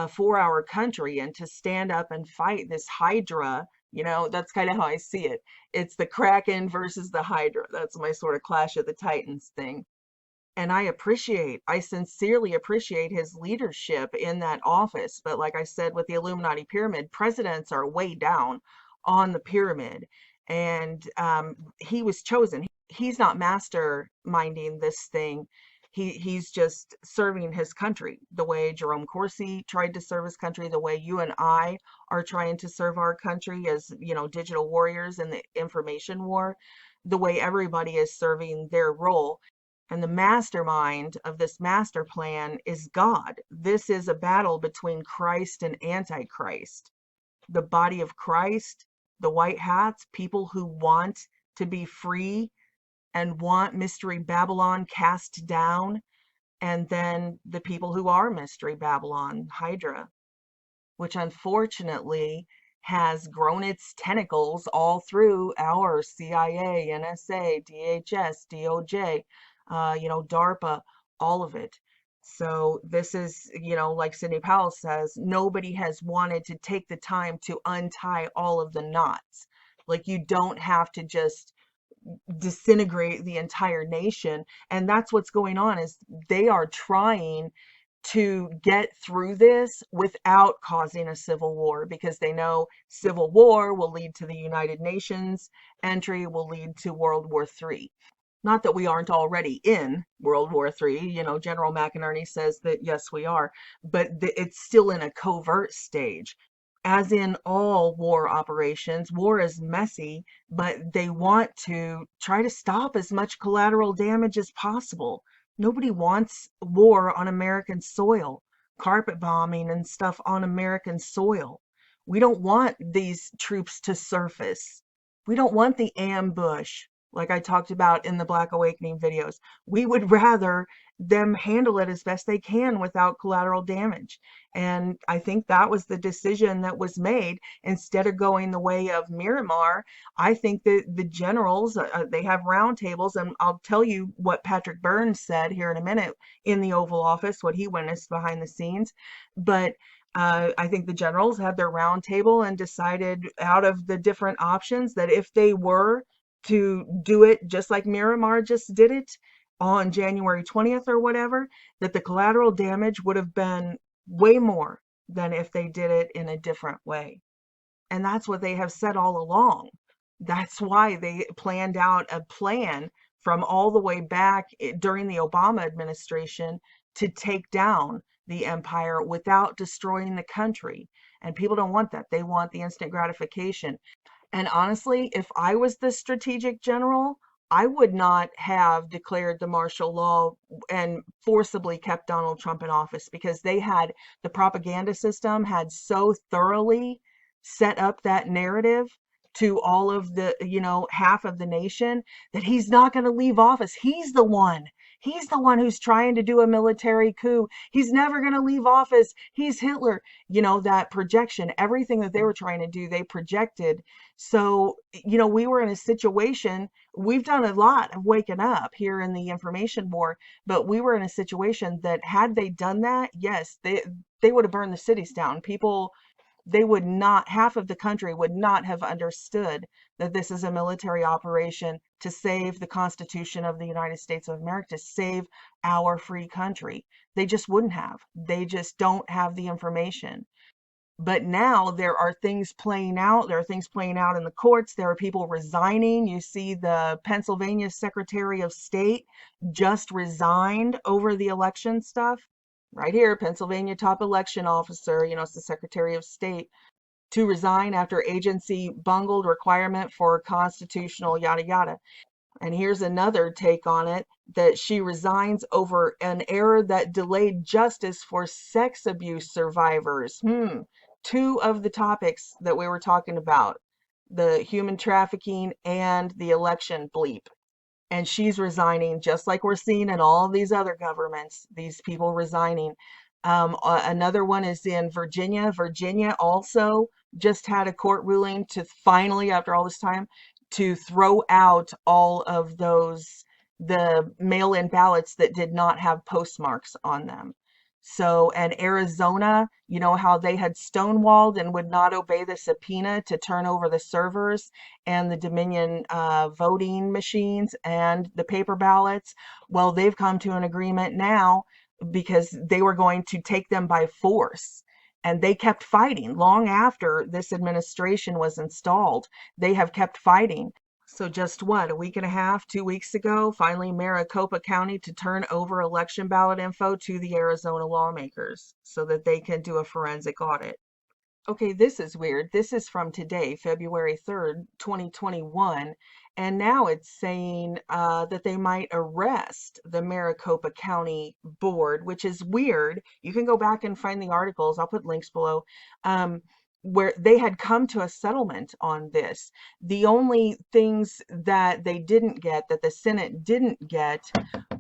for our country, and to stand up and fight this Hydra, that's kind of how I see it. It's the Kraken versus the Hydra. That's my sort of Clash of the Titans thing. And I sincerely appreciate his leadership in that office. But like I said, with the Illuminati pyramid, presidents are way down on the pyramid. And he was chosen. He's not masterminding this thing. He's just serving his country the way Jerome Corsi tried to serve his country, the way you and I are trying to serve our country as, digital warriors in the information war, the way everybody is serving their role. And the mastermind of this master plan is God. This is a battle between Christ and Antichrist. The body of Christ, the white hats, people who want to be free and want Mystery Babylon cast down, and then the people who are Mystery Babylon, Hydra, which unfortunately has grown its tentacles all through our CIA, NSA, DHS, DOJ, DARPA, all of it. So this is, like Sidney Powell says, nobody has wanted to take the time to untie all of the knots. Like, you don't have to just disintegrate the entire nation. And that's what's going on, is they are trying to get through this without causing a civil war, because they know civil war will lead to the United Nations entry, will lead to World War III. Not that we aren't already in World War III. General McInerney says that yes, we are, but it's still in a covert stage. As in all war operations, war is messy, but they want to try to stop as much collateral damage as possible. Nobody wants war on American soil, carpet bombing and stuff on American soil. We don't want these troops to surface. We don't want the ambush, like I talked about in the Black Awakening videos. We would rather them handle it as best they can without collateral damage. And I think that was the decision that was made. Instead of going the way of Myanmar, I think that the generals, they have roundtables, and I'll tell you what Patrick Burns said here in a minute in the Oval Office, what he witnessed behind the scenes. But I think the generals had their roundtable and decided out of the different options that if they were to do it just like Myanmar just did it on January 20th or whatever, that the collateral damage would have been way more than if they did it in a different way. And that's what they have said all along. That's why they planned out a plan from all the way back during the Obama administration to take down the empire without destroying the country. And people don't want that. They want the instant gratification. And honestly, if I was the strategic general, I would not have declared the martial law and forcibly kept Donald Trump in office, because the propaganda system had so thoroughly set up that narrative to all of the, half of the nation, that he's not going to leave office. He's the one who's trying to do a military coup. He's never going to leave office. He's Hitler. That projection, everything that they were trying to do, they projected. So, we were in a situation, we've done a lot of waking up here in the information war, but we were in a situation that had they done that, yes, they would have burned the cities down. People, they would not, half of the country would not have understood that this is a military operation to save the Constitution of the United States of America, to save our free country. They just wouldn't have. They just don't have the information. But now there are things playing out. There are things playing out in the courts. There are people resigning. You see the Pennsylvania Secretary of State just resigned over the election stuff. Right here, Pennsylvania top election officer, it's the Secretary of State, to resign after agency bungled requirement for constitutional yada yada. And here's another take on it, that she resigns over an error that delayed justice for sex abuse survivors. Two of the topics that we were talking about, the human trafficking and the election bleep. And she's resigning, just like we're seeing in all of these other governments, these people resigning. Another one is in Virginia. Virginia also just had a court ruling to finally, after all this time, to throw out all of the mail-in ballots that did not have postmarks on them. So, and Arizona, how they had stonewalled and would not obey the subpoena to turn over the servers and the Dominion voting machines and the paper ballots. Well, they've come to an agreement now, because they were going to take them by force. And they kept fighting long after this administration was installed. They have kept fighting. So just a week and a half, 2 weeks ago, finally Maricopa County to turn over election ballot info to the Arizona lawmakers so that they can do a forensic audit. Okay, this is weird. This is from today, February 3rd, 2021. And now it's saying that they might arrest the Maricopa County Board, which is weird. You can go back and find the articles. I'll put links below. where they had come to a settlement on this. The only things that they didn't get, that the Senate didn't get,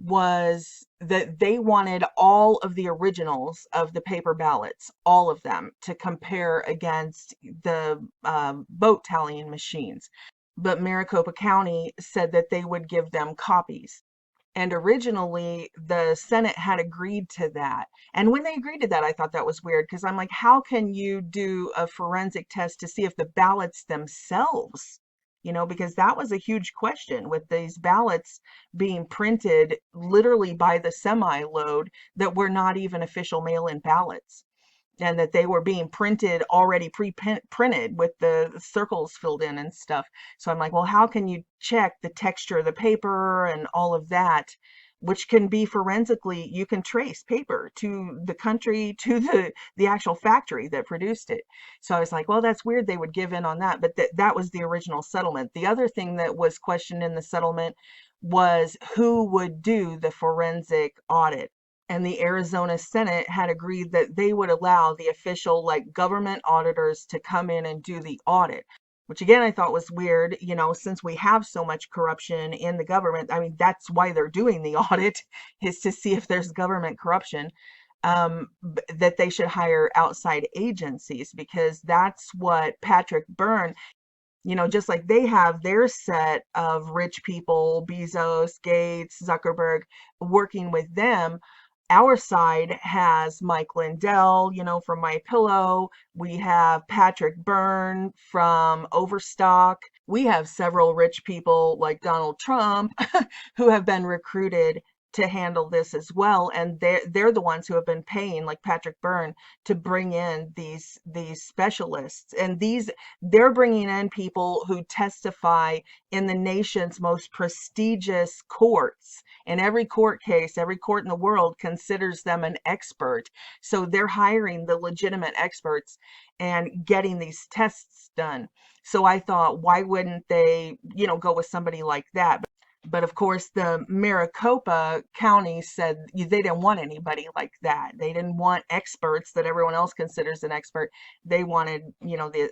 was that they wanted all of the originals of the paper ballots, all of them, to compare against the vote tallying machines. But Maricopa County said that they would give them copies. And originally, the Senate had agreed to that. And when they agreed to that, I thought that was weird, because I'm like, how can you do a forensic test to see if the ballots themselves, because that was a huge question with these ballots being printed literally by the semi-load that were not even official mail-in ballots, and that they were being printed already pre-printed with the circles filled in and stuff. So I'm like, well, how can you check the texture of the paper and all of that, which can be forensically, you can trace paper to the country, to the actual factory that produced it. So I was like, well, that's weird they would give in on that, but that was the original settlement. The other thing that was questioned in the settlement was who would do the forensic audit. And the Arizona Senate had agreed that they would allow the official, like, government auditors to come in and do the audit, which again, I thought was weird, since we have so much corruption in the government. I mean, that's why they're doing the audit, is to see if there's government corruption, that they should hire outside agencies, because that's what Patrick Byrne, just like they have their set of rich people, Bezos, Gates, Zuckerberg, working with them. Our side has Mike Lindell, from MyPillow. We have Patrick Byrne from Overstock. We have several rich people like Donald Trump who have been recruited to handle this as well, and they're the ones who have been paying, like Patrick Byrne, to bring in these specialists. And they're bringing in people who testify in the nation's most prestigious courts. In every court case, every court in the world considers them an expert. So they're hiring the legitimate experts and getting these tests done. So I thought, why wouldn't they, go with somebody like that? But of course, the Maricopa County said they didn't want anybody like that. They didn't want experts that everyone else considers an expert. They wanted,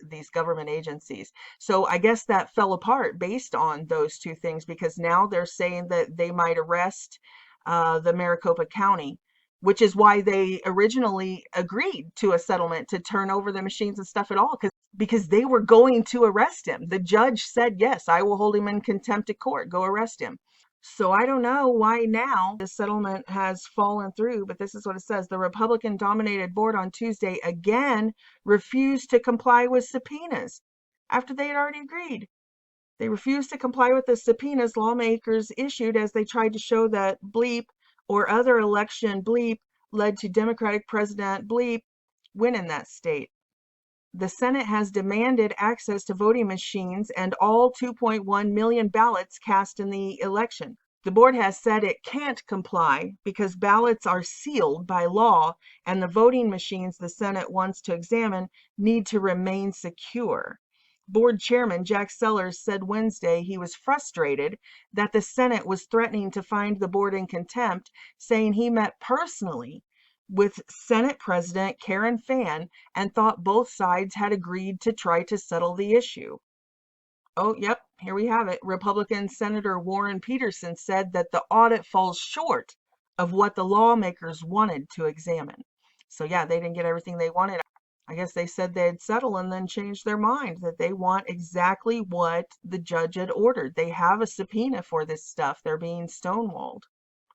these government agencies. So I guess that fell apart based on those two things, because now they're saying that they might arrest the Maricopa County, which is why they originally agreed to a settlement to turn over the machines and stuff at all, because they were going to arrest him. The judge said, yes, I will hold him in contempt of court. Go arrest him. So I don't know why now the settlement has fallen through, but this is what it says. The Republican-dominated board on Tuesday again refused to comply with subpoenas after they had already agreed. They refused to comply with the subpoenas lawmakers issued as they tried to show that bleep or other election bleep led to Democratic President bleep win in that state. The Senate has demanded access to voting machines and all 2.1 million ballots cast in the election. The board has said it can't comply because ballots are sealed by law, and the voting machines the Senate wants to examine need to remain secure. Board Chairman Jack Sellers said Wednesday he was frustrated that the Senate was threatening to find the board in contempt, saying he met personally with Senate President Karen Fann and thought both sides had agreed to try to settle the issue. Oh, yep, here we have it. Republican Senator Warren Peterson said that the audit falls short of what the lawmakers wanted to examine. So yeah, they didn't get everything they wanted. I guess they said they'd settle and then changed their mind, that they want exactly what the judge had ordered. They have a subpoena for this stuff. They're being stonewalled.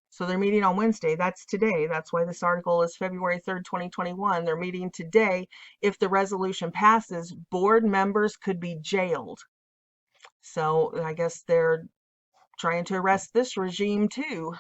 So they're meeting on Wednesday. That's today. That's why this article is February 3rd, 2021. They're meeting today. If the resolution passes, board members could be jailed. So I guess they're trying to arrest this regime too.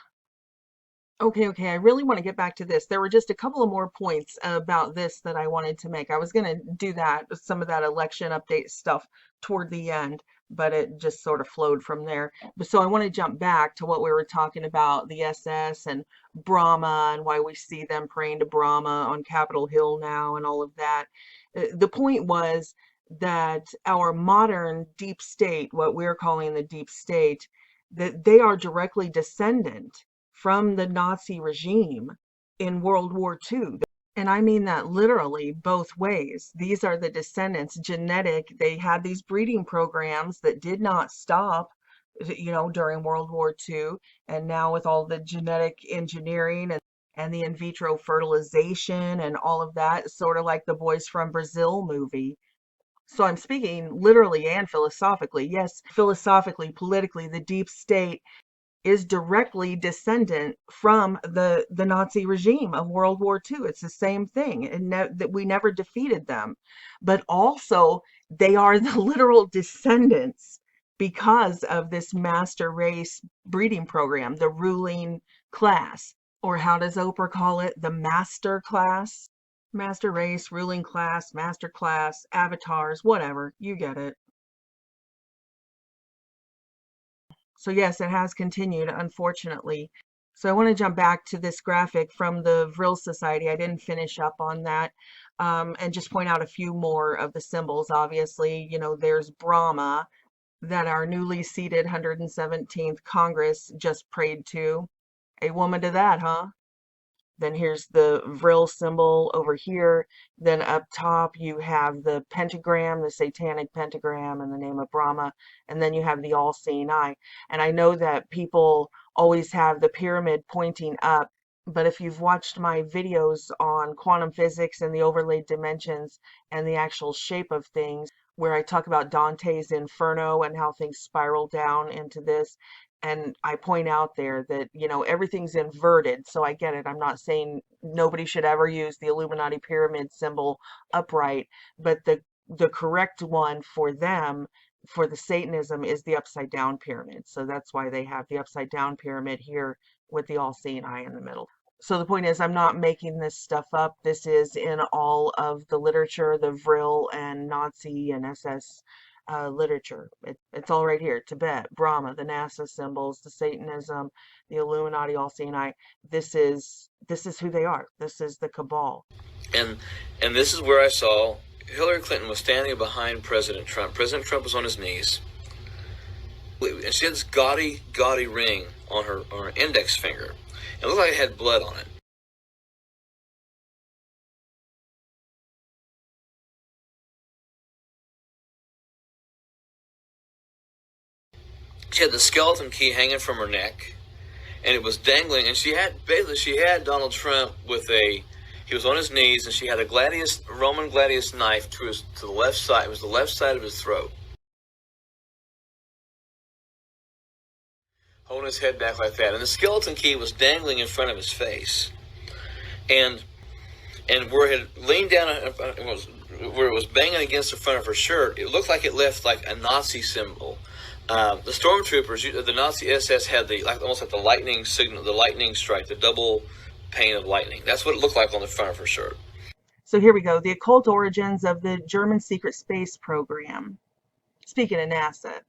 Okay, I really want to get back to this. There were just a couple of more points about this that I wanted to make. I was going to do some of that election update stuff toward the end, but it just sort of flowed from there. So I want to jump back to what we were talking about, the SS and Brahma, and why we see them praying to Brahma on Capitol Hill now and all of that. The point was that our modern deep state, what we're calling the deep state, that they are directly descendant from the Nazi regime in World War II. And I mean that literally both ways. These are the descendants, genetic. They had these breeding programs that did not stop, during World War II. And now with all the genetic engineering and the in vitro fertilization and all of that, sort of like the Boys from Brazil movie. So I'm speaking literally and philosophically. Yes, philosophically, politically, the deep state is directly descendant from the Nazi regime of World War II. It's the same thing, and that we never defeated them, but also they are the literal descendants because of this master race breeding program, the ruling class, or how does Oprah call it, the master class, master race, ruling class, master class, avatars, whatever, you get it. So yes, it has continued, unfortunately. So I want to jump back to this graphic from the Vril Society. I didn't finish up on that, and just point out a few more of the symbols. Obviously, there's Brahma that our newly seated 117th Congress just prayed to. A woman to that, huh? Then here's the Vril symbol over here. Then up top you have the pentagram, the satanic pentagram in the name of Brahma. And then you have the all-seeing eye. And I know that people always have the pyramid pointing up, but if you've watched my videos on quantum physics and the overlaid dimensions and the actual shape of things, where I talk about Dante's Inferno and how things spiral down into this, and I point out there that, everything's inverted. So I get it. I'm not saying nobody should ever use the Illuminati pyramid symbol upright, but the correct one for them, for the Satanism, is the upside down pyramid. So that's why they have the upside down pyramid here with the all-seeing eye in the middle. So the point is, I'm not making this stuff up. This is in all of the literature, the Vril and Nazi and SS literature. It's all right here. Tibet, Brahma, the NASA symbols, the Satanism, the Illuminati, all-seeing eye. This is who they are. This is the cabal. And this is where I saw Hillary Clinton was standing behind President Trump. President Trump was on his knees, and she had this gaudy ring on her index finger. It looked like it had blood on it. She had the skeleton key hanging from her neck, and it was dangling. And she had Donald Trump he was on his knees, and she had a Roman gladius knife to the left side. It was the left side of his throat, holding his head back like that. And the skeleton key was dangling in front of his face, and where it had leaned down, where it was banging against the front of her shirt, it looked like it left like a Nazi symbol. The stormtroopers, the Nazi SS, had almost like the lightning signal, the lightning strike, the double pane of lightning. That's what it looked like on the front of her shirt. So here we go. The occult origins of the German secret space program. Speaking of NASA.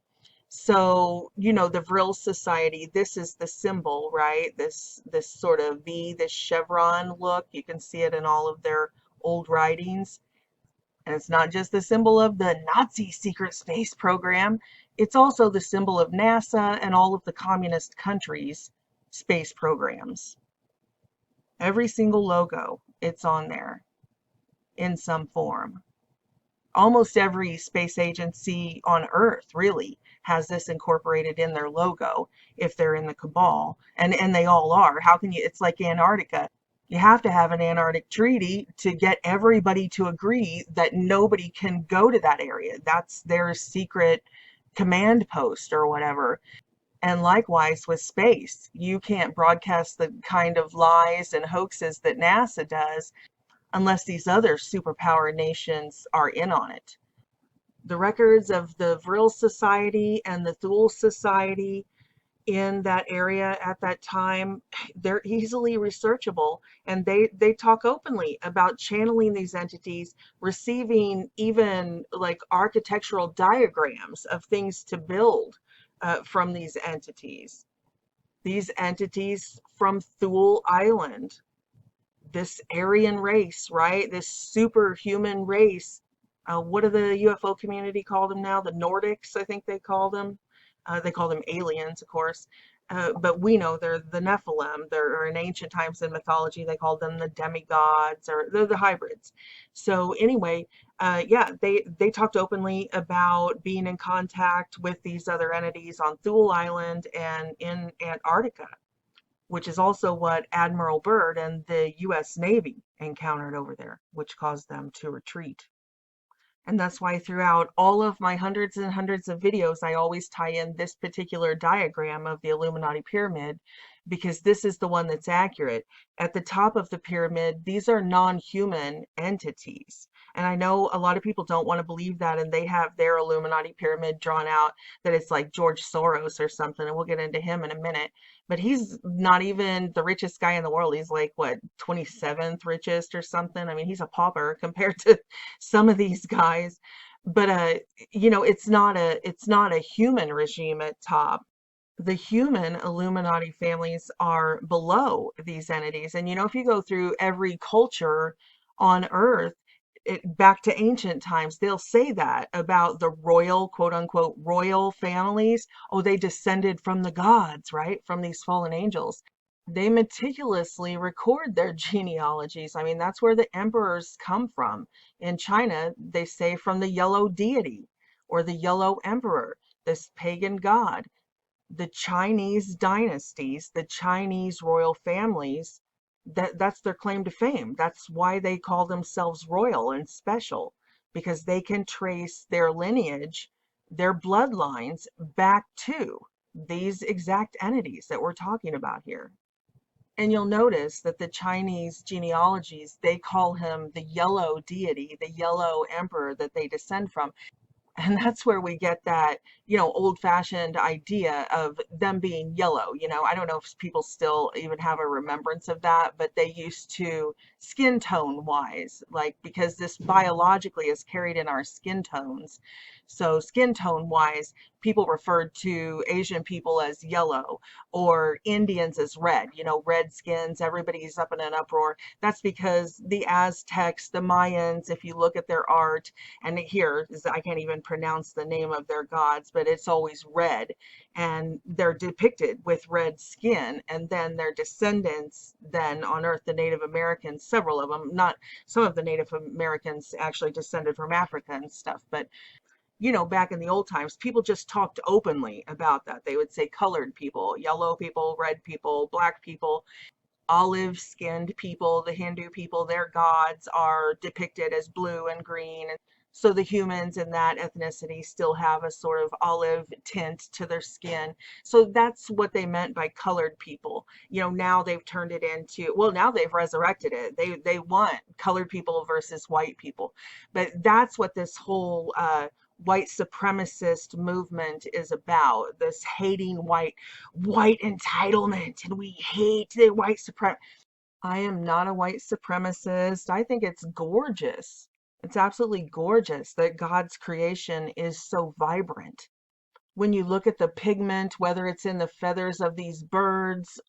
So, the Vril Society, this is the symbol, right? This sort of V, this chevron look. You can see it in all of their old writings. And it's not just the symbol of the Nazi secret space program. It's also the symbol of NASA and all of the communist countries' space programs. Every single logo, it's on there in some form. Almost every space agency on Earth, really, has this incorporated in their logo if they're in the cabal. And they all are. How can you? It's like Antarctica. You have to have an Antarctic treaty to get everybody to agree that nobody can go to that area. That's their secret command post or whatever. And likewise with space, you can't broadcast the kind of lies and hoaxes that NASA does unless these other superpower nations are in on it. The records of the Vril Society and the Thule Society in that area at that time, they're easily researchable, and they talk openly about channeling these entities, receiving even like architectural diagrams of things to build from these entities. These entities from Thule Island, this Aryan race, right? This superhuman race. What do the UFO community call them now? The Nordics, I think they call them. They call them aliens, of course. but we know they're the Nephilim. They're in ancient times in mythology, they called them the demigods, or they're the hybrids. So anyway, yeah, they talked openly about being in contact with these other entities on Thule Island and in Antarctica, which is also what Admiral Byrd and the U.S. Navy encountered over there, which caused them to retreat. And that's why throughout all of my hundreds and hundreds of videos, I always tie in this particular diagram of the Illuminati pyramid, because this is the one that's accurate. At the top of the pyramid, these are non-human entities. And I know a lot of people don't want to believe that, and they have their Illuminati pyramid drawn out that it's like George Soros or something, and we'll get into him in a minute. But he's not even the richest guy in the world. He's like, what, 27th richest or something? I mean, he's a pauper compared to some of these guys. But you know, it's not a human regime at top. The human Illuminati families are below these entities. And you know, if you go through every culture on Earth, back to ancient times, they'll say that about the royal, quote unquote, royal families. Oh, they descended from the gods, right? From these fallen angels. They meticulously record their genealogies. I mean, that's where the emperors come from. In China, they say from the yellow deity or the yellow emperor, this pagan god. The Chinese dynasties, the Chinese royal families, that's their claim to fame. That's why they call themselves royal and special, because they can trace their lineage, their bloodlines back to these exact entities that we're talking about here. And you'll notice that the Chinese genealogies, they call him the yellow deity, the yellow emperor that they descend from. And that's where we get that, you know, old-fashioned idea of them being yellow. You know, I don't know if people still even have a remembrance of that, but they used to, skin tone wise, like, because this biologically is carried in our skin tones. So skin tone wise, people referred to Asian people as yellow or Indians as red, you know, red skins, everybody's up in an uproar. That's because the Aztecs, the Mayans, if you look at their art, and here, I can't even pronounce the name of their gods, but it's always red, and they're depicted with red skin. And then their descendants then on Earth, the Native Americans, several of them, not some of the Native Americans actually descended from Africa and stuff, but you know, back in the old times, people just talked openly about that. They would say colored people, yellow people, red people, black people, olive-skinned people, the Hindu people, their gods are depicted as blue and green. And so the humans in that ethnicity still have a sort of olive tint to their skin. So that's what they meant by colored people. You know, now they've turned it into, well, now they've resurrected it. They want colored people versus white people. But that's what this whole white supremacist movement is about, this hating white entitlement, and we hate the white supremacist. I am not a white supremacist. I think it's gorgeous. It's absolutely gorgeous that God's creation is so vibrant. When you look at the pigment, whether it's in the feathers of these birds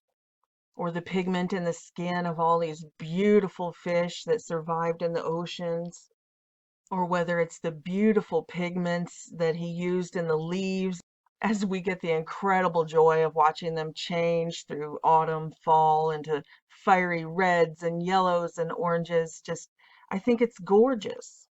or the pigment in the skin of all these beautiful fish that survived in the oceans, or whether it's the beautiful pigments that he used in the leaves, as we get the incredible joy of watching them change through autumn, fall, into fiery reds and yellows and oranges. Just, I think it's gorgeous.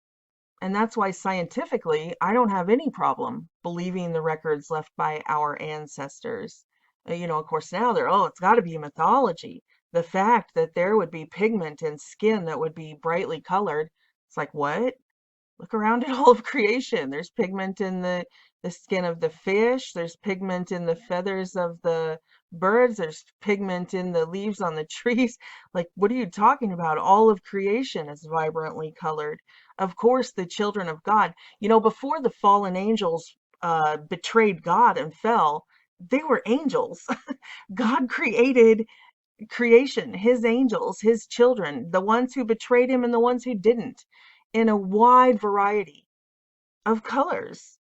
And that's why scientifically, I don't have any problem believing the records left by our ancestors. You know, of course, now they're, oh, it's got to be mythology. The fact that there would be pigment in skin that would be brightly colored, it's like, what? Look around at all of creation. There's pigment in the skin of the fish. There's pigment in the feathers of the birds. There's pigment in the leaves on the trees. Like, what are you talking about? All of creation is vibrantly colored. Of course, the children of God, you know, before the fallen angels betrayed God and fell, they were angels. God created creation, his angels, his children, the ones who betrayed him and the ones who didn't, in a wide variety of colors.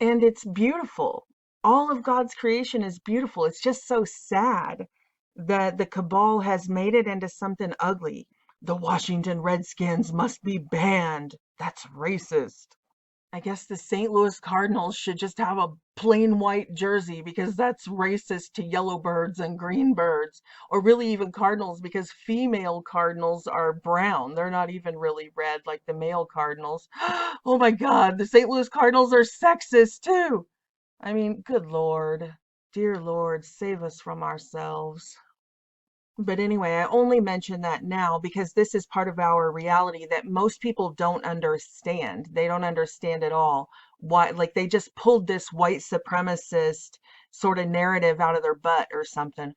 And it's beautiful. All of God's creation is beautiful. It's just so sad that the cabal has made it into something ugly. The Washington Redskins must be banned. That's racist. I guess the St. Louis Cardinals should just have a plain white jersey because that's racist to yellow birds and green birds, or really even cardinals because female cardinals are brown. They're not even really red like the male cardinals. Oh my God, the St. Louis Cardinals are sexist too. I mean, good Lord, dear Lord, save us from ourselves. But anyway, I only mention that now because this is part of our reality that most people don't understand. They don't understand at all why, like they just pulled this white supremacist sort of narrative out of their butt or something.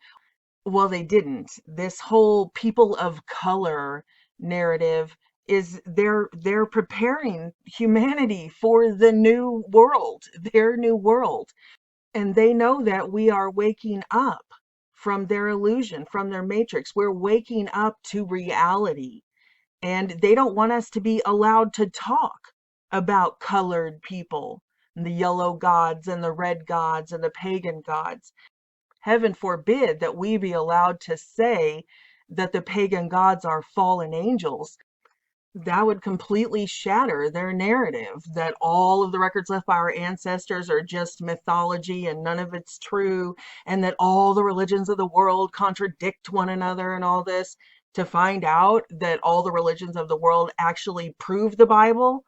Well, they didn't. This whole people of color narrative is they're preparing humanity for the new world, their new world. And they know that we are waking up from their illusion, from their matrix. We're waking up to reality. And they don't want us to be allowed to talk about colored people, and the yellow gods and the red gods and the pagan gods. Heaven forbid that we be allowed to say that the pagan gods are fallen angels. That would completely shatter their narrative that all of the records left by our ancestors are just mythology and none of it's true, and that all the religions of the world contradict one another and all this. To find out that all the religions of the world actually prove the Bible,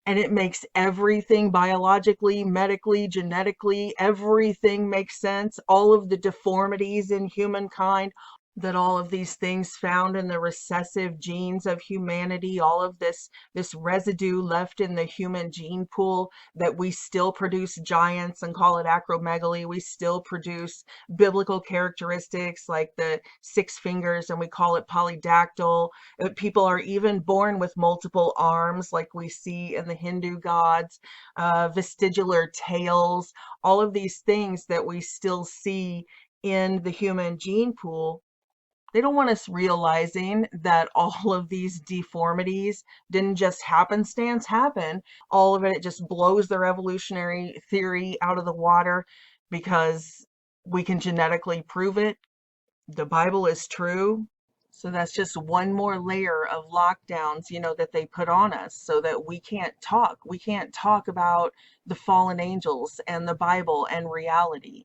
and it makes everything biologically, medically, genetically, everything makes sense. All of the deformities in humankind, that all of these things found in the recessive genes of humanity, all of this residue left in the human gene pool, that we still produce giants and call it acromegaly. We still produce biblical characteristics like the 6 fingers and we call it polydactyl. People are even born with multiple arms like we see in the Hindu gods, vestibular tails, all of these things that we still see in the human gene pool. They don't want us realizing that all of these deformities didn't just happenstance happen. All of it just blows their evolutionary theory out of the water because we can genetically prove it. The Bible is true. So that's just one more layer of lockdowns, that they put on us so that we can't talk. We can't talk about the fallen angels and the Bible and reality.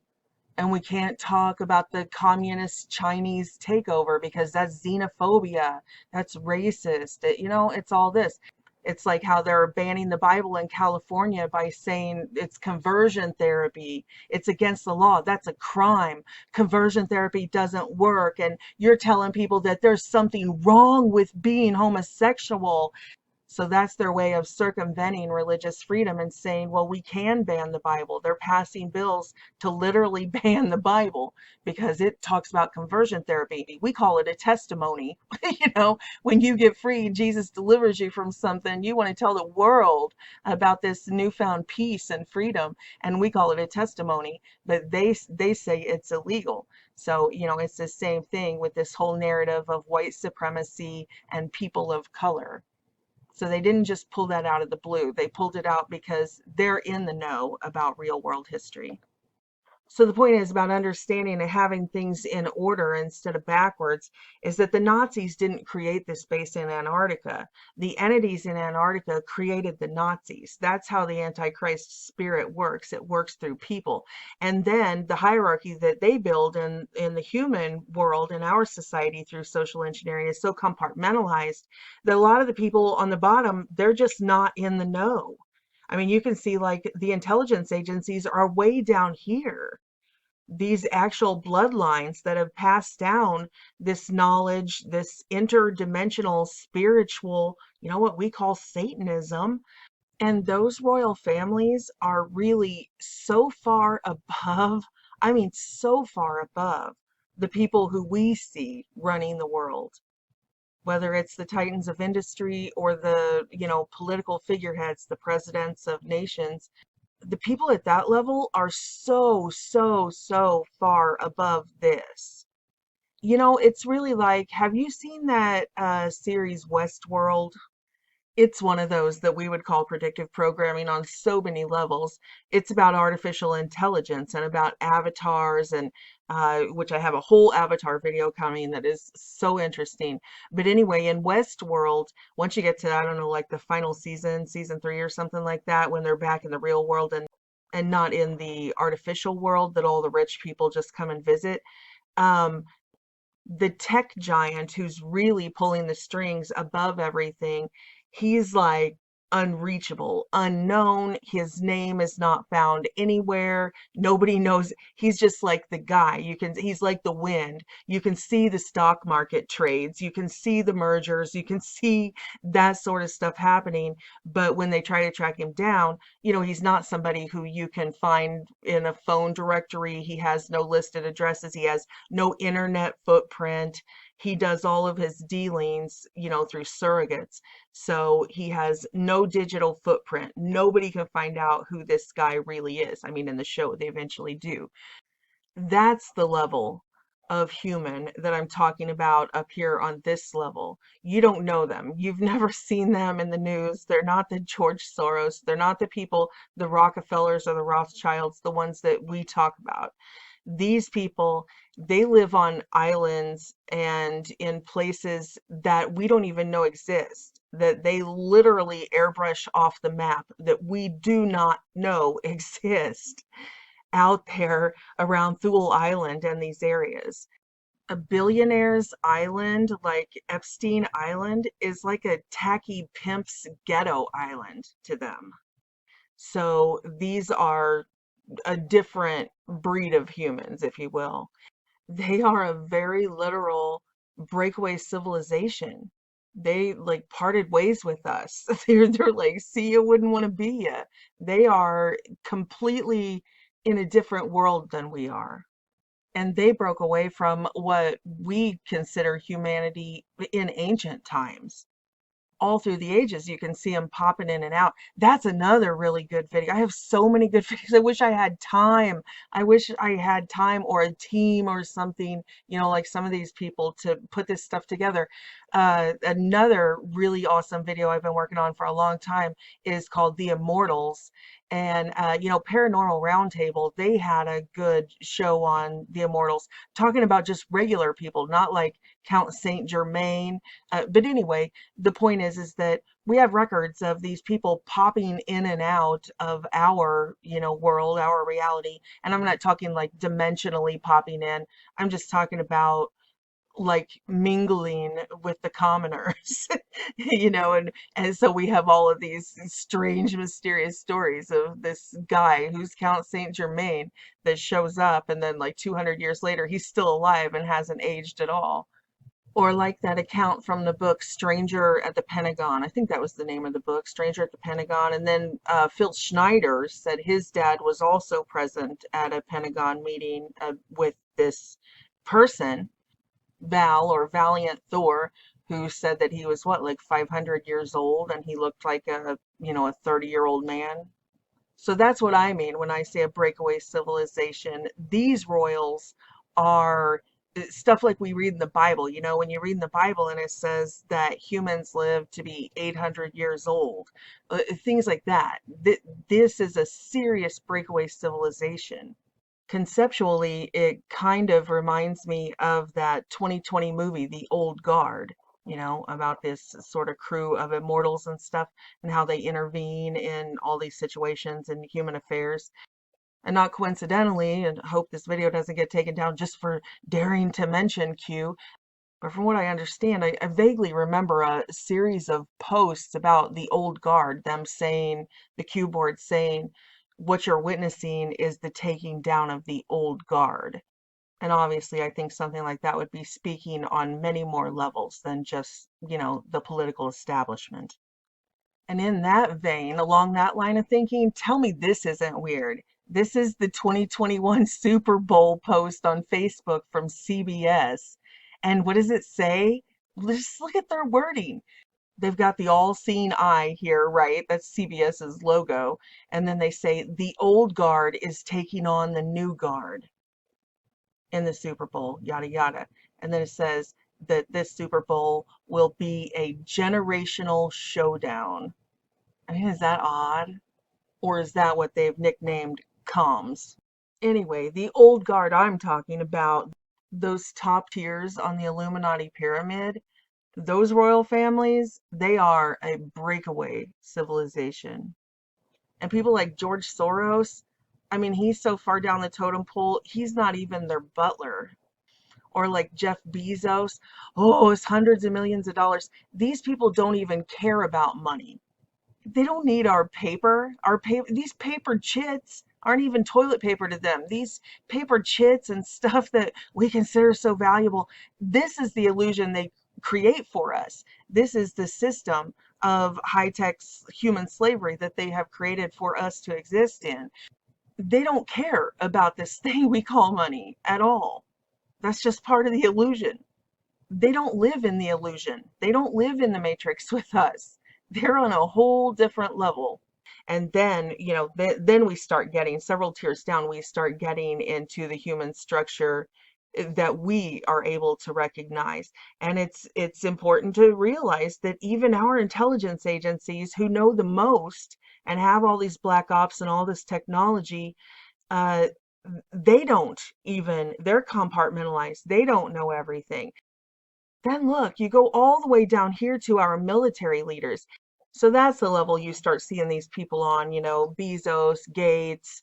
And we can't talk about the communist Chinese takeover because that's xenophobia, that's racist. It's all this. It's like how they're banning the Bible in California by saying it's conversion therapy. It's against the law. That's a crime. Conversion therapy doesn't work. And you're telling people that there's something wrong with being homosexual. So that's their way of circumventing religious freedom and saying, well, we can ban the Bible. They're passing bills to literally ban the Bible because it talks about conversion therapy. We call it a testimony. When you get free, Jesus delivers you from something. You want to tell the world about this newfound peace and freedom, and we call it a testimony. But they say it's illegal. So, it's the same thing with this whole narrative of white supremacy and people of color. So they didn't just pull that out of the blue. They pulled it out because they're in the know about real world history. So the point is about understanding and having things in order instead of backwards is that the Nazis didn't create this base in Antarctica. The entities in Antarctica created the Nazis. That's how the Antichrist spirit works. It works through people. And then the hierarchy that they build in the human world, in our society through social engineering, is so compartmentalized that a lot of the people on the bottom, they're just not in the know. I mean, you can see like the intelligence agencies are way down here. These actual bloodlines that have passed down this knowledge, this interdimensional spiritual, what we call Satanism. And those royal families are really so far above, so far above the people who we see running the world. Whether it's the titans of industry or the, political figureheads, the presidents of nations, the people at that level are so, so, so far above this. It's really like, have you seen that series Westworld? It's one of those that we would call predictive programming on so many levels. It's about artificial intelligence and about avatars, and which I have a whole avatar video coming that is so interesting. But anyway, in Westworld, once you get to, I don't know, like the final season, season 3 or something like that, when they're back in the real world and not in the artificial world that all the rich people just come and visit. The tech giant who's really pulling the strings above everything, he's like unreachable, unknown. His name is not found anywhere. Nobody knows. He's just like the guy. He's like the wind. You can see the stock market trades. You can see the mergers. You can see that sort of stuff happening. But when they try to track him down, he's not somebody who you can find in a phone directory. He has no listed addresses. He has no internet footprint. He does all of his dealings, through surrogates. So he has no digital footprint. Nobody can find out who this guy really is. I mean, in the show, they eventually do. That's the level of human that I'm talking about up here on this level. You don't know them. You've never seen them in the news. They're not the George Soros. They're not the people, the Rockefellers or the Rothschilds, the ones that we talk about. These people, they live on islands and in places that we don't even know exist, that they literally airbrush off the map, that we do not know exist out there around Thule Island and these areas. A billionaire's island like Epstein Island is like a tacky pimp's ghetto island to them. So these are a different breed of humans, if you will. They are a very literal breakaway civilization. They like parted ways with us. They're like, see you, wouldn't want to be you. They are completely in a different world than we are. And they broke away from what we consider humanity in ancient times. All through the ages, you can see them popping in and out. That's another really good video. I have so many good videos. I wish I had time. I wish I had time or a team or something, like some of these people to put this stuff together. Another really awesome video I've been working on for a long time is called The Immortals. And, Paranormal Roundtable, they had a good show on The Immortals, talking about just regular people, not like Count Saint Germain. But anyway, the point is that we have records of these people popping in and out of our, world, our reality. And I'm not talking like dimensionally popping in. I'm just talking about like mingling with the commoners, and so we have all of these strange, mysterious stories of this guy who's Count Saint Germain that shows up, and then like 200 years later, he's still alive and hasn't aged at all. Or like that account from the book Stranger at the Pentagon. I think that was the name of the book, Stranger at the Pentagon. And then Phil Schneider said his dad was also present at a Pentagon meeting with this person, Val or Valiant Thor, who said that he was like 500 years old and he looked like a 30-year-old man. So that's what I mean when I say a breakaway civilization. These royals are stuff like we read in the Bible. When you read in the Bible and it says that humans live to be 800 years old, things like that. This is a serious breakaway civilization. Conceptually, it kind of reminds me of that 2020 movie, The Old Guard, about this sort of crew of immortals and stuff and how they intervene in all these situations in human affairs. And not coincidentally, and I hope this video doesn't get taken down just for daring to mention Q, but from what I understand, I vaguely remember a series of posts about the Old Guard, them saying, the Q board saying, what you're witnessing is the taking down of the Old Guard. And obviously, I think something like that would be speaking on many more levels than just, the political establishment. And in that vein, along that line of thinking, tell me this isn't weird. This is the 2021 Super Bowl post on Facebook from CBS. And what does it say? Just look at their wording. They've got the all-seeing eye here, right? That's CBS's logo. And then they say, the old guard is taking on the new guard in the Super Bowl, yada, yada. And then it says, that this Super Bowl will be a generational showdown. I mean, is that odd? Or is that what they've nicknamed comms? Anyway, the old guard I'm talking about, those top tiers on the Illuminati pyramid, those royal families, they are a breakaway civilization. And people like George Soros, I mean, he's so far down the totem pole, he's not even their butler. Or like Jeff Bezos, oh, it's hundreds of millions of dollars. These people don't even care about money. They don't need our paper. These paper chits aren't even toilet paper to them. These paper chits and stuff that we consider so valuable, this is the illusion they create for us. This is the system of high-tech human slavery that they have created for us to exist in. They don't care about this thing we call money at all. That's just part of the illusion. They don't live in the illusion. They don't live in the matrix with us. They're on a whole different level. And then, you know, then we start getting several tiers down, we start getting into the human structure that we are able to recognize. And it's important to realize that even our intelligence agencies who know the most and have all these black ops and all this technology, they're compartmentalized. They don't know everything. Then look, you go all the way down here to our military leaders. So that's the level you start seeing these people on, you know, Bezos, Gates,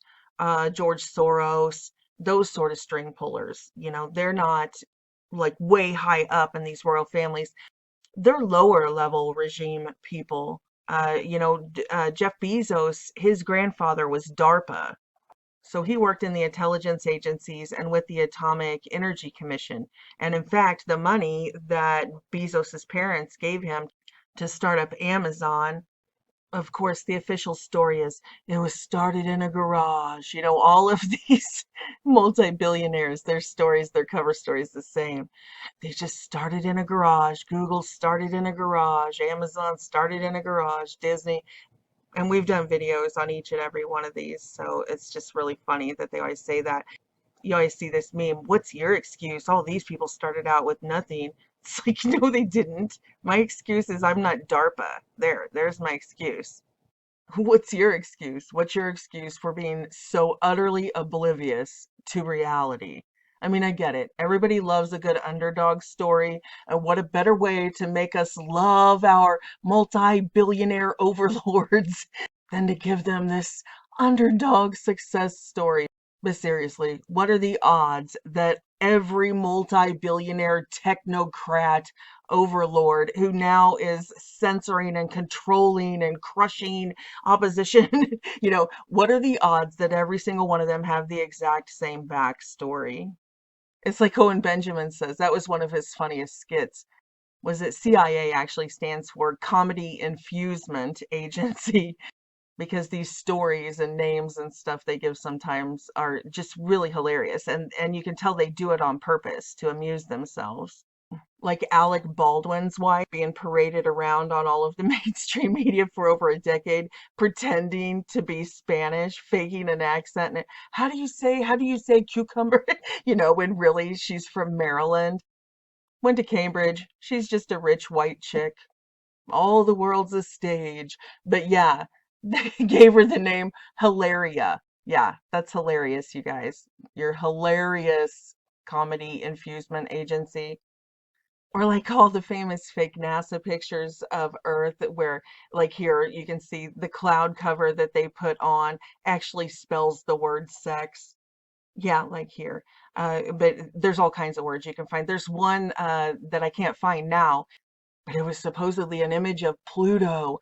George Soros, those sort of string pullers. You know, they're not like way high up in these royal families. They're lower level regime people. Jeff Bezos, his grandfather was DARPA. So he worked in the intelligence agencies and with the Atomic Energy Commission. And in fact, the money that Bezos's parents gave him to start up Amazon, of course, the official story is it was started in a garage. You know, all of these multi-billionaires, their stories, their cover story is the same. They just started in a garage. Google started in a garage. Amazon started in a garage. Disney. And we've done videos on each and every one of these, so it's just really funny that they always say that. You always see this meme, what's your excuse? All these people started out with nothing. It's like, no, they didn't. My excuse is I'm not DARPA. There's my excuse. What's your excuse? What's your excuse for being so utterly oblivious to reality? I mean, I get it. Everybody loves a good underdog story. And what a better way to make us love our multi-billionaire overlords than to give them this underdog success story. But seriously, what are the odds that every multi-billionaire technocrat overlord who now is censoring and controlling and crushing opposition, you know, what are the odds that every single one of them have the exact same backstory? It's like Owen Benjamin says, that was one of his funniest skits, was that CIA actually stands for Comedy Infusement Agency, because these stories and names and stuff they give sometimes are just really hilarious. And you can tell they do it on purpose to amuse themselves. Like Alec Baldwin's wife being paraded around on all of the mainstream media for over a decade, pretending to be Spanish, faking an accent. And how do you say cucumber? You know, when really she's from Maryland. Went to Cambridge. She's just a rich white chick. All the world's a stage. But yeah, they gave her the name Hilaria. Yeah, that's hilarious, you guys. You're hilarious, Comedy Infusement Agency. Or like all the famous fake NASA pictures of Earth where, like here, you can see the cloud cover that they put on actually spells the word sex. Yeah, like here. But there's all kinds of words you can find. There's one that I can't find now, but it was supposedly an image of Pluto.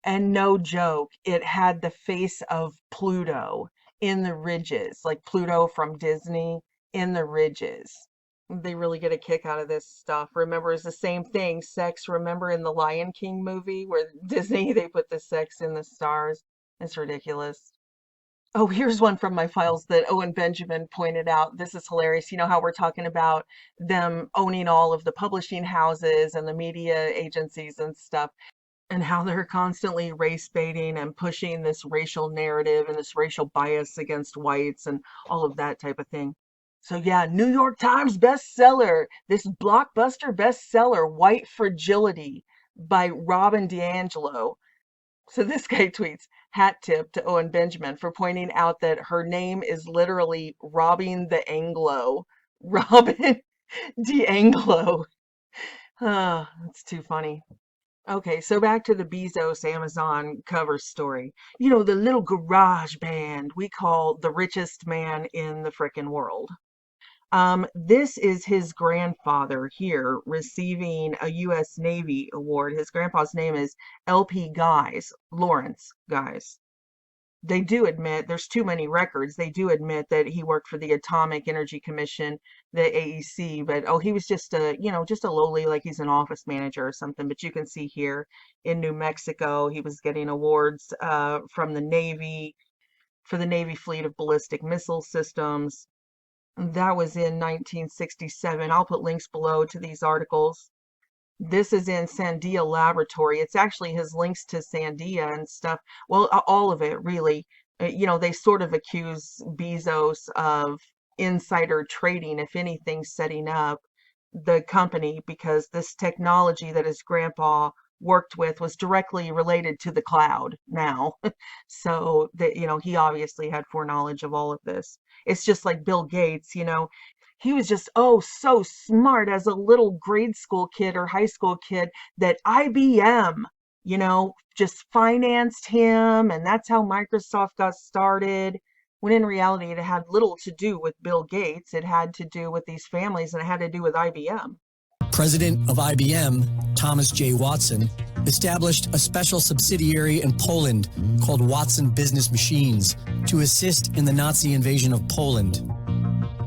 And no joke, it had the face of Pluto in the ridges, like Pluto from Disney in the ridges. They really get a kick out of this stuff. Remember, it's the same thing. Sex, remember in the Lion King movie where Disney, they put the sex in the stars? It's ridiculous. Oh, here's one from my files that Owen Benjamin pointed out. This is hilarious. You know how we're talking about them owning all of the publishing houses and the media agencies and stuff, and how they're constantly race baiting and pushing this racial narrative and this racial bias against whites and all of that type of thing. So yeah, New York Times bestseller, this blockbuster bestseller, White Fragility by Robin DiAngelo. So this guy tweets, hat tip to Owen Benjamin for pointing out that her name is literally Robbing the Anglo. Robin DiAngelo. Ah, that's too funny. Okay, so back to the Bezos Amazon cover story. You know, the little garage band we call the richest man in the frickin' world. This is his grandfather here receiving a U.S. Navy award. His grandpa's name is LP Guys, Lawrence Guys. They do admit there's too many records. They do admit that he worked for the Atomic Energy Commission, the AEC, but he was just just a lowly, like he's an office manager or something. But you can see here in New Mexico, he was getting awards from the Navy for the Navy fleet of ballistic missile systems. That was in 1967. I'll put links below to these articles. This is in Sandia Laboratory. It's actually his links to Sandia and stuff. Well, all of it, really. They sort of accuse Bezos of insider trading, if anything, setting up the company because this technology that his grandpa worked with was directly related to the cloud now. So that, he obviously had foreknowledge of all of this. It's just like Bill Gates, he was just, so smart as a little grade school kid or high school kid that IBM, just financed him. And that's how Microsoft got started. When in reality, it had little to do with Bill Gates. It had to do with these families and it had to do with IBM. President of IBM, Thomas J. Watson, established a special subsidiary in Poland called Watson Business Machines to assist in the Nazi invasion of Poland.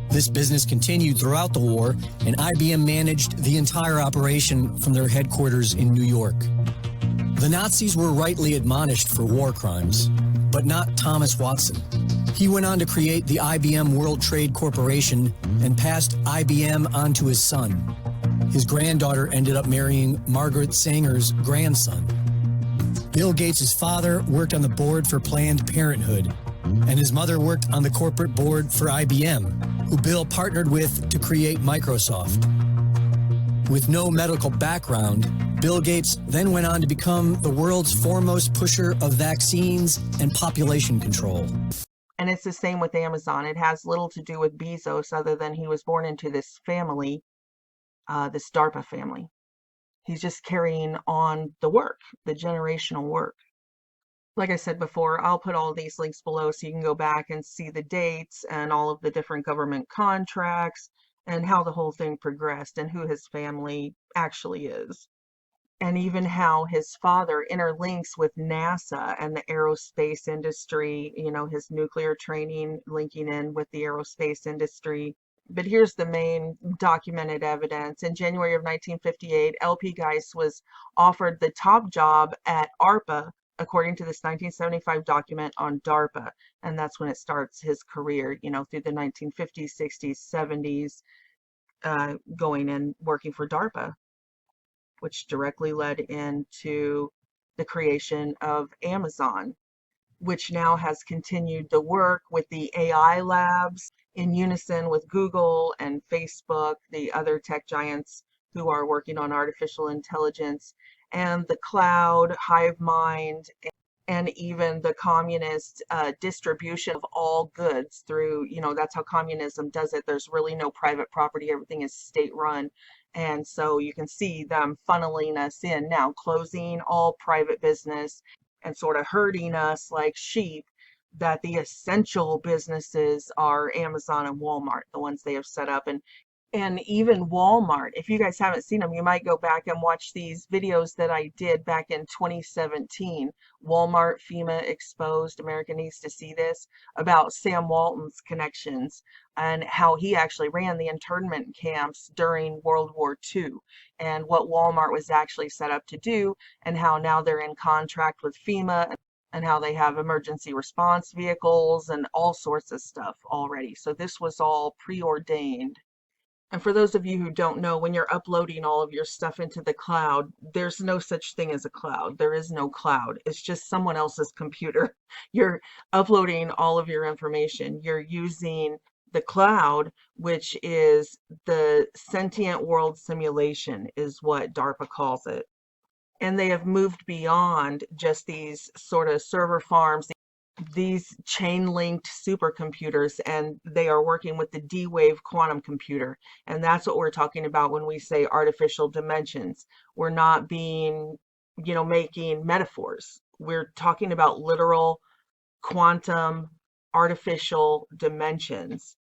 This business continued throughout the war, and IBM managed the entire operation from their headquarters in New York. The Nazis were rightly admonished for war crimes, but not Thomas Watson. He went on to create the IBM World Trade Corporation and passed IBM on to his son. His granddaughter ended up marrying Margaret Sanger's grandson. Bill Gates' father worked on the board for Planned Parenthood, and his mother worked on the corporate board for IBM, who Bill partnered with to create Microsoft. With no medical background, Bill Gates then went on to become the world's foremost pusher of vaccines and population control. And it's the same with Amazon. It has little to do with Bezos other than he was born into this family, this DARPA family. He's just carrying on the work, the generational work. Like I said before, I'll put all these links below so you can go back and see the dates and all of the different government contracts and how the whole thing progressed and who his family actually is. And even how his father interlinks with NASA and the aerospace industry, his nuclear training linking in with the aerospace industry. But here's the main documented evidence. In January of 1958, LP Geis was offered the top job at ARPA, according to this 1975 document on DARPA. And that's when it starts his career, through the 1950s, 60s, 70s, going and working for DARPA, which directly led into the creation of Amazon, which now has continued to work with the AI labs in unison with Google and Facebook, the other tech giants who are working on artificial intelligence, and the cloud, hive mind, and even the communist distribution of all goods through, that's how communism does it. There's really no private property. Everything is state run. And so you can see them funneling us in now, closing all private business and sort of herding us like sheep, that the essential businesses are Amazon and Walmart, the ones they have set up. And even Walmart, if you guys haven't seen them, you might go back and watch these videos that I did back in 2017. Walmart, FEMA Exposed, America Needs to See This, about Sam Walton's connections and how he actually ran the internment camps during World War II and what Walmart was actually set up to do, and how now they're in contract with FEMA and how they have emergency response vehicles and all sorts of stuff already. So this was all preordained. And for those of you who don't know, when you're uploading all of your stuff into the cloud, there's no such thing as a cloud. There is no cloud. It's just someone else's computer. You're uploading all of your information. You're using The cloud, which is the sentient world simulation, is what DARPA calls it. And they have moved beyond just these sort of server farms, these chain-linked supercomputers, and they are working with the D-Wave quantum computer. And that's what we're talking about when we say artificial dimensions. We're not being, making metaphors. We're talking about literal quantum artificial dimensions.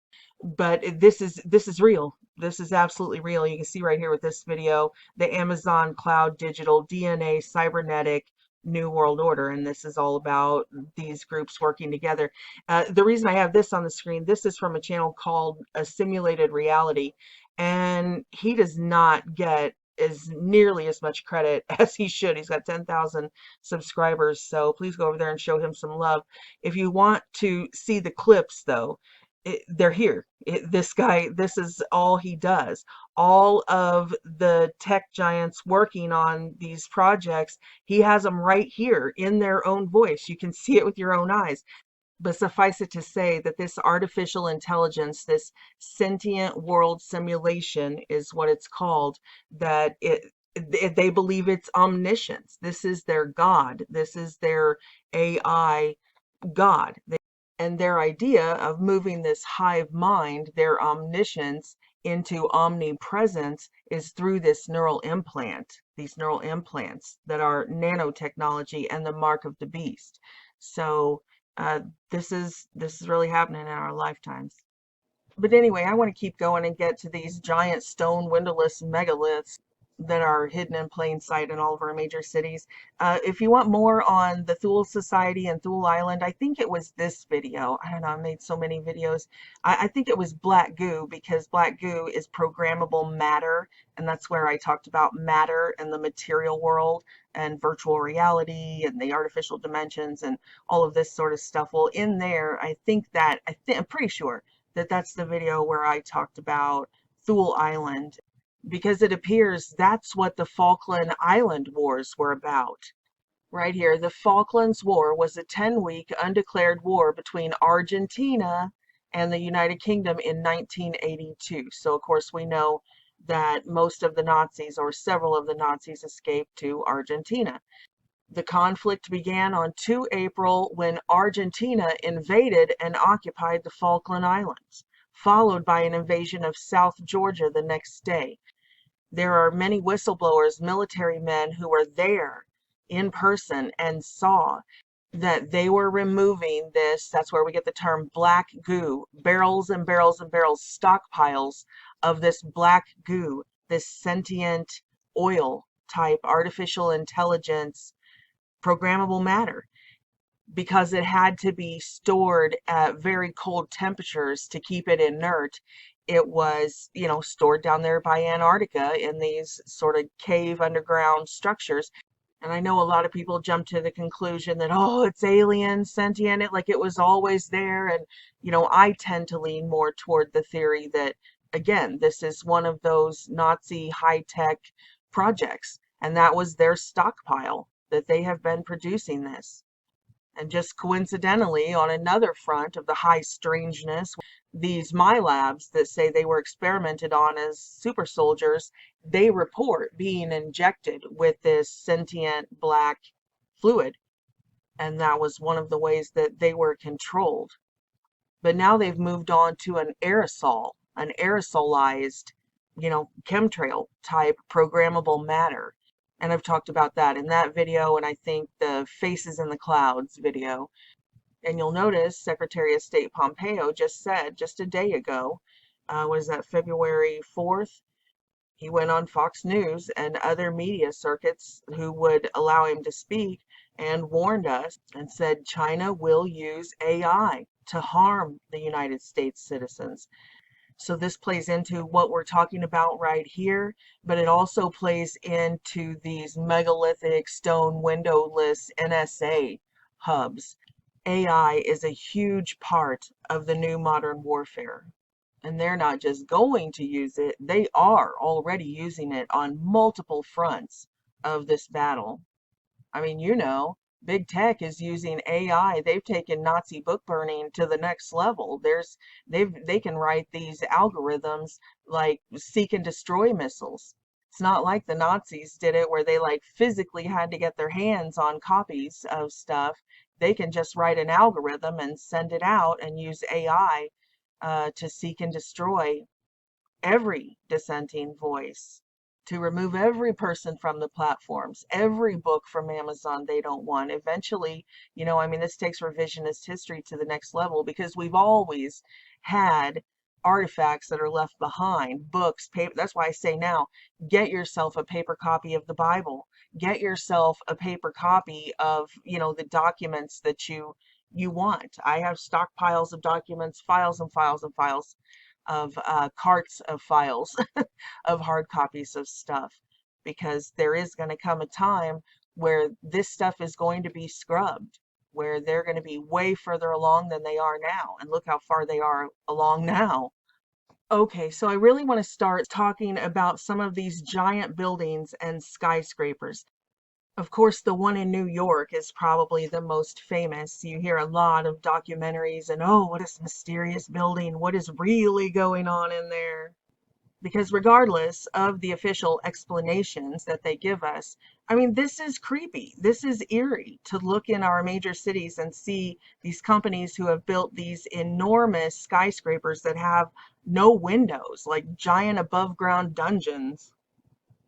But this is real. This is absolutely real. You can see right here with this video, the Amazon Cloud Digital DNA Cybernetic New World Order, and this is all about these groups working together. The reason I have this on the screen, this is from a channel called A Simulated Reality, and he does not get as nearly as much credit as he should. He's got 10,000 subscribers, so please go over there and show him some love. If you want to see the clips, though, they're here. This guy, this is all he does. All of the tech giants working on these projects, he has them right here in their own voice. You can see it with your own eyes. But suffice it to say that this artificial intelligence, this sentient world simulation is what it's called, that they believe it's omniscience. This is their God. This is their AI God. And their idea of moving this hive mind, their omniscience, into omnipresence is through this neural implant, these neural implants that are nanotechnology and the mark of the beast. So this is really happening in our lifetimes. But anyway, I want to keep going and get to these giant stone windowless megaliths that are hidden in plain sight in all of our major cities. If you want more on the Thule Society and Thule Island, I think it was this video. I don't know, I made so many videos. I think it was Black Goo, because Black Goo is programmable matter, and that's where I talked about matter and the material world and virtual reality and the artificial dimensions and all of this sort of stuff. Well, in there, I'm pretty sure that that's the video where I talked about Thule Island, because it appears that's what the Falkland Island Wars were about. Right here, the Falklands War was a 10-week undeclared war between Argentina and the United Kingdom in 1982. So, of course, we know that most of the Nazis, or several of the Nazis, escaped to Argentina. The conflict began on 2 April when Argentina invaded and occupied the Falkland Islands, followed by an invasion of South Georgia the next day. There are many whistleblowers, military men, who were there in person and saw that they were removing this, that's where we get the term black goo, barrels and barrels and barrels, stockpiles of this black goo, this sentient oil type artificial intelligence programmable matter, because it had to be stored at very cold temperatures to keep it inert. It was, stored down there by Antarctica in these sort of cave underground structures. And I know a lot of people jump to the conclusion that, oh, it's alien, sentient, like it was always there. And, I tend to lean more toward the theory that, again, this is one of those Nazi high-tech projects. And that was their stockpile, that they have been producing this. And just coincidentally, on another front of the high strangeness, these MyLabs that say they were experimented on as super soldiers, they report being injected with this sentient black fluid. And that was one of the ways that they were controlled. But now they've moved on to an aerosolized, chemtrail type programmable matter. And I've talked about that in that video, and I think the Faces in the Clouds video. And you'll notice Secretary of State Pompeo just said, just a day ago, was that February 4th? He went on Fox News and other media circuits who would allow him to speak and warned us and said China will use AI to harm the United States citizens. So this plays into what we're talking about right here, but it also plays into these megalithic stone windowless NSA hubs. AI is a huge part of the new modern warfare. And they're not just going to use it, they are already using it on multiple fronts of this battle. I mean, Big tech is using AI. They've taken Nazi book burning to the next level. They can write these algorithms like seek and destroy missiles. It's not like the Nazis did it where they like physically had to get their hands on copies of stuff. They can just write an algorithm and send it out and use AI to seek and destroy every dissenting voice, to remove every person from the platforms, every book from Amazon they don't want. Eventually, I mean, this takes revisionist history to the next level because we've always had artifacts that are left behind, books, paper. That's why I say now, get yourself a paper copy of the Bible. Get yourself a paper copy of, the documents that you want. I have stockpiles of documents, files and files and files of carts of files of hard copies of stuff, because there is going to come a time where this stuff is going to be scrubbed, where they're going to be way further along than they are now. And look how far they are along now. Okay, so I really want to start talking about some of these giant buildings and skyscrapers. Of course, the one in New York is probably the most famous. You hear a lot of documentaries and, oh, what is mysterious building? What is really going on in there? Because regardless of the official explanations that they give us, I mean, this is creepy. This is eerie to look in our major cities and see these companies who have built these enormous skyscrapers that have no windows, like giant above ground dungeons.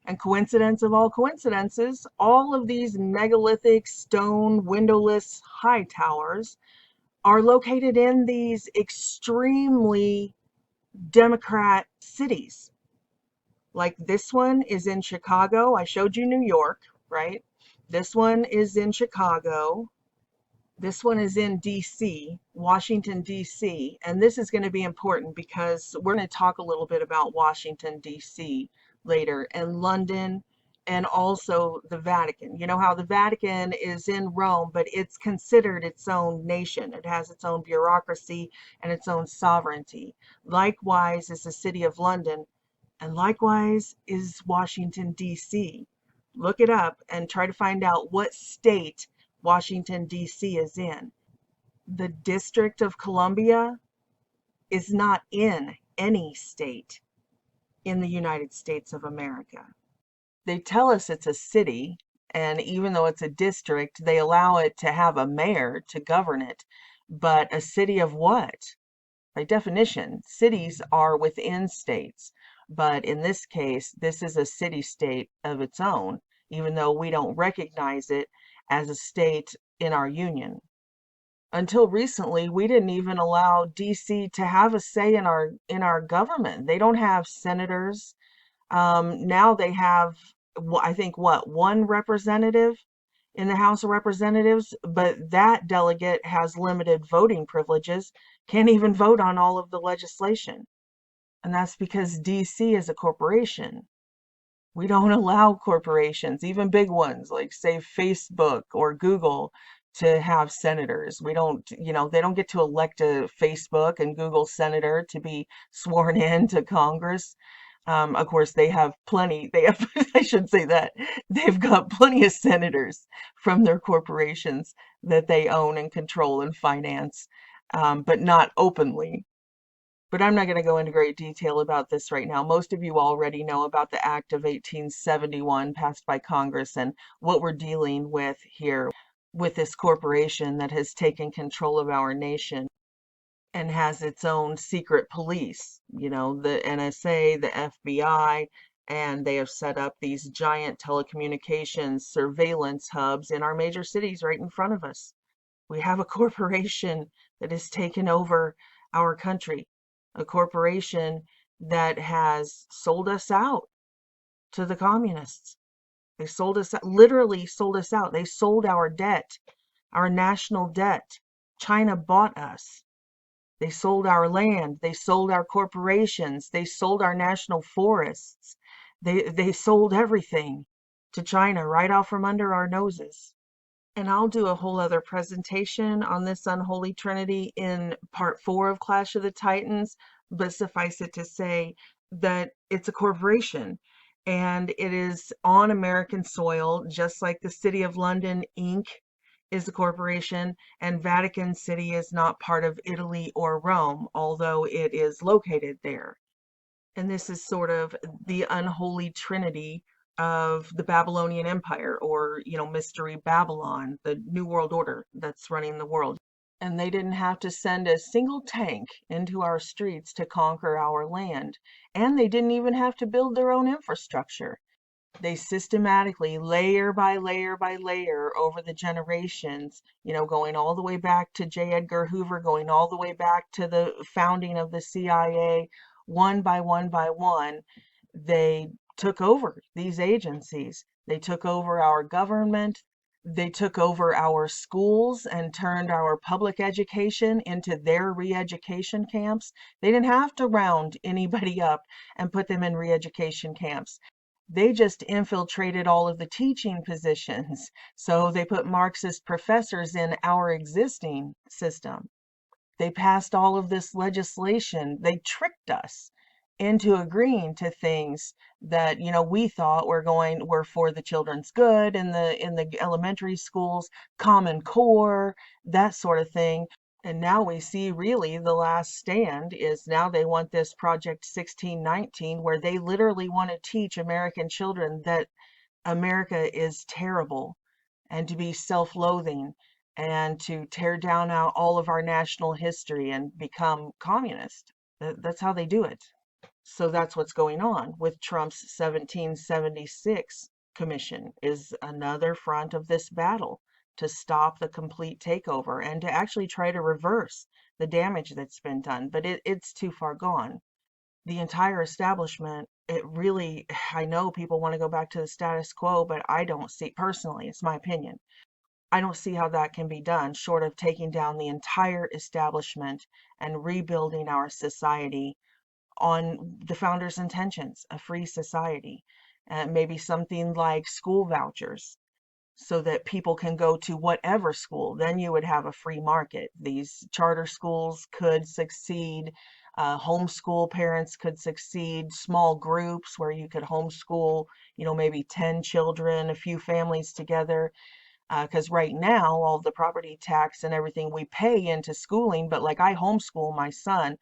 And coincidence of all coincidences, all of these megalithic stone windowless high towers are located in these extremely Democrat cities. Like this one is in Chicago. I showed you New York, right? This one is in Chicago. This one is in DC, Washington, DC. And this is going to be important because we're going to talk a little bit about Washington, DC later, and London, and also the Vatican. You know how the Vatican is in Rome, but it's considered its own nation. It has its own bureaucracy and its own sovereignty. Likewise is the city of London, and likewise is Washington, D.C. Look it up and try to find out what state Washington, D.C. is in. The District of Columbia is not in any state in the United States of America. They tell us it's a city, and even though it's a district, they allow it to have a mayor to govern it. But a city of what? By definition, cities are within states. But in this case, this is a city-state of its own, even though we don't recognize it as a state in our union. Until recently, we didn't even allow DC to have a say in our government. They don't have senators. Now they have, I think, one representative in the House of Representatives, but that delegate has limited voting privileges, can't even vote on all of the legislation. And that's because DC is a corporation. We don't allow corporations, even big ones like, say, Facebook or Google, to have senators. We don't, they don't get to elect a Facebook and Google senator to be sworn in to Congress. Of course, they have, I should say that, they've got plenty of senators from their corporations that they own and control and finance, but not openly. But I'm not going to go into great detail about this right now. Most of you already know about the Act of 1871 passed by Congress and what we're dealing with here with this corporation that has taken control of our nation and has its own secret police, the NSA, the FBI, and they have set up these giant telecommunications surveillance hubs in our major cities right in front of us. We have a corporation that has taken over our country, a corporation that has sold us out to the communists. They sold us, literally sold us out. They sold our debt, our national debt. China bought us. They sold our land. They sold our corporations. They sold our national forests. They sold everything to China right out from under our noses. And I'll do a whole other presentation on this unholy trinity in part 4 of Clash of the Titans, but suffice it to say that it's a corporation and it is on American soil, just like the City of London, Inc. is a corporation, and Vatican City is not part of Italy or Rome, although it is located there. And this is sort of the unholy trinity of the Babylonian Empire, or, Mystery Babylon, the New World Order that's running the world. And they didn't have to send a single tank into our streets to conquer our land. And they didn't even have to build their own infrastructure. They systematically, layer by layer by layer, over the generations, going all the way back to J. Edgar Hoover, going all the way back to the founding of the CIA, one by one, they took over these agencies. They took over our government. They took over our schools and turned our public education into their re-education camps. They didn't have to round anybody up and put them in re-education camps. They just infiltrated all of the teaching positions. So they put Marxist professors in our existing system. They passed all of this legislation. They tricked us into agreeing to things that, we thought were for the children's good in the elementary schools, Common Core, that sort of thing. And now we see really the last stand is now they want this Project 1619, where they literally want to teach American children that America is terrible and to be self-loathing and to tear down all of our national history and become communist. That's how they do it. So that's what's going on with Trump's 1776 commission, is another front of this battle to stop the complete takeover and to actually try to reverse the damage that's been done. But it's too far gone. The entire establishment, I know people want to go back to the status quo, but I don't see, personally, it's my opinion, I don't see how that can be done short of taking down the entire establishment and rebuilding our society on the founders' intentions, a free society, and maybe something like school vouchers so that people can go to whatever school. Then you would have a free market. These charter schools could succeed. Homeschool parents could succeed. Small groups where you could homeschool, maybe 10 children, a few families together. Because right now, all the property tax and everything we pay into schooling, but like I homeschool my son,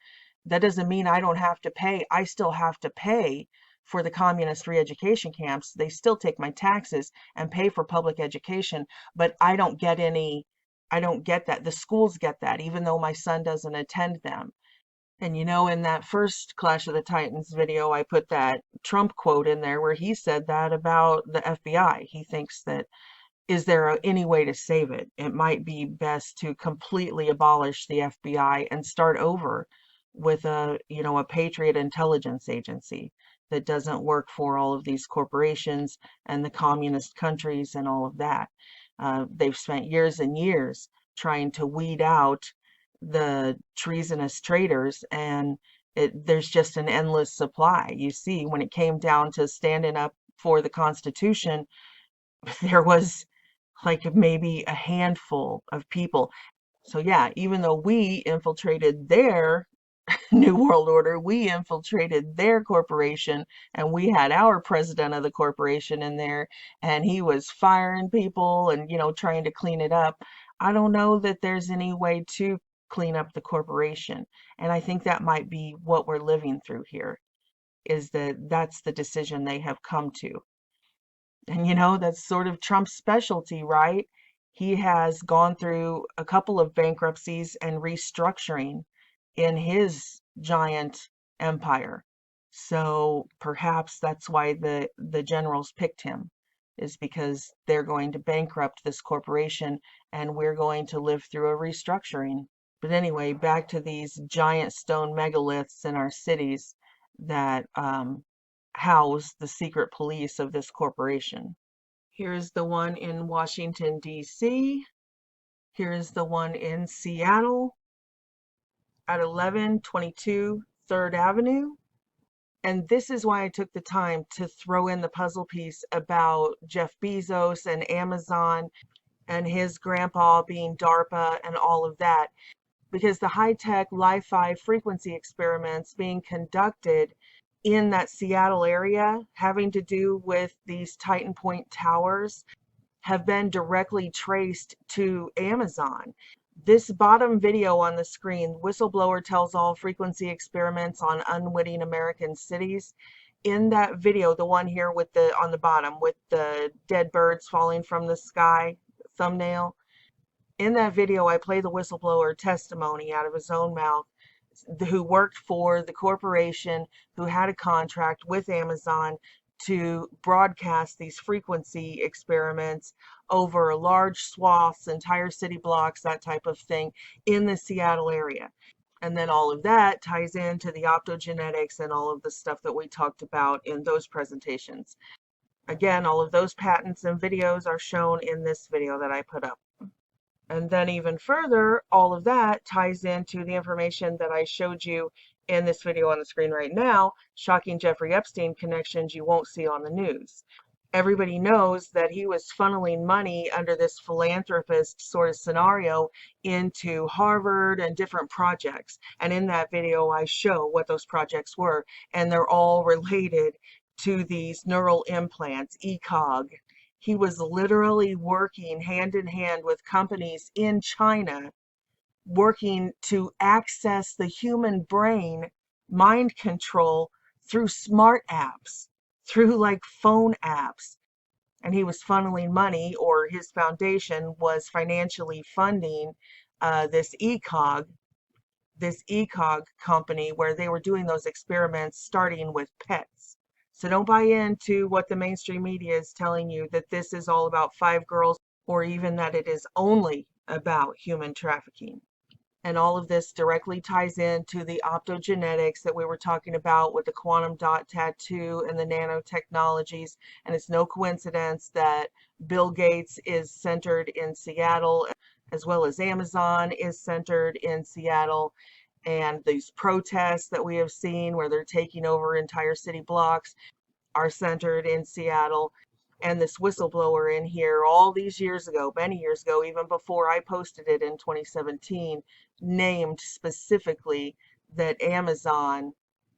that doesn't mean I don't have to pay. I still have to pay for the communist re-education camps. They still take my taxes and pay for public education, but I don't get that. The schools get that, even though my son doesn't attend them. And in that first Clash of the Titans video, I put that Trump quote in there where he said that about the FBI. He thinks that, is there any way to save it? It might be best to completely abolish the FBI and start over with a patriot intelligence agency that doesn't work for all of these corporations and the communist countries and all of that. They've spent years and years trying to weed out the treasonous traitors, and there's just an endless supply. You see, when it came down to standing up for the Constitution, there was like maybe a handful of people. So yeah, even though we infiltrated their New World Order, we infiltrated their corporation, and we had our president of the corporation in there, and he was firing people and, trying to clean it up. I don't know that there's any way to clean up the corporation. And I think that might be what we're living through here, is that's the decision they have come to. And that's sort of Trump's specialty, right? He has gone through a couple of bankruptcies and restructuring in his giant empire. So perhaps that's why the generals picked him, is because they're going to bankrupt this corporation and we're going to live through a restructuring. But anyway, back to these giant stone megaliths in our cities that house the secret police of this corporation. Here's the one in Washington, D.C. Here's the one in Seattle at 1122 3rd Avenue. And this is why I took the time to throw in the puzzle piece about Jeff Bezos and Amazon and his grandpa being DARPA and all of that. Because the high-tech Li-Fi frequency experiments being conducted in that Seattle area, having to do with these TITANpointe towers, have been directly traced to Amazon. This bottom video on the screen, Whistleblower Tells All Frequency Experiments on Unwitting American Cities. In that video, the one here with the on the bottom with the dead birds falling from the sky thumbnail, in that video I play the whistleblower testimony out of his own mouth, who worked for the corporation who had a contract with Amazon to broadcast these frequency experiments over large swaths, entire city blocks, that type of thing, in the Seattle area. And then all of that ties into the optogenetics and all of the stuff that we talked about in those presentations. Again, all of those patents and videos are shown in this video that I put up. And then even further, all of that ties into the information that I showed you in this video on the screen right now, shocking Jeffrey Epstein connections you won't see on the news. Everybody knows that he was funneling money under this philanthropist sort of scenario into Harvard and different projects. And in that video, I show what those projects were, and they're all related to these neural implants, ECOG. He was literally working hand in hand with companies in China, working to access the human brain, mind control through smart apps, through like phone apps. And he was funneling money, or his foundation was financially funding this ECOG company, where they were doing those experiments starting with pets. So don't buy into what the mainstream media is telling you, that this is all about 5 girls, or even that it is only about human trafficking. And all of this directly ties into the optogenetics that we were talking about with the quantum dot tattoo and the nanotechnologies. And it's no coincidence that Bill Gates is centered in Seattle, as well as Amazon is centered in Seattle. And these protests that we have seen where they're taking over entire city blocks are centered in Seattle. And this whistleblower in here all these years ago, many years ago, even before I posted it in 2017, named specifically that Amazon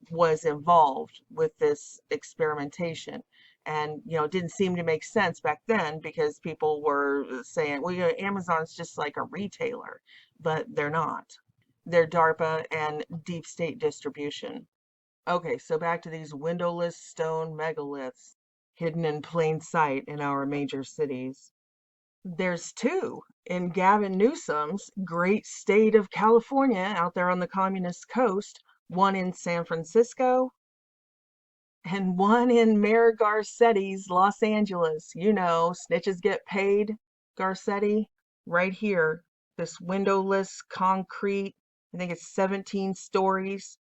was involved with this experimentation. And, you know, it didn't seem to make sense back then, because people were saying, well, you know, Amazon's just like a retailer, but they're not. They're DARPA and deep state distribution. Okay, so back to these windowless stone megaliths hidden in plain sight in our major cities. There's 2 in Gavin Newsom's great state of California, out there on the communist coast, one in San Francisco and one in Mayor Garcetti's Los Angeles. You know, snitches get paid, Garcetti, right here. This windowless concrete, I think it's 17 stories,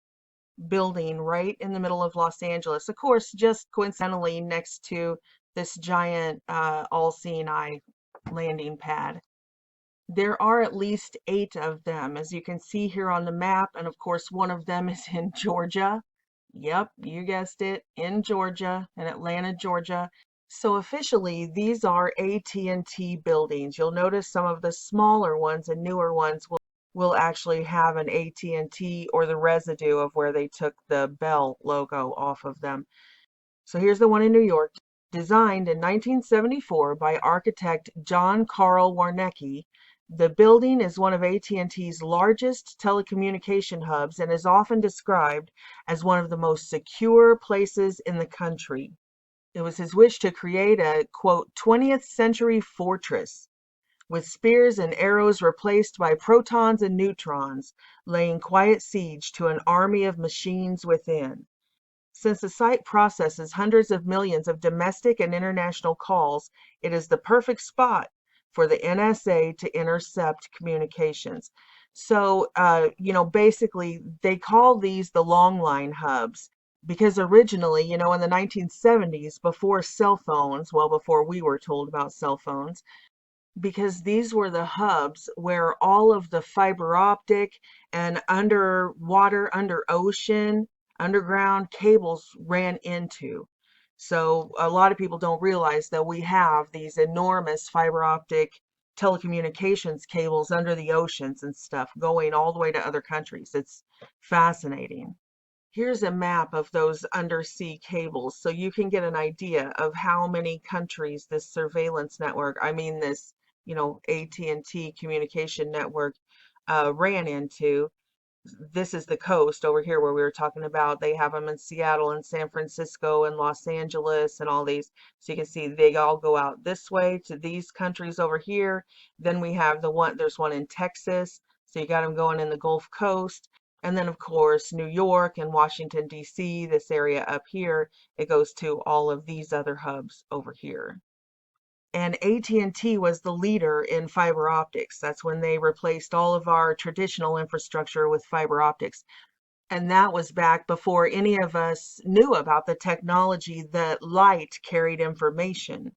building right in the middle of Los Angeles. Of course, just coincidentally next to this giant all-seeing eye landing pad. There are at least 8 of them, as you can see here on the map, and of course one of them is in Georgia. Yep, you guessed it, in Georgia, in Atlanta, Georgia. So officially, these are AT&T buildings. You'll notice some of the smaller ones and newer ones will actually have an AT&T or the residue of where they took the Bell logo off of them. So here's the one in New York, designed in 1974 by architect John Carl Warnecke. The building is one of AT&T's largest telecommunication hubs and is often described as one of the most secure places in the country. It was his wish to create a, quote, 20th century fortress, with spears and arrows replaced by protons and neutrons, laying quiet siege to an army of machines within. Since the site processes hundreds of millions of domestic and international calls, it is the perfect spot for the NSA to intercept communications. So, you know, basically they call these the long line hubs, because originally, you know, in the 1970s, before cell phones, well, before we were told about cell phones, because these were the hubs where all of the fiber optic and underwater, under ocean, underground cables ran into. So a lot of people don't realize that we have these enormous fiber optic telecommunications cables under the oceans and stuff going all the way to other countries. It's fascinating. Here's a map of those undersea cables so you can get an idea of how many countries this surveillance network, I mean this, AT&T communication network ran into. This is the coast over here where we were talking about. They have them in Seattle and San Francisco and Los Angeles and all these. So you can see they all go out this way to these countries over here. Then we have there's one in Texas. So you got them going in the Gulf Coast. And then, of course, New York and Washington, D.C., this area up here, it goes to all of these other hubs over here. And AT&T was the leader in fiber optics. That's when they replaced all of our traditional infrastructure with fiber optics. And that was back before any of us knew about the technology that light carried information.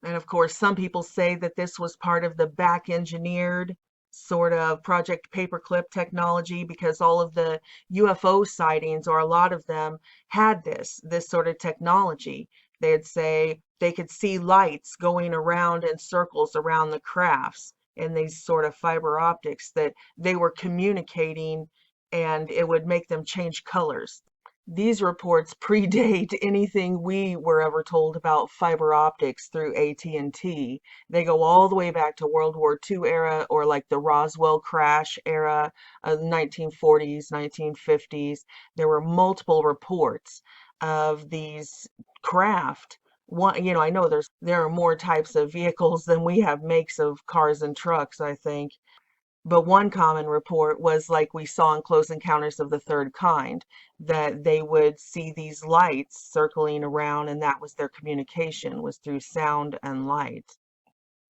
And of course, some people say that this was part of the back engineered sort of Project Paperclip technology, because all of the UFO sightings, or a lot of them, had this sort of technology. They'd say they could see lights going around in circles around the crafts in these sort of fiber optics, that they were communicating, and it would make them change colors. These reports predate anything we were ever told about fiber optics through AT&T. They go all the way back to World War II era, or like the Roswell crash era of 1940s, 1950s. There were multiple reports of these craft. I know there are more types of vehicles than we have makes of cars and trucks, I think. But one common report was like we saw in Close Encounters of the Third Kind, that they would see these lights circling around, and that was their communication, was through sound and light.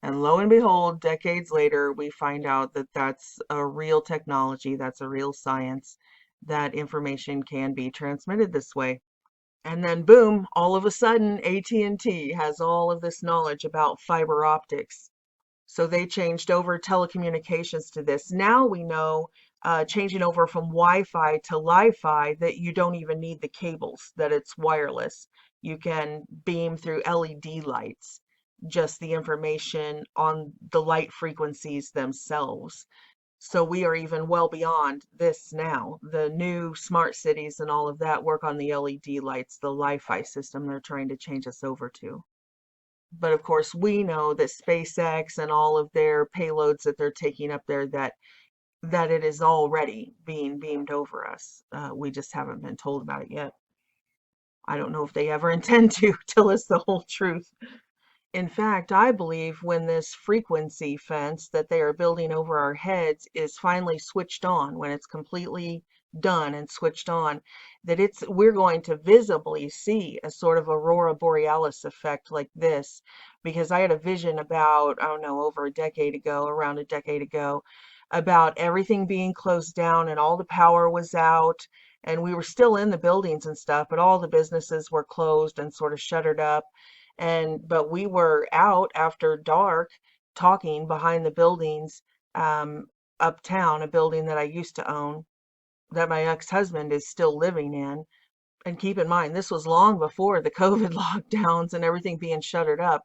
And lo and behold, decades later, we find out that that's a real technology, that's a real science, that information can be transmitted this way. And then boom, all of a sudden, AT&T has all of this knowledge about fiber optics. So they changed over telecommunications to this. Now we know, changing over from Wi-Fi to Li-Fi, that you don't even need the cables, that it's wireless. You can beam through LED lights, just the information on the light frequencies themselves. So we are even well beyond this now. The new smart cities and all of that work on the LED lights, the Li-Fi system they're trying to change us over to. But of course, we know that SpaceX and all of their payloads that they're taking up there, that it is already being beamed over us. We just haven't been told about it yet. I don't know if they ever intend to tell us the whole truth. In fact, I believe when this frequency fence that they are building over our heads is finally switched on, when it's completely done and switched on, that we're going to visibly see a sort of aurora borealis effect like this. Because I had a vision about, I don't know, around a decade ago, about everything being closed down and all the power was out, and we were still in the buildings and stuff, but all the businesses were closed and sort of shuttered up. But we were out after dark talking behind the buildings, uptown, a building that I used to own, that my ex-husband is still living in. And keep in mind, this was long before the COVID lockdowns and everything being shuttered up.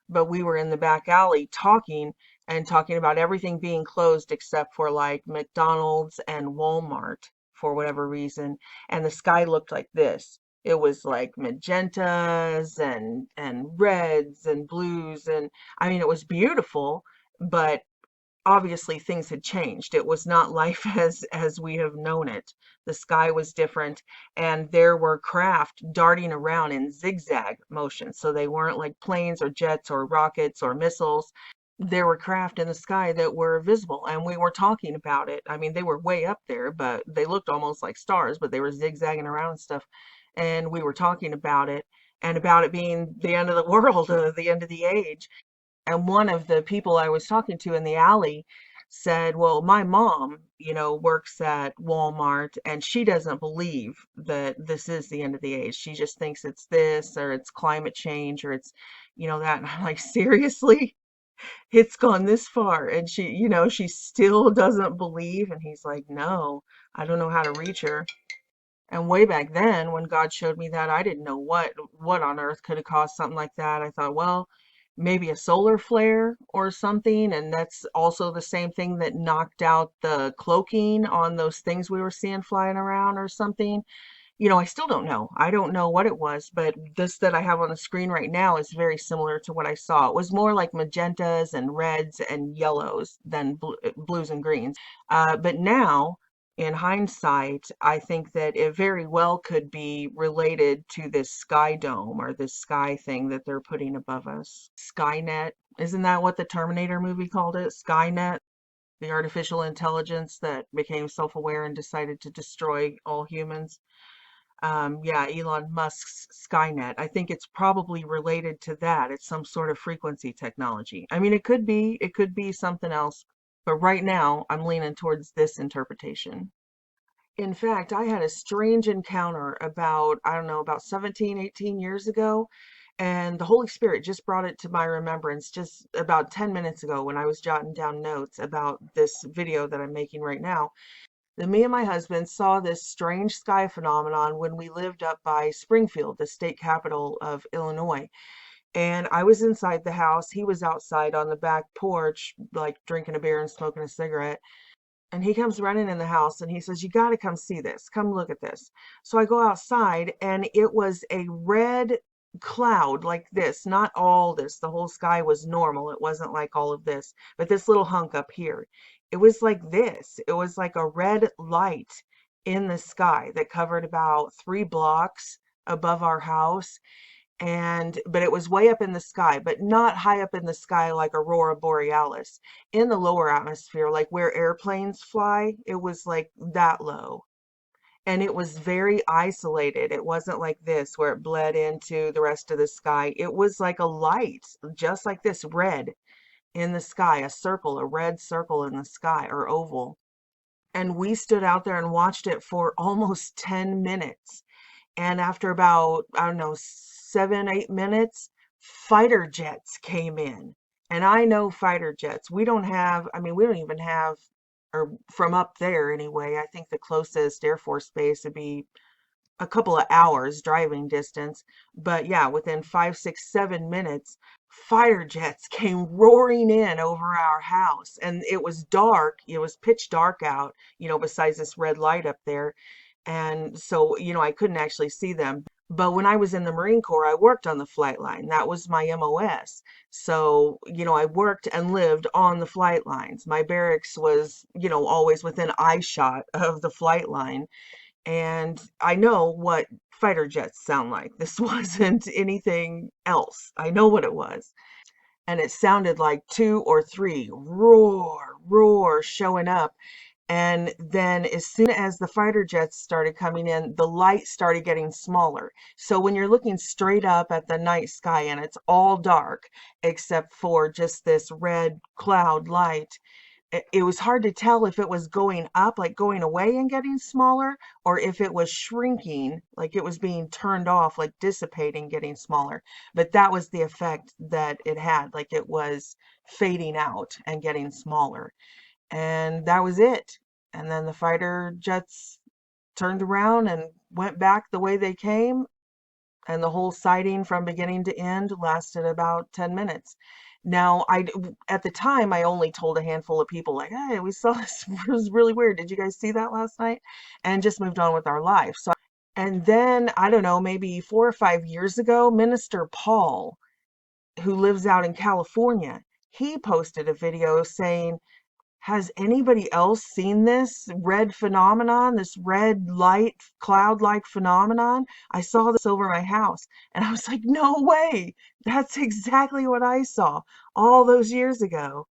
But we were in the back alley talking about everything being closed except for like McDonald's and Walmart for whatever reason. And the sky looked like this. It was like magentas and reds and blues. And I mean, it was beautiful, but obviously things had changed. It was not life as we have known it. The sky was different, and there were craft darting around in zigzag motion. So they weren't like planes or jets or rockets or missiles. There were craft in the sky that were visible, and we were talking about it. I mean, they were way up there, but they looked almost like stars, but they were zigzagging around and stuff. And we were talking about it, and about it being the end of the world, the end of the age. And one of the people I was talking to in the alley said, well, my mom, works at Walmart, and she doesn't believe that this is the end of the age. She just thinks it's this, or it's climate change, or it's, that. And I'm like, seriously? It's gone this far? And she still doesn't believe? And he's like, no, I don't know how to reach her. And way back then, when God showed me that, I didn't know what on earth could have caused something like that. I thought, well, maybe a solar flare or something, and that's also the same thing that knocked out the cloaking on those things we were seeing flying around or something. I still don't know. I don't know what it was, but this that I have on the screen right now is very similar to what I saw. It was more like magentas and reds and yellows than blues and greens. But now, in hindsight, I think that it very well could be related to this sky dome or this sky thing that they're putting above us. Skynet. Isn't that what the Terminator movie called it? Skynet? The artificial intelligence that became self-aware and decided to destroy all humans. Yeah, Elon Musk's Skynet. I think it's probably related to that. It's some sort of frequency technology. I mean, it could be something else, but right now I'm leaning towards this interpretation. In fact, I had a strange encounter about, I don't know, about 17, 18 years ago, and the Holy Spirit just brought it to my remembrance just about 10 minutes ago when I was jotting down notes about this video that I'm making right now. Then me and my husband saw this strange sky phenomenon when we lived up by Springfield, the state capital of Illinois. And I was inside the house. He was outside on the back porch, like drinking a beer and smoking a cigarette. And he comes running in the house and he says, "You got to come see this. Come look at this." So I go outside and it was a red cloud like this, not all this. The whole sky was normal. It wasn't like all of this, but this little hunk up here. It was like this. It was like a red light in the sky that covered about 3 blocks above our house. But it was way up in the sky, but not high up in the sky like Aurora Borealis. In the lower atmosphere, like where airplanes fly, it was like that low. And it was very isolated. It wasn't like this where it bled into the rest of the sky. It was like a light, just like this, red in the sky, a red circle in the sky, or oval. And we stood out there and watched it for almost 10 minutes. And after about, I don't know, 7, 8 minutes, fighter jets came in. And I know fighter jets. We don't even have, or from up there anyway, I think the closest Air Force base would be a couple of hours driving distance. But yeah, within 5, 6, 7 minutes, fighter jets came roaring in over our house. And it was dark. It was pitch dark out, besides this red light up there. And so, I couldn't actually see them. But when I was in the Marine Corps, I worked on the flight line. That was my MOS. So, I worked and lived on the flight lines. My barracks was, always within eye shot of the flight line. And I know what fighter jets sound like. This wasn't anything else. I know what it was. And it sounded like 2 or 3 roar showing up. And then as soon as the fighter jets started coming in, the light started getting smaller. So when you're looking straight up at the night sky and it's all dark, except for just this red cloud light, it was hard to tell if it was going up, like going away and getting smaller, or if it was shrinking, like it was being turned off, like dissipating, getting smaller. But that was the effect that it had, like it was fading out and getting smaller. And that was it. And then the fighter jets turned around and went back the way they came. And the whole sighting from beginning to end lasted about 10 minutes. Now, at the time, I only told a handful of people, like, "Hey, we saw this. It was really weird. Did you guys see that last night?" And just moved on with our life. And then, I don't know, maybe 4 or 5 years ago, Minister Paul, who lives out in California, he posted a video saying, "Has anybody else seen this red phenomenon, this red light, cloud-like phenomenon? I saw this over my house." And I was like, "No way. That's exactly what I saw all those years ago."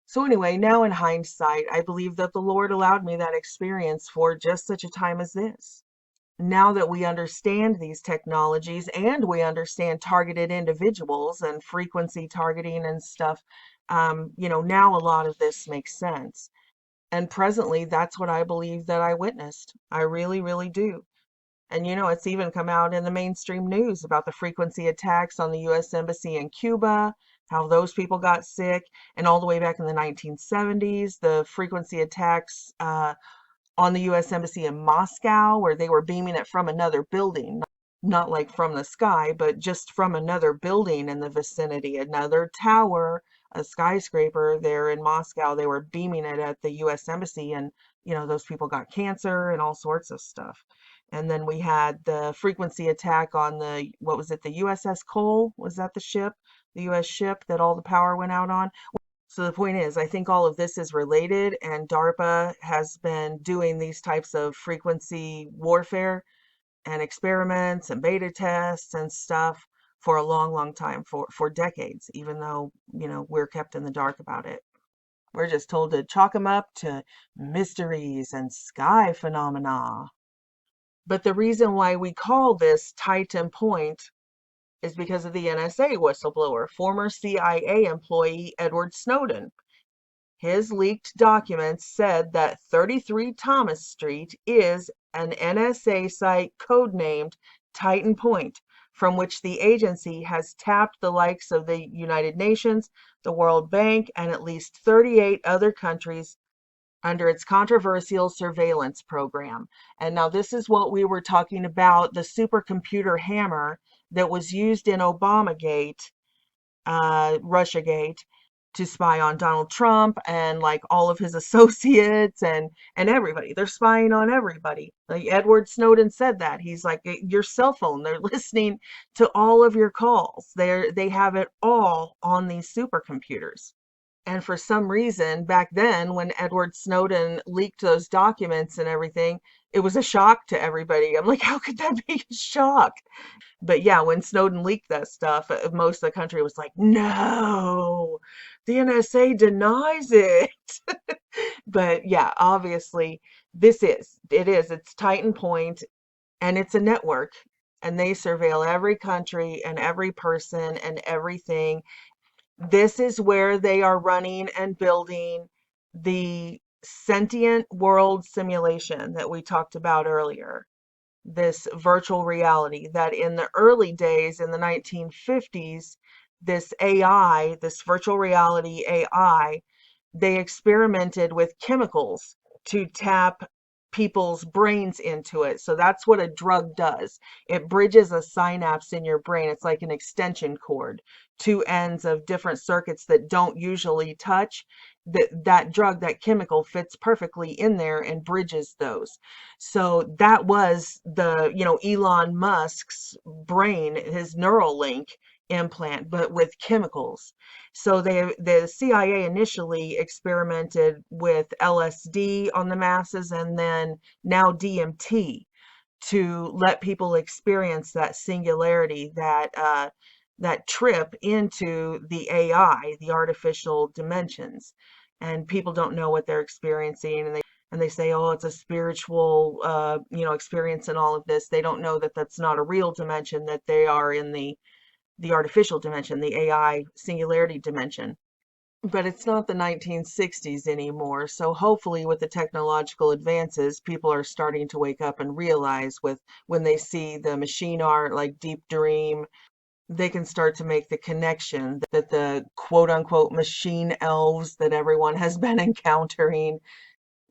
So anyway, now in hindsight, I believe that the Lord allowed me that experience for just such a time as this. Now that we understand these technologies and we understand targeted individuals and frequency targeting and stuff, now a lot of this makes sense. And presently, that's what I believe that I witnessed. I really, really do. And it's even come out in the mainstream news about the frequency attacks on the U.S. Embassy in Cuba, how those people got sick, and all the way back in the 1970s, the frequency attacks on the U.S. Embassy in Moscow, where they were beaming it from another building. not like from the sky, but just from another building in the vicinity, another tower, a skyscraper there in Moscow. They were beaming it at the US Embassy, and those people got cancer and all sorts of stuff. And then we had the frequency attack on what was it, the USS Cole? Was that the ship? The US ship that all the power went out on? So the point is, I think all of this is related, and DARPA has been doing these types of frequency warfare and experiments and beta tests and stuff for a long, long time, for decades, even though, we're kept in the dark about it. We're just told to chalk them up to mysteries and sky phenomena. But the reason why we call this TITANpointe is because of the NSA whistleblower, former CIA employee Edward Snowden. His leaked documents said that 33 Thomas Street is an NSA site codenamed TITANpointe, from which the agency has tapped the likes of the United Nations, the World Bank, and at least 38 other countries under its controversial surveillance program. And now this is what we were talking about, the supercomputer hammer that was used in Obamagate, Russiagate, to spy on Donald Trump and like all of his associates and everybody. They're spying on everybody. Like Edward Snowden said that. He's like, your cell phone, they're listening to all of your calls. They have it all on these supercomputers. And for some reason, back then, when Edward Snowden leaked those documents and everything, it was a shock to everybody. I'm like, how could that be a shock? But yeah, when Snowden leaked that stuff, most of the country was like, no, the NSA denies it. But yeah, obviously, it's TITANpointe, and it's a network, and they surveil every country and every person and everything. This is where they are running and building the sentient world simulation that we talked about earlier. This virtual reality that in the early days, in the 1950s, this AI, this virtual reality AI, they experimented with chemicals to tap people's brains into it. So that's what a drug does. It bridges a synapse in your brain. It's like an extension cord, two ends of different circuits that don't usually touch. That drug, that chemical fits perfectly in there and bridges those. So that was the, Elon Musk's brain, his Neuralink implant, but with chemicals. So the CIA initially experimented with LSD on the masses, and then now DMT, to let people experience that singularity, that trip into the AI, the artificial dimensions. And people don't know what they're experiencing, and they say, oh, it's a spiritual experience and all of this. They don't know that that's not a real dimension, that they are in the artificial dimension, the AI singularity dimension. But it's not the 1960s anymore. So hopefully with the technological advances, people are starting to wake up and realize when they see the machine art like Deep Dream, they can start to make the connection that the quote unquote machine elves that everyone has been encountering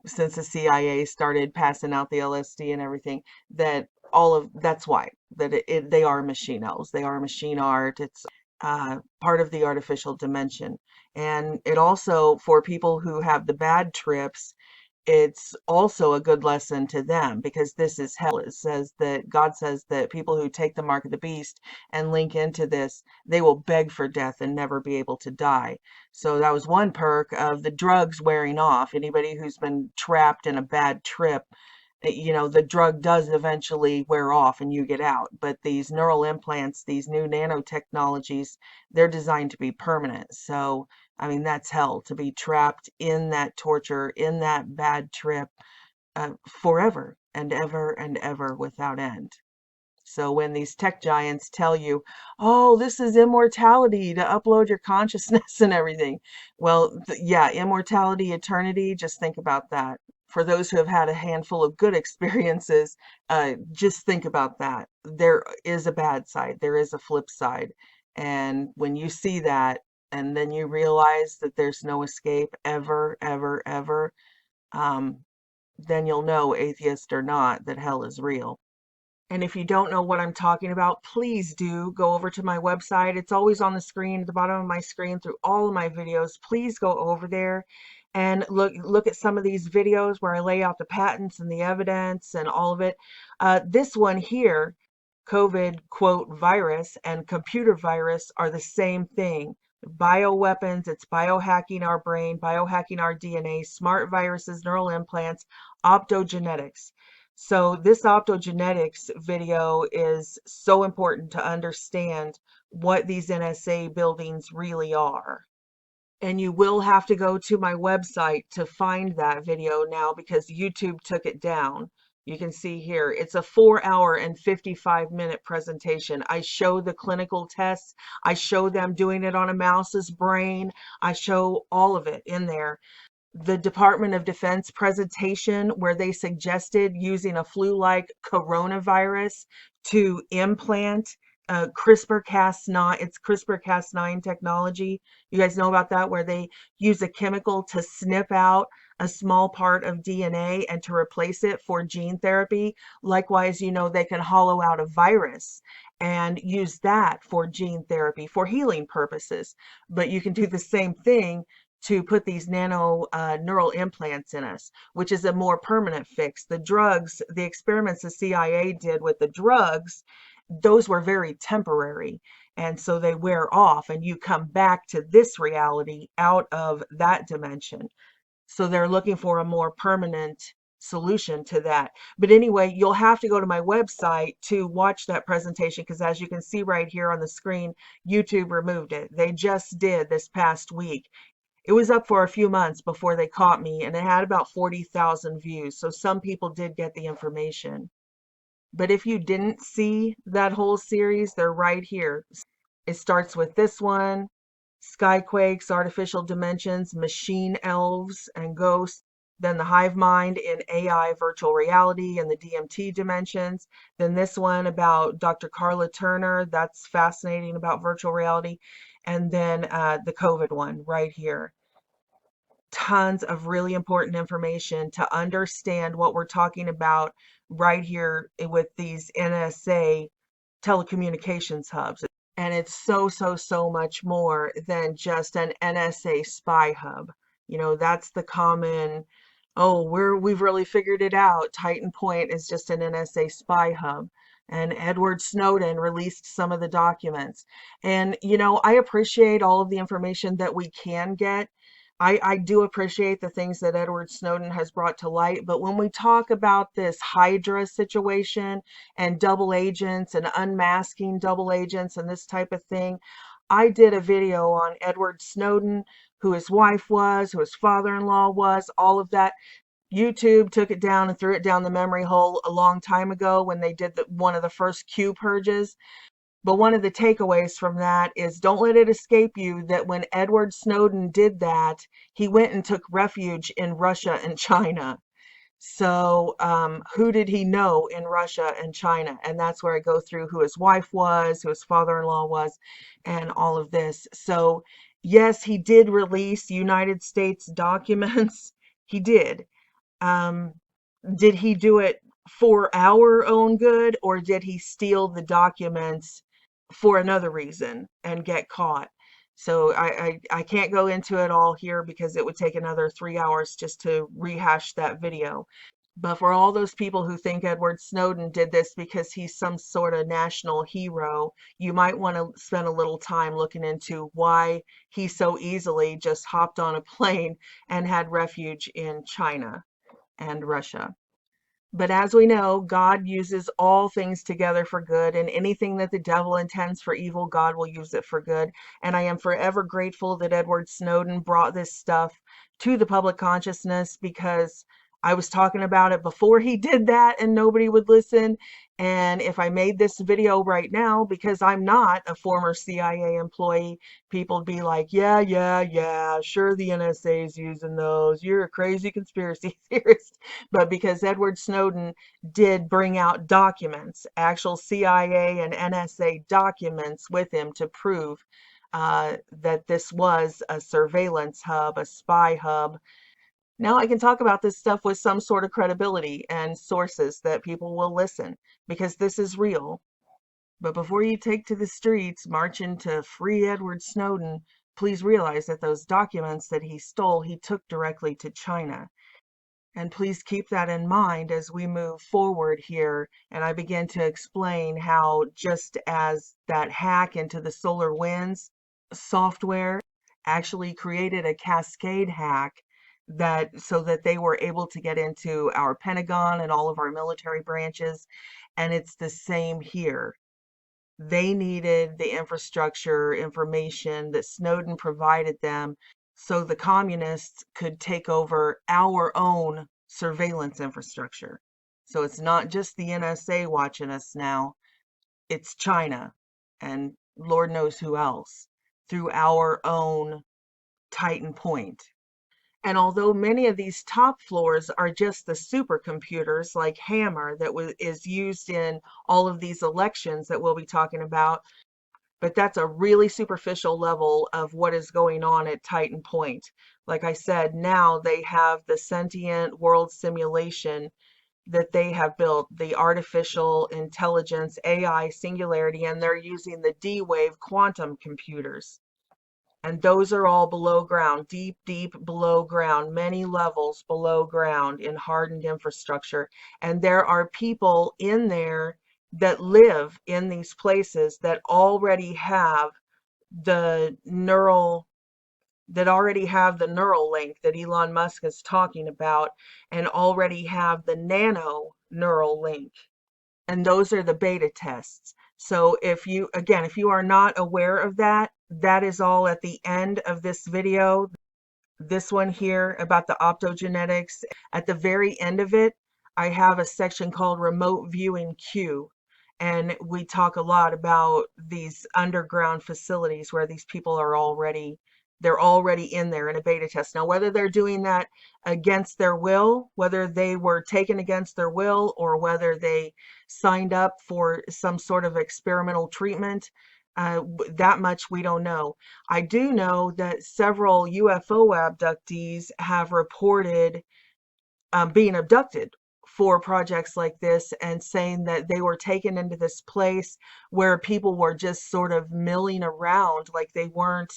since the CIA started passing out the LSD and everything, that's why they are machine elves. They are machine art. It's part of the artificial dimension. And it also, for people who have the bad trips, it's also a good lesson to them, because this is hell. It says that God says that people who take the mark of the beast and link into this, they will beg for death and never be able to die. So that was one perk of the drugs wearing off. Anybody who's been trapped in a bad trip, the drug does eventually wear off and you get out. But these neural implants, these new nanotechnologies, they're designed to be permanent. So I mean, that's hell, to be trapped in that torture, in that bad trip, forever and ever without end. So when these tech giants tell you, oh, this is immortality, to upload your consciousness and everything. Well, yeah, immortality, eternity, just think about that. For those who have had a handful of good experiences, just think about that. There is a bad side. There is a flip side. And when you see that, and then you realize that there's no escape ever, then you'll know, atheist or not, that hell is real. And if you don't know what I'm talking about, please do go over to my website. It's always on the screen, at the bottom of my screen through all of my videos. Please go over there and look at some of these videos where I lay out the patents and the evidence and all of it. This one here, COVID quote virus and computer virus are the same thing. Bioweapons, it's biohacking our brain, biohacking our DNA, smart viruses, neural implants, optogenetics. So this optogenetics video is so important to understand what these NSA buildings really are. And you will have to go to my website to find that video now because YouTube took it down. You can see here, it's a 4-hour and 55-minute presentation. I show the clinical tests. I show them doing it on a mouse's brain. I show all of it in there. The Department of Defense presentation where they suggested using a flu-like coronavirus to implant CRISPR-Cas9. It's CRISPR-Cas9 technology. You guys know about that, where they use a chemical to snip out a small part of DNA and to replace it for gene therapy. Likewise, you know, they can hollow out a virus and use that for gene therapy for healing purposes. But you can do the same thing to put these nano neural implants in us, which is a more permanent fix. The drugs, the experiments the CIA did with the drugs, those were very temporary. And so they wear off and you come back to this reality out of that dimension. So they're looking for a more permanent solution to that. But anyway, you'll have to go to my website to watch that presentation because as you can see right here on the screen, YouTube removed it. They just did this past week. It was up for a few months before they caught me, and it had about 40,000 views. So some people did get the information. But if you didn't see that whole series, they're right here. It starts with this one, Skyquakes, Artificial Dimensions, Machine Elves and Ghosts, then the Hive Mind in AI, Virtual Reality, and the DMT dimensions. Then this one about Dr. Carla Turner, that's fascinating about virtual reality. And then the COVID one right here. Tons of really important information to understand what we're talking about right here with these NSA telecommunications hubs. And it's so much more than just an NSA spy hub. You know, that's the common, oh, we've really figured it out. TITANpointe is just an NSA spy hub. And Edward Snowden released some of the documents. And, you know, I appreciate all of the information that we can get. I do appreciate the things that Edward Snowden has brought to light, but when we talk about this Hydra situation and double agents and unmasking double agents and this type of thing, I did a video on Edward Snowden, who his wife was, who his father-in-law was, all of that. YouTube took it down and threw it down the memory hole a long time ago when they did one of the first Q purges. But one of the takeaways from that is don't let it escape you that when Edward Snowden did that, he went and took refuge in Russia and China. So who did he know in Russia and China? And that's where I go through who his wife was, who his father-in-law was, and all of this. So yes, he did release United States documents. He did. Did he do it for our own good, or did he steal the documents for another reason and get caught? So I can't go into it all here because it would take another 3 hours just to rehash that video. But for all those people who think Edward Snowden did this because he's some sort of national hero, you might want to spend a little time looking into why he so easily just hopped on a plane and had refuge in China and Russia. But as we know, God uses all things together for good, and anything that the devil intends for evil, God will use it for good. And I am forever grateful that Edward Snowden brought this stuff to the public consciousness, because I was talking about it before he did that and nobody would listen. And if I made this video right now, because I'm not a former CIA employee, people would be like, yeah, sure, the NSA is using those. You're a crazy conspiracy theorist. But because Edward Snowden did bring out documents, actual CIA and NSA documents with him to prove that this was a surveillance hub, a spy hub, Now I can talk about this stuff with some sort of credibility and sources that people will listen, because this is real. But before you take to the streets marching to free Edward Snowden, please realize that those documents that he stole, he took directly to China. And please keep that in mind as we move forward here and I begin to explain how, just as that hack into the SolarWinds software actually created a cascade hack so that they were able to get into our Pentagon and all of our military branches, and it's the same here. They needed the infrastructure information that Snowden provided them so the communists could take over our own surveillance infrastructure. So it's not just the NSA watching us now, it's China and Lord knows who else through our own TITANpointe. And although many of these top floors are just the supercomputers like Hammer that is used in all of these elections that we'll be talking about, but that's a really superficial level of what is going on at TITANpointe. Like I said, now they have the sentient world simulation that they have built, the artificial intelligence, AI singularity, and they're using the D-Wave quantum computers. And those are all below ground, deep, deep below ground, many levels below ground in hardened infrastructure. And there are people in there that live in these places that already have the neural link that Elon Musk is talking about, and already have the nano neural link. And those are the beta tests. So if you are not aware of that, that is all at the end of this video. This one here about the optogenetics. At the very end of it, I have a section called Remote Viewing Q. And we talk a lot about these underground facilities where these people are they're already in there in a beta test. Now, whether they're doing that against their will, whether they were taken against their will, or whether they signed up for some sort of experimental treatment, that much we don't know. I do know that several UFO abductees have reported being abducted for projects like this, and saying that they were taken into this place where people were just sort of milling around like they weren't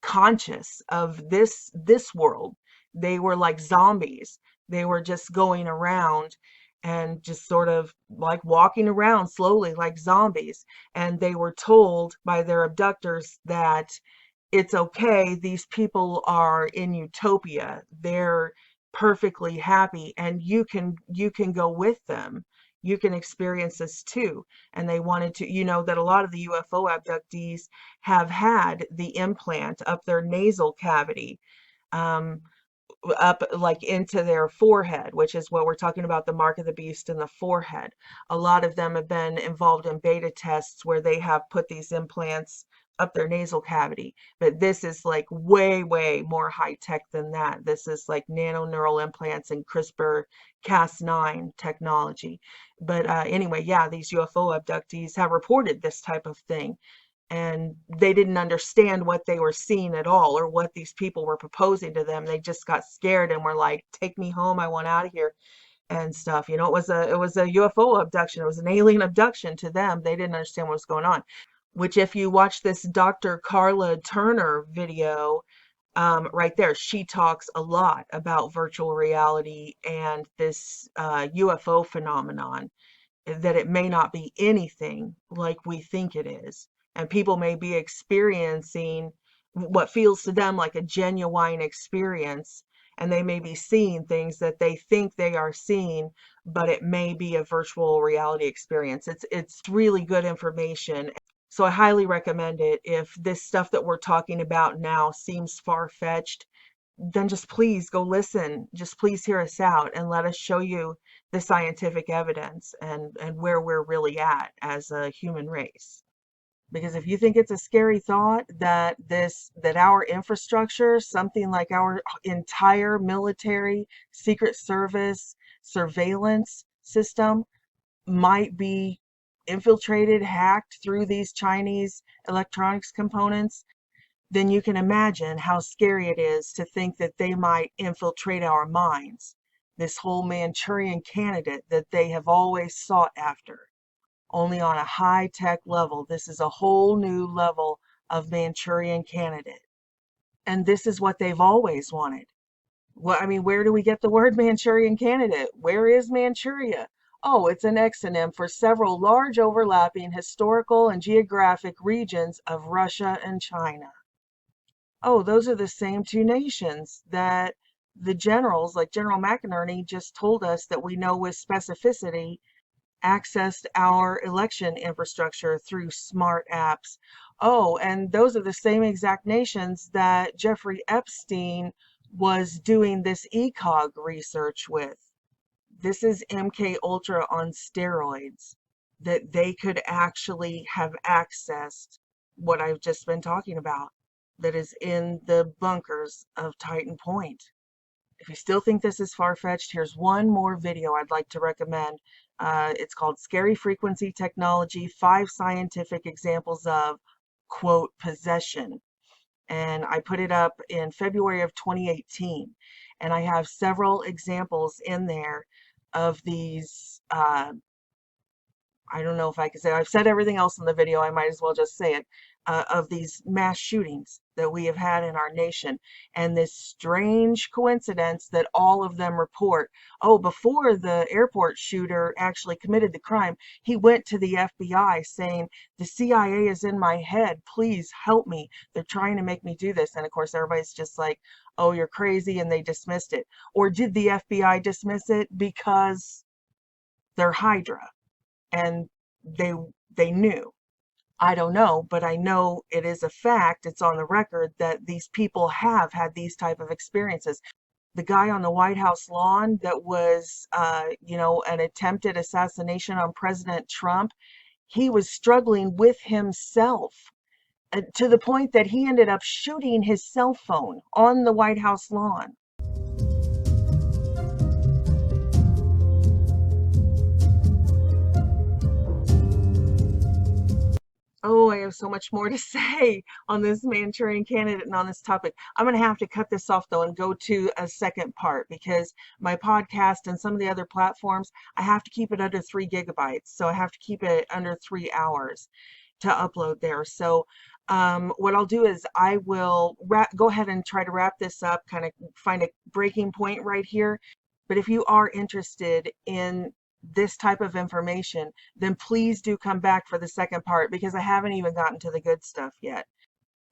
conscious of this world. They were like zombies. They were just going around and just sort of like walking around slowly like zombies. And they were told by their abductors that it's okay, these people are in utopia, they're perfectly happy, and you can go with them, you can experience this too. And they wanted to, that a lot of the UFO abductees have had the implant up their nasal cavity, up like into their forehead, which is what we're talking about, the mark of the beast in the forehead. A lot of them have been involved in beta tests where they have put these implants up their nasal cavity. But this is like way, way more high tech than that. This is like nanoneural implants and CRISPR-Cas9 technology. But anyway, yeah, these UFO abductees have reported this type of thing. And they didn't understand what they were seeing at all, or what these people were proposing to them. They just got scared and were like, take me home, I want out of here and stuff. It was a UFO abduction. It was an alien abduction to them. They didn't understand what was going on. Which, if you watch this Dr. Carla Turner video, right there, she talks a lot about virtual reality and this UFO phenomenon, that it may not be anything like we think it is. And people may be experiencing what feels to them like a genuine experience, and they may be seeing things that they think they are seeing, but it may be a virtual reality experience. It's really good information. So I highly recommend it. If this stuff that we're talking about now seems far-fetched, then just please go listen. Just please hear us out and let us show you the scientific evidence and where we're really at as a human race. Because if you think it's a scary thought that our infrastructure, something like our entire military, Secret Service, surveillance system might be infiltrated, hacked through these Chinese electronics components, then you can imagine how scary it is to think that they might infiltrate our minds. This whole Manchurian candidate that they have always sought after, only on a high-tech level. This is a whole new level of Manchurian candidate. And this is what they've always wanted. Well, I mean, where do we get the word Manchurian candidate? Where is Manchuria? Oh, it's an exonym for several large overlapping historical and geographic regions of Russia and China. Oh, those are the same two nations that the generals, like General McInerney, just told us that we know with specificity accessed our election infrastructure through smart apps. Oh, and those are the same exact nations that Jeffrey Epstein was doing this ECOG research with. This is MK Ultra on steroids, that they could actually have accessed what I've just been talking about, that is in the bunkers of TITANpointe. If you still think this is far-fetched, here's one more video I'd like to recommend. It's called Scary Frequency Technology, 5 Scientific Examples of, quote, Possession. And I put it up in February of 2018. And I have several examples in there of these, I don't know if I can say, I've said everything else in the video, I might as well just say it, of these mass shootings that we have had in our nation. And this strange coincidence that all of them report, oh, before the airport shooter actually committed the crime, he went to the FBI saying, the CIA is in my head, please help me. They're trying to make me do this. And of course, everybody's just like, oh, you're crazy, and they dismissed it. Or did the FBI dismiss it because they're Hydra and they knew? I don't know, but I know it is a fact, it's on the record, that these people have had these type of experiences. The guy on the White House lawn that was, an attempted assassination on President Trump, he was struggling with himself to the point that he ended up shooting his cell phone on the White House lawn. Oh, I have so much more to say on this Manchurian candidate and on this topic. I'm going to have to cut this off, though, and go to a second part, because my podcast and some of the other platforms, I have to keep it under 3 gigabytes. So I have to keep it under 3 hours to upload there. So what I'll do is I will go ahead and try to wrap this up, kind of find a breaking point right here. But if you are interested in this type of information, then please do come back for the second part, because I haven't even gotten to the good stuff yet.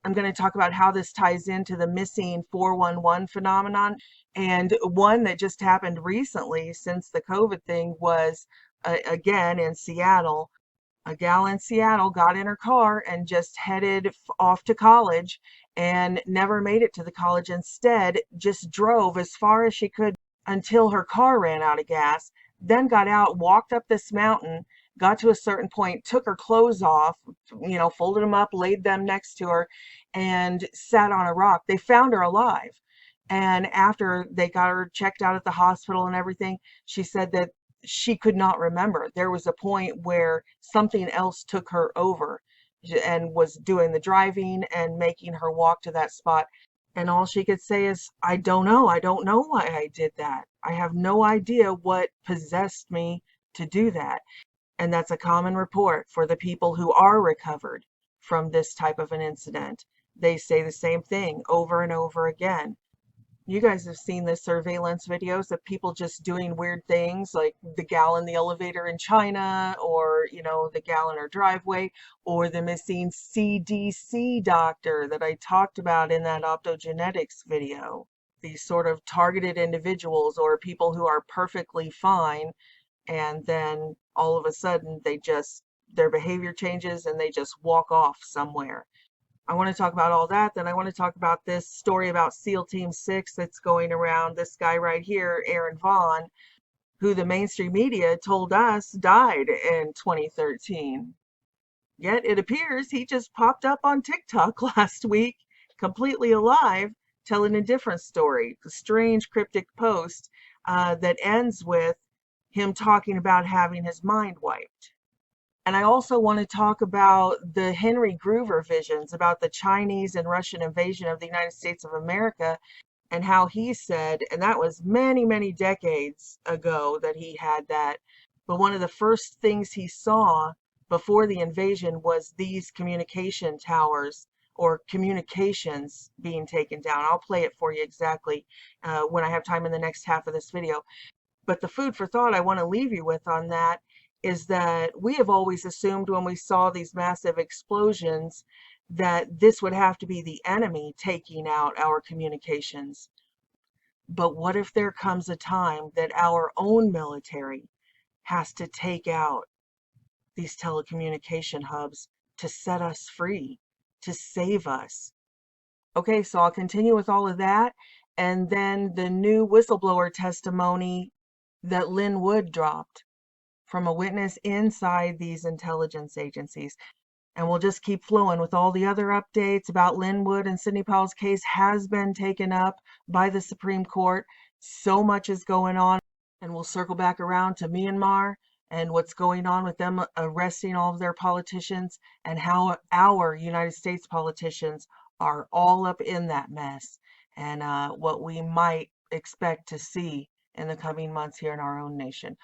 I'm going to talk about how this ties into the missing 411 phenomenon. And one that just happened recently since the COVID thing was, again, in Seattle. A gal in Seattle got in her car and just headed off to college and never made it to the college. Instead, just drove as far as she could until her car ran out of gas, then got out, walked up this mountain, got to a certain point, took her clothes off, folded them up, laid them next to her, and sat on a rock. They found her alive. And after they got her checked out at the hospital and everything, she said that she could not remember. There was a point where something else took her over and was doing the driving and making her walk to that spot. And all she could say is, I don't know. I don't know why I did that. I have no idea what possessed me to do that. And that's a common report for the people who are recovered from this type of an incident. They say the same thing over and over again. You guys have seen the surveillance videos of people just doing weird things, like the gal in the elevator in China, or, the gal in her driveway, or the missing CDC doctor that I talked about in that optogenetics video. These sort of targeted individuals, or people who are perfectly fine, and then all of a sudden their behavior changes and they just walk off somewhere. I want to talk about all that. Then I want to talk about this story about SEAL Team 6 that's going around. This guy right here, Aaron Vaughn, who the mainstream media told us died in 2013. Yet it appears he just popped up on TikTok last week, completely alive, telling a different story. A strange cryptic post that ends with him talking about having his mind wiped. And I also want to talk about the Henry Groover visions about the Chinese and Russian invasion of the United States of America, and how he said, and that was many, many decades ago that he had that, but one of the first things he saw before the invasion was these communication towers or communications being taken down. I'll play it for you exactly when I have time in the next half of this video. But the food for thought I want to leave you with on that is that we have always assumed when we saw these massive explosions that this would have to be the enemy taking out our communications. But what if there comes a time that our own military has to take out these telecommunication hubs to set us free, to save us? Okay, so I'll continue with all of that. And then the new whistleblower testimony that Lynn Wood dropped from a witness inside these intelligence agencies. And we'll just keep flowing with all the other updates about Lynn Wood, and Sidney Powell's case has been taken up by the Supreme Court. So much is going on, and we'll circle back around to Myanmar and what's going on with them arresting all of their politicians, and how our United States politicians are all up in that mess, and what we might expect to see in the coming months here in our own nation.